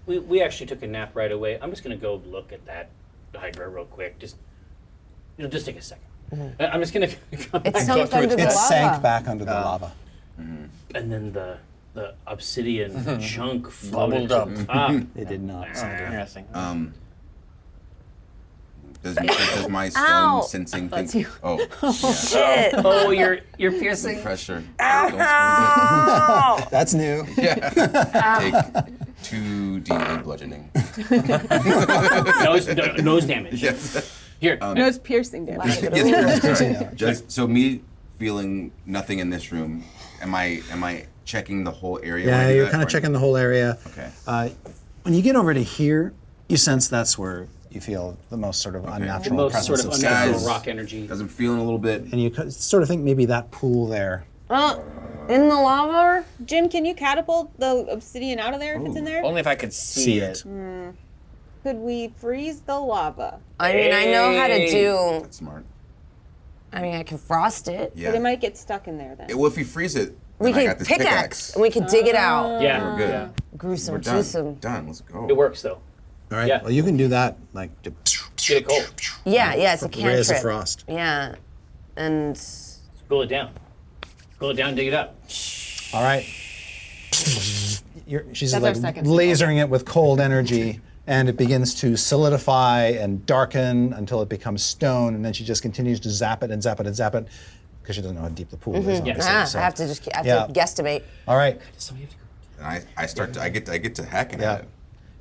We actually took a nap right away. I'm just going to go look at that Hydra real quick. Just take a second. I'm just going to come It back sunk up to under it. the It lava. sank back under the lava. And then the obsidian chunk floated Bubbled to the top. It did not. Interesting. Does my stone Ow. sensing That's thing? you. Oh, yeah. Shit. Oh, you're piercing. Pressure. Don't squeeze That's new. it. Yeah. Take 2d8 bludgeoning. Nose damage. Yes. Here. No, it's piercing damage. Yes. Just so me feeling nothing in this room. Am I checking the whole area? when I Yeah, do you're that, kind of or- checking the whole area. Okay. When you get over to here, you sense that's where you feel the most sort of The unnatural most presence sort of of unnatural sound. rock energy. As I'm feeling a little bit. And you sort of think maybe that pool there. In the lava? Jim, can you catapult the obsidian out of there if it's in there? Only if I could see it. Could we freeze the lava? I mean, I know how to Hey. do. That's smart. I mean, I can frost it. Yeah. But it might get stuck in there then. Well, if you freeze it, We then I got could this pickaxe, and we could dig it out. Yeah. We're good. Yeah. Gruesome, We're done. gruesome. Done. Let's go. It works though. All right. Yeah. Well, you can do that like to Get it cold. Yeah, it's a raise the cantrip. frost. Yeah, and Cool it down. Cool it down. Dig it up. All right. She's That's our like second lasering it with cold energy, and it begins to solidify and darken until it becomes stone, and then she just continues to zap it and zap it and zap it because she doesn't know how deep the pool is. Obviously, so- I have to just I have Yeah. to guesstimate. All right. And I get to hacking Yeah. at it.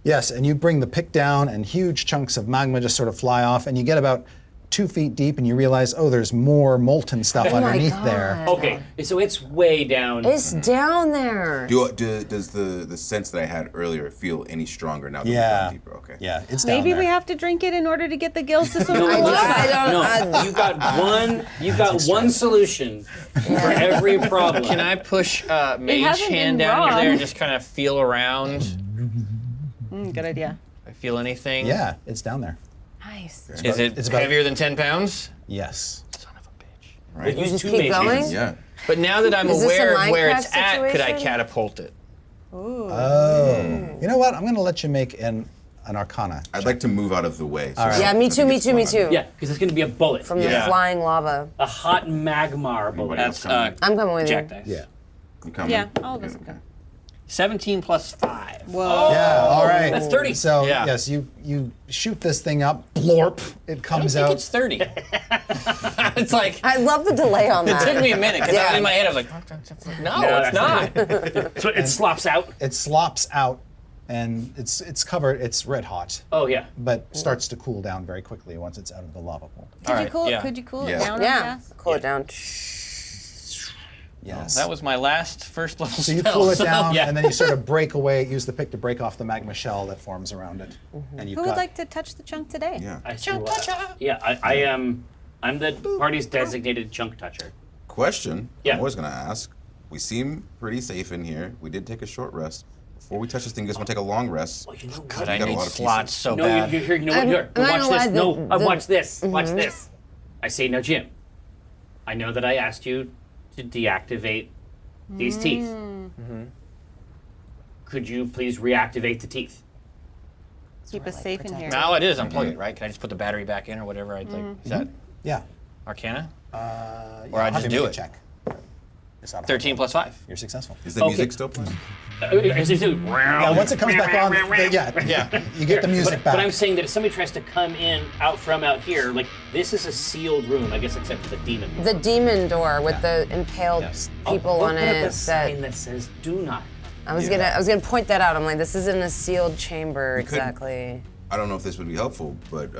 Yes, and you bring the pick down, and huge chunks of magma just sort of fly off, and you get about 2 feet deep, and you realize, oh, there's more molten stuff Oh my underneath God. there. Okay. So it's way down. It's down there. Does the sense that I had earlier feel any stronger now that we've Yeah. gone deeper? Okay. Yeah, it's down Maybe there. we have to drink it in order to get the gills to swim. No, I you got one solution for every problem. Can I push Mage hasn't Hand been down wrong. to there and just kind of feel around? Good idea. I feel anything? Yeah, it's down there. Nice. Is it it's about- heavier than 10 pounds? Yes. Son of a bitch. Right? Use just two keep mages. going? Yeah. But now that I'm Is this a aware of where Minecraft it's at, could I situation? catapult it? Oh. You know what? I'm going to let you make an Arcana. I'd like to move out of the way. So right. Yeah, me I too, think me it's too, me fun. too. Yeah, because it's going to be a bullet. From Yeah. the flying lava. A hot magmar bullet. That's I'm coming with Jack you. dice. Yeah. You coming? Yeah, all of us will Okay. come. 17 plus 5. Whoa. Yeah, all right. That's 30. So, Yeah. yes, you shoot this thing up, blorp, it I don't comes think out. it's 30. It's like, I love the delay on it that. took me a minute because Yeah. in my head I was like, no, it's not. So it slops out. It slops out, and it's covered, it's red hot, Oh, yeah. but starts to cool down very quickly once it's out of the lava pool. Could you Alright, cool? yeah. Could you cool Yeah. it down? Yeah. Fast? Cool it down. Yes. That was my last first level So you spell. cool it so, down, yeah. and then you sort of break away, use the pick to break off the magma shell that forms around it. And you've Who got would like to touch the chunk today? Yeah. I am. I'm the party's designated chunk toucher. Question. Yeah. I'm always gonna ask. We seem pretty safe in here. We did take a short rest. Before we touch this thing, you guys want to take a long rest? Oh, you know what? God, I got a need lot of slots pieces. so No, bad. you're here. You know what? I'm Here, not watch gonna lie, this. No, watch this. Mm-hmm. Watch this. I say, no, Jim. I know that I asked you to deactivate these teeth. Mm-hmm. Could you please reactivate the teeth? Keep us safe in here. No, it is. Unplug it, right? Can I just put the battery back in or whatever? I'd like. Is that yeah. Arcana? Or I just do it. Check. It's not a 13 plus 5. You're successful. Is the Okay. music still playing? Yeah, once it comes back on, yeah, you get the music back. But I'm saying that if somebody tries to come in out here, like this is a sealed room, I guess, except for the demon. The demon door with the impaled people We'll on put up a it. sign that says "Do not." I was gonna point that out. I'm like, this isn't a sealed chamber could- exactly. I don't know if this would be helpful, but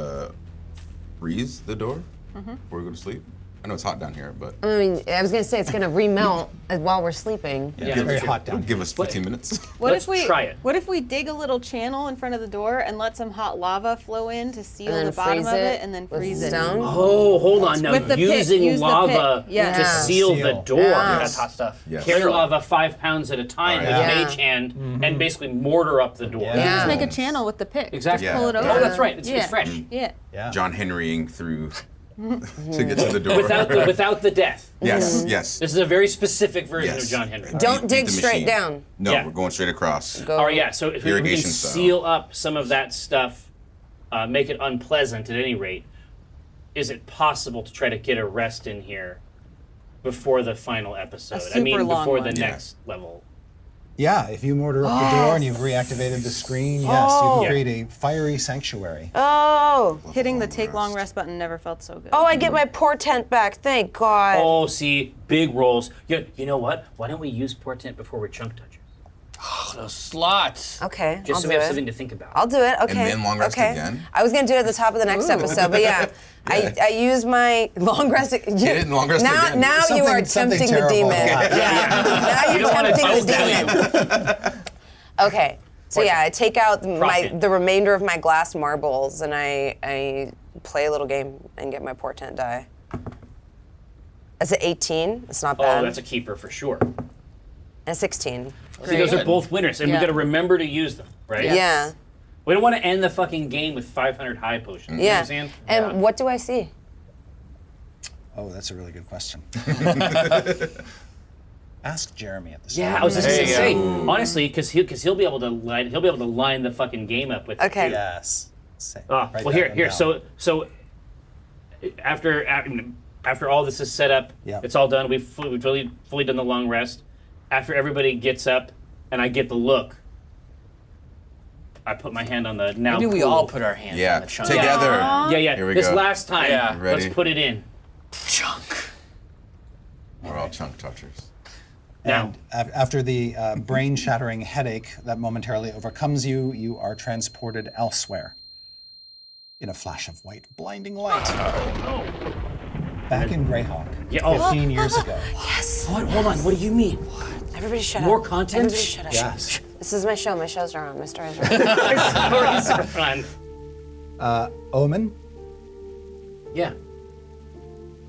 freeze the door before we go to sleep. I know it's hot down here, but I mean, I was gonna say it's gonna remelt while we're sleeping. It's very sure. hot down give here. us 15 minutes. What Let's if we try it. What if we dig a little channel in front of the door and let some hot lava flow in to seal And then the bottom freeze of it it and then with freeze it? stone? Oh, hold on. Now With the pit, using use the lava pit. Yeah. to Yeah. seal the Seal. door. Yeah. That's hot stuff. Yes. Carry lava 5 pounds at a time with Yeah. mage hand and basically mortar up the door. Yeah. Yeah. Just make a channel with the pick. Exactly. Just pull it Yeah. over. Oh, that's right. It's Yeah. fresh. Yeah. Yeah. John Henrying through to get to the door. Without the death. yes, yes. This is a very specific version Yes. of John Henry. Don't Beat dig the straight machine. down. No, Yeah. we're going straight across. Go. All right, yeah. So if we can Irrigation style. seal up some of that stuff, make it unpleasant at any rate, is it possible to try to get a rest in here before the final episode? I mean, super long before one. the Yeah. next level. Yeah, if you mortar up the door and you've reactivated the screen, yes, you can create a fiery sanctuary. Oh. Hitting the take long rest button never felt so good. Oh, I get my portent back. Thank God. Oh, see, big rolls. You know what? Why don't we use portent before we're chunk touchers? Oh, those slots. Okay, Just I'll so do we have it. something to think about. I'll do it. Okay. then long rest okay. again? I was gonna do it at the top of the next episode, but yeah, I use my long rest. it and long rest now, again. Now you Something- are something tempting the terrible demon. will happen. Now you're don't wanna tempting the tell demon. Okay. So yeah, I take out the remainder of my glass marbles and I play a little game and get my portent die. That's an 18. It's not bad. Oh, that's a keeper for sure. And a 16. See, those are Good. both winners, and we Yeah. got to remember to use them, right? Yeah. We don't want to end the fucking game with 500 high potions. You know what Yeah. I'm saying? And what do I see? Oh, that's a really good question. Ask Jeremy at the start. Yeah, I was just There gonna you say, go. honestly, because he'll be able to line the fucking game up with. Okay. Yes. Say, Ah, write well, that here. one down. So after all this is set up, Yeah. it's all done. We've fully done the long rest. After everybody gets up, and I get the look, I put my hand on the now. Maybe we cool- all put our hands on Yeah, the chunk. together. Yeah. Here we This go. last time, Yeah. let's Ready? put it in. Chunk. We're all chunk touchers. Now, And after the brain-shattering headache that momentarily overcomes you, you are transported elsewhere. In a flash of white, blinding light. Back in Greyhawk, Yeah, oh. 15 years ago. hold on. What do you mean? Everybody shut More up. content? Everybody shut up. Yes. This is my show. My shows are on. My stories are on. Stories are fun. Omen, Yeah.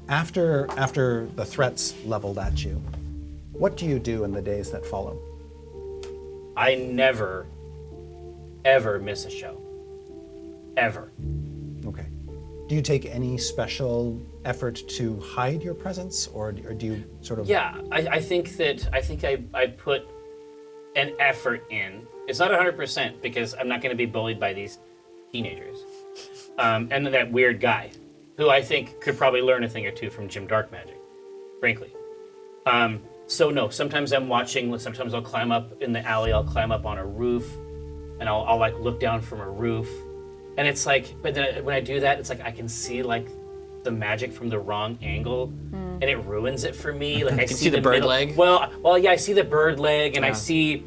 after the threats leveled at you, what do you do in the days that follow? I never, ever miss a show. ever. Okay. Do you take any special effort to hide your presence, or do you sort of? Yeah, I think I put an effort in. It's not 100% because I'm not going to be bullied by these teenagers, and then that weird guy, who I think could probably learn a thing or two from Jim Dark Magic, frankly. So no, sometimes I'm watching. Sometimes I'll climb up in the alley. I'll climb up on a roof, and I'll like look down from a roof, and it's like. But then when I do that, it's like I can see like the magic from the wrong angle, and it ruins it for me. Like I see the bird middle- leg? Well, yeah, I see the bird leg, and I see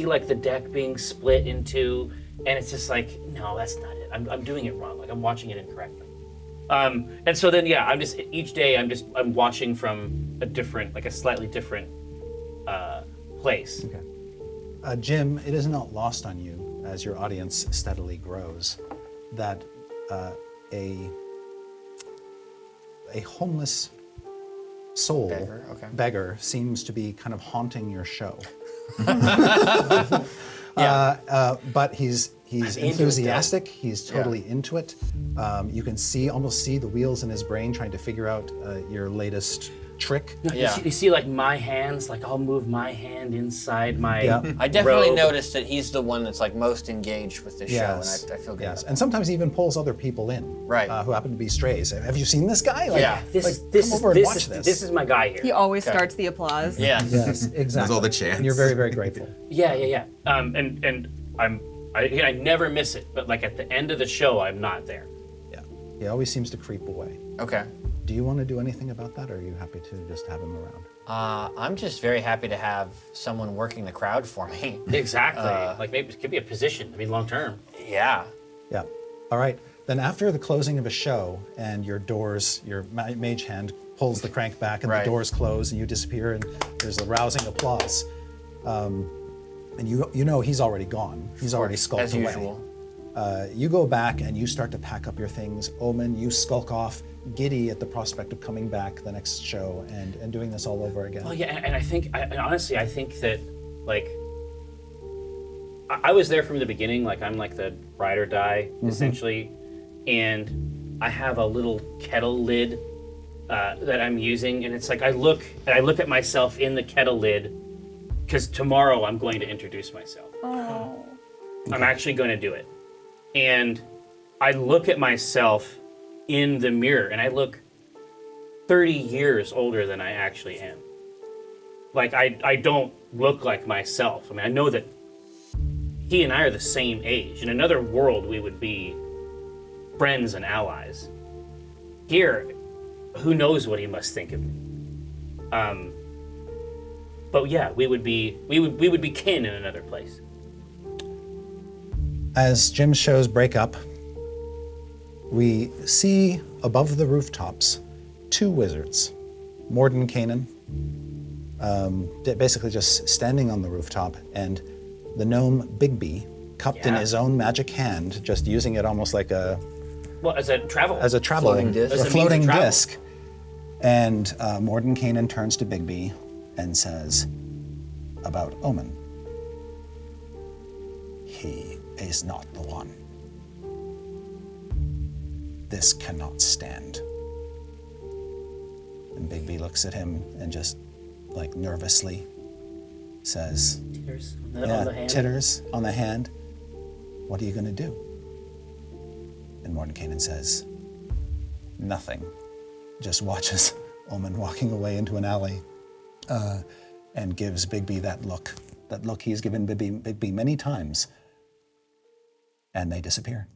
like the deck being split into, and it's just like, no, that's not it. I'm doing it wrong. Like I'm watching it incorrectly. And so then, yeah, I'm just each day I'm watching from a slightly different place. Okay. Jim, it is not lost on you as your audience steadily grows that a homeless soul beggar seems to be kind of haunting your show. But he's enthusiastic. He's totally into it. You can almost see the wheels in his brain trying to figure out your latest trick. Yeah. You see, like my hands, like I'll move my hand inside my. Yeah. I definitely robe. noticed that he's the one that's like most engaged with the show, Yes. and I feel good. Yes, about and sometimes he even pulls other people in, Right. Who happen to be strays. Have you seen this guy? Like, Yeah. This come over and watch this. This is my guy here. He always starts the applause. that. Yeah. Yes, exactly. all the chants. And you're very, very grateful. Yeah. And I never miss it, but like at the end of the show, I'm not there. Yeah, he always seems to creep away. Okay. Do you want to do anything about that, or are you happy to just have him around? I'm just very happy to have someone working the crowd for me. Exactly. Like maybe it could be a position. I mean, long term. Yeah. Yeah. All right. Then after the closing of a show and your mage hand pulls the crank back and Right. the doors close and you disappear and there's a rousing applause. And you know he's already gone. He's already skulked As away. usual. You go back and you start to pack up your things. Omen, you skulk off, giddy at the prospect of coming back the next show and doing this all over again. Well, yeah, and honestly, I think that, like, I was there from the beginning. Like, I'm like the ride or die, essentially. And I have a little kettle lid that I'm using. And it's like, I look at myself in the kettle lid because tomorrow I'm going to introduce myself. Oh. I'm actually going to do it. And I look at myself in the mirror and I look 30 years older than I actually am. Like, I don't look like myself. I mean, I know that he and I are the same age. In another world, we would be friends and allies. Here, who knows what he must think of me. But yeah, we would be kin in another place. As Jim's shows break up, we see above the rooftops two wizards, Mordenkainen, basically just standing on the rooftop, and the gnome Bigby, cupped in his own magic hand, just using it almost like Well, as a travel. Floating disc. As a a means of floating travel. disc. And Mordenkainen turns to Bigby and says about Omen, "He is not the one. This cannot stand." And Bigby looks at him and just like nervously says, Titters on the hand. titters on the hand, "What are you going to do?" And Mordenkainen says, "Nothing. Just watches Omen walking away into an alley and gives Bigby that look he's given Bigby many times, and they disappear.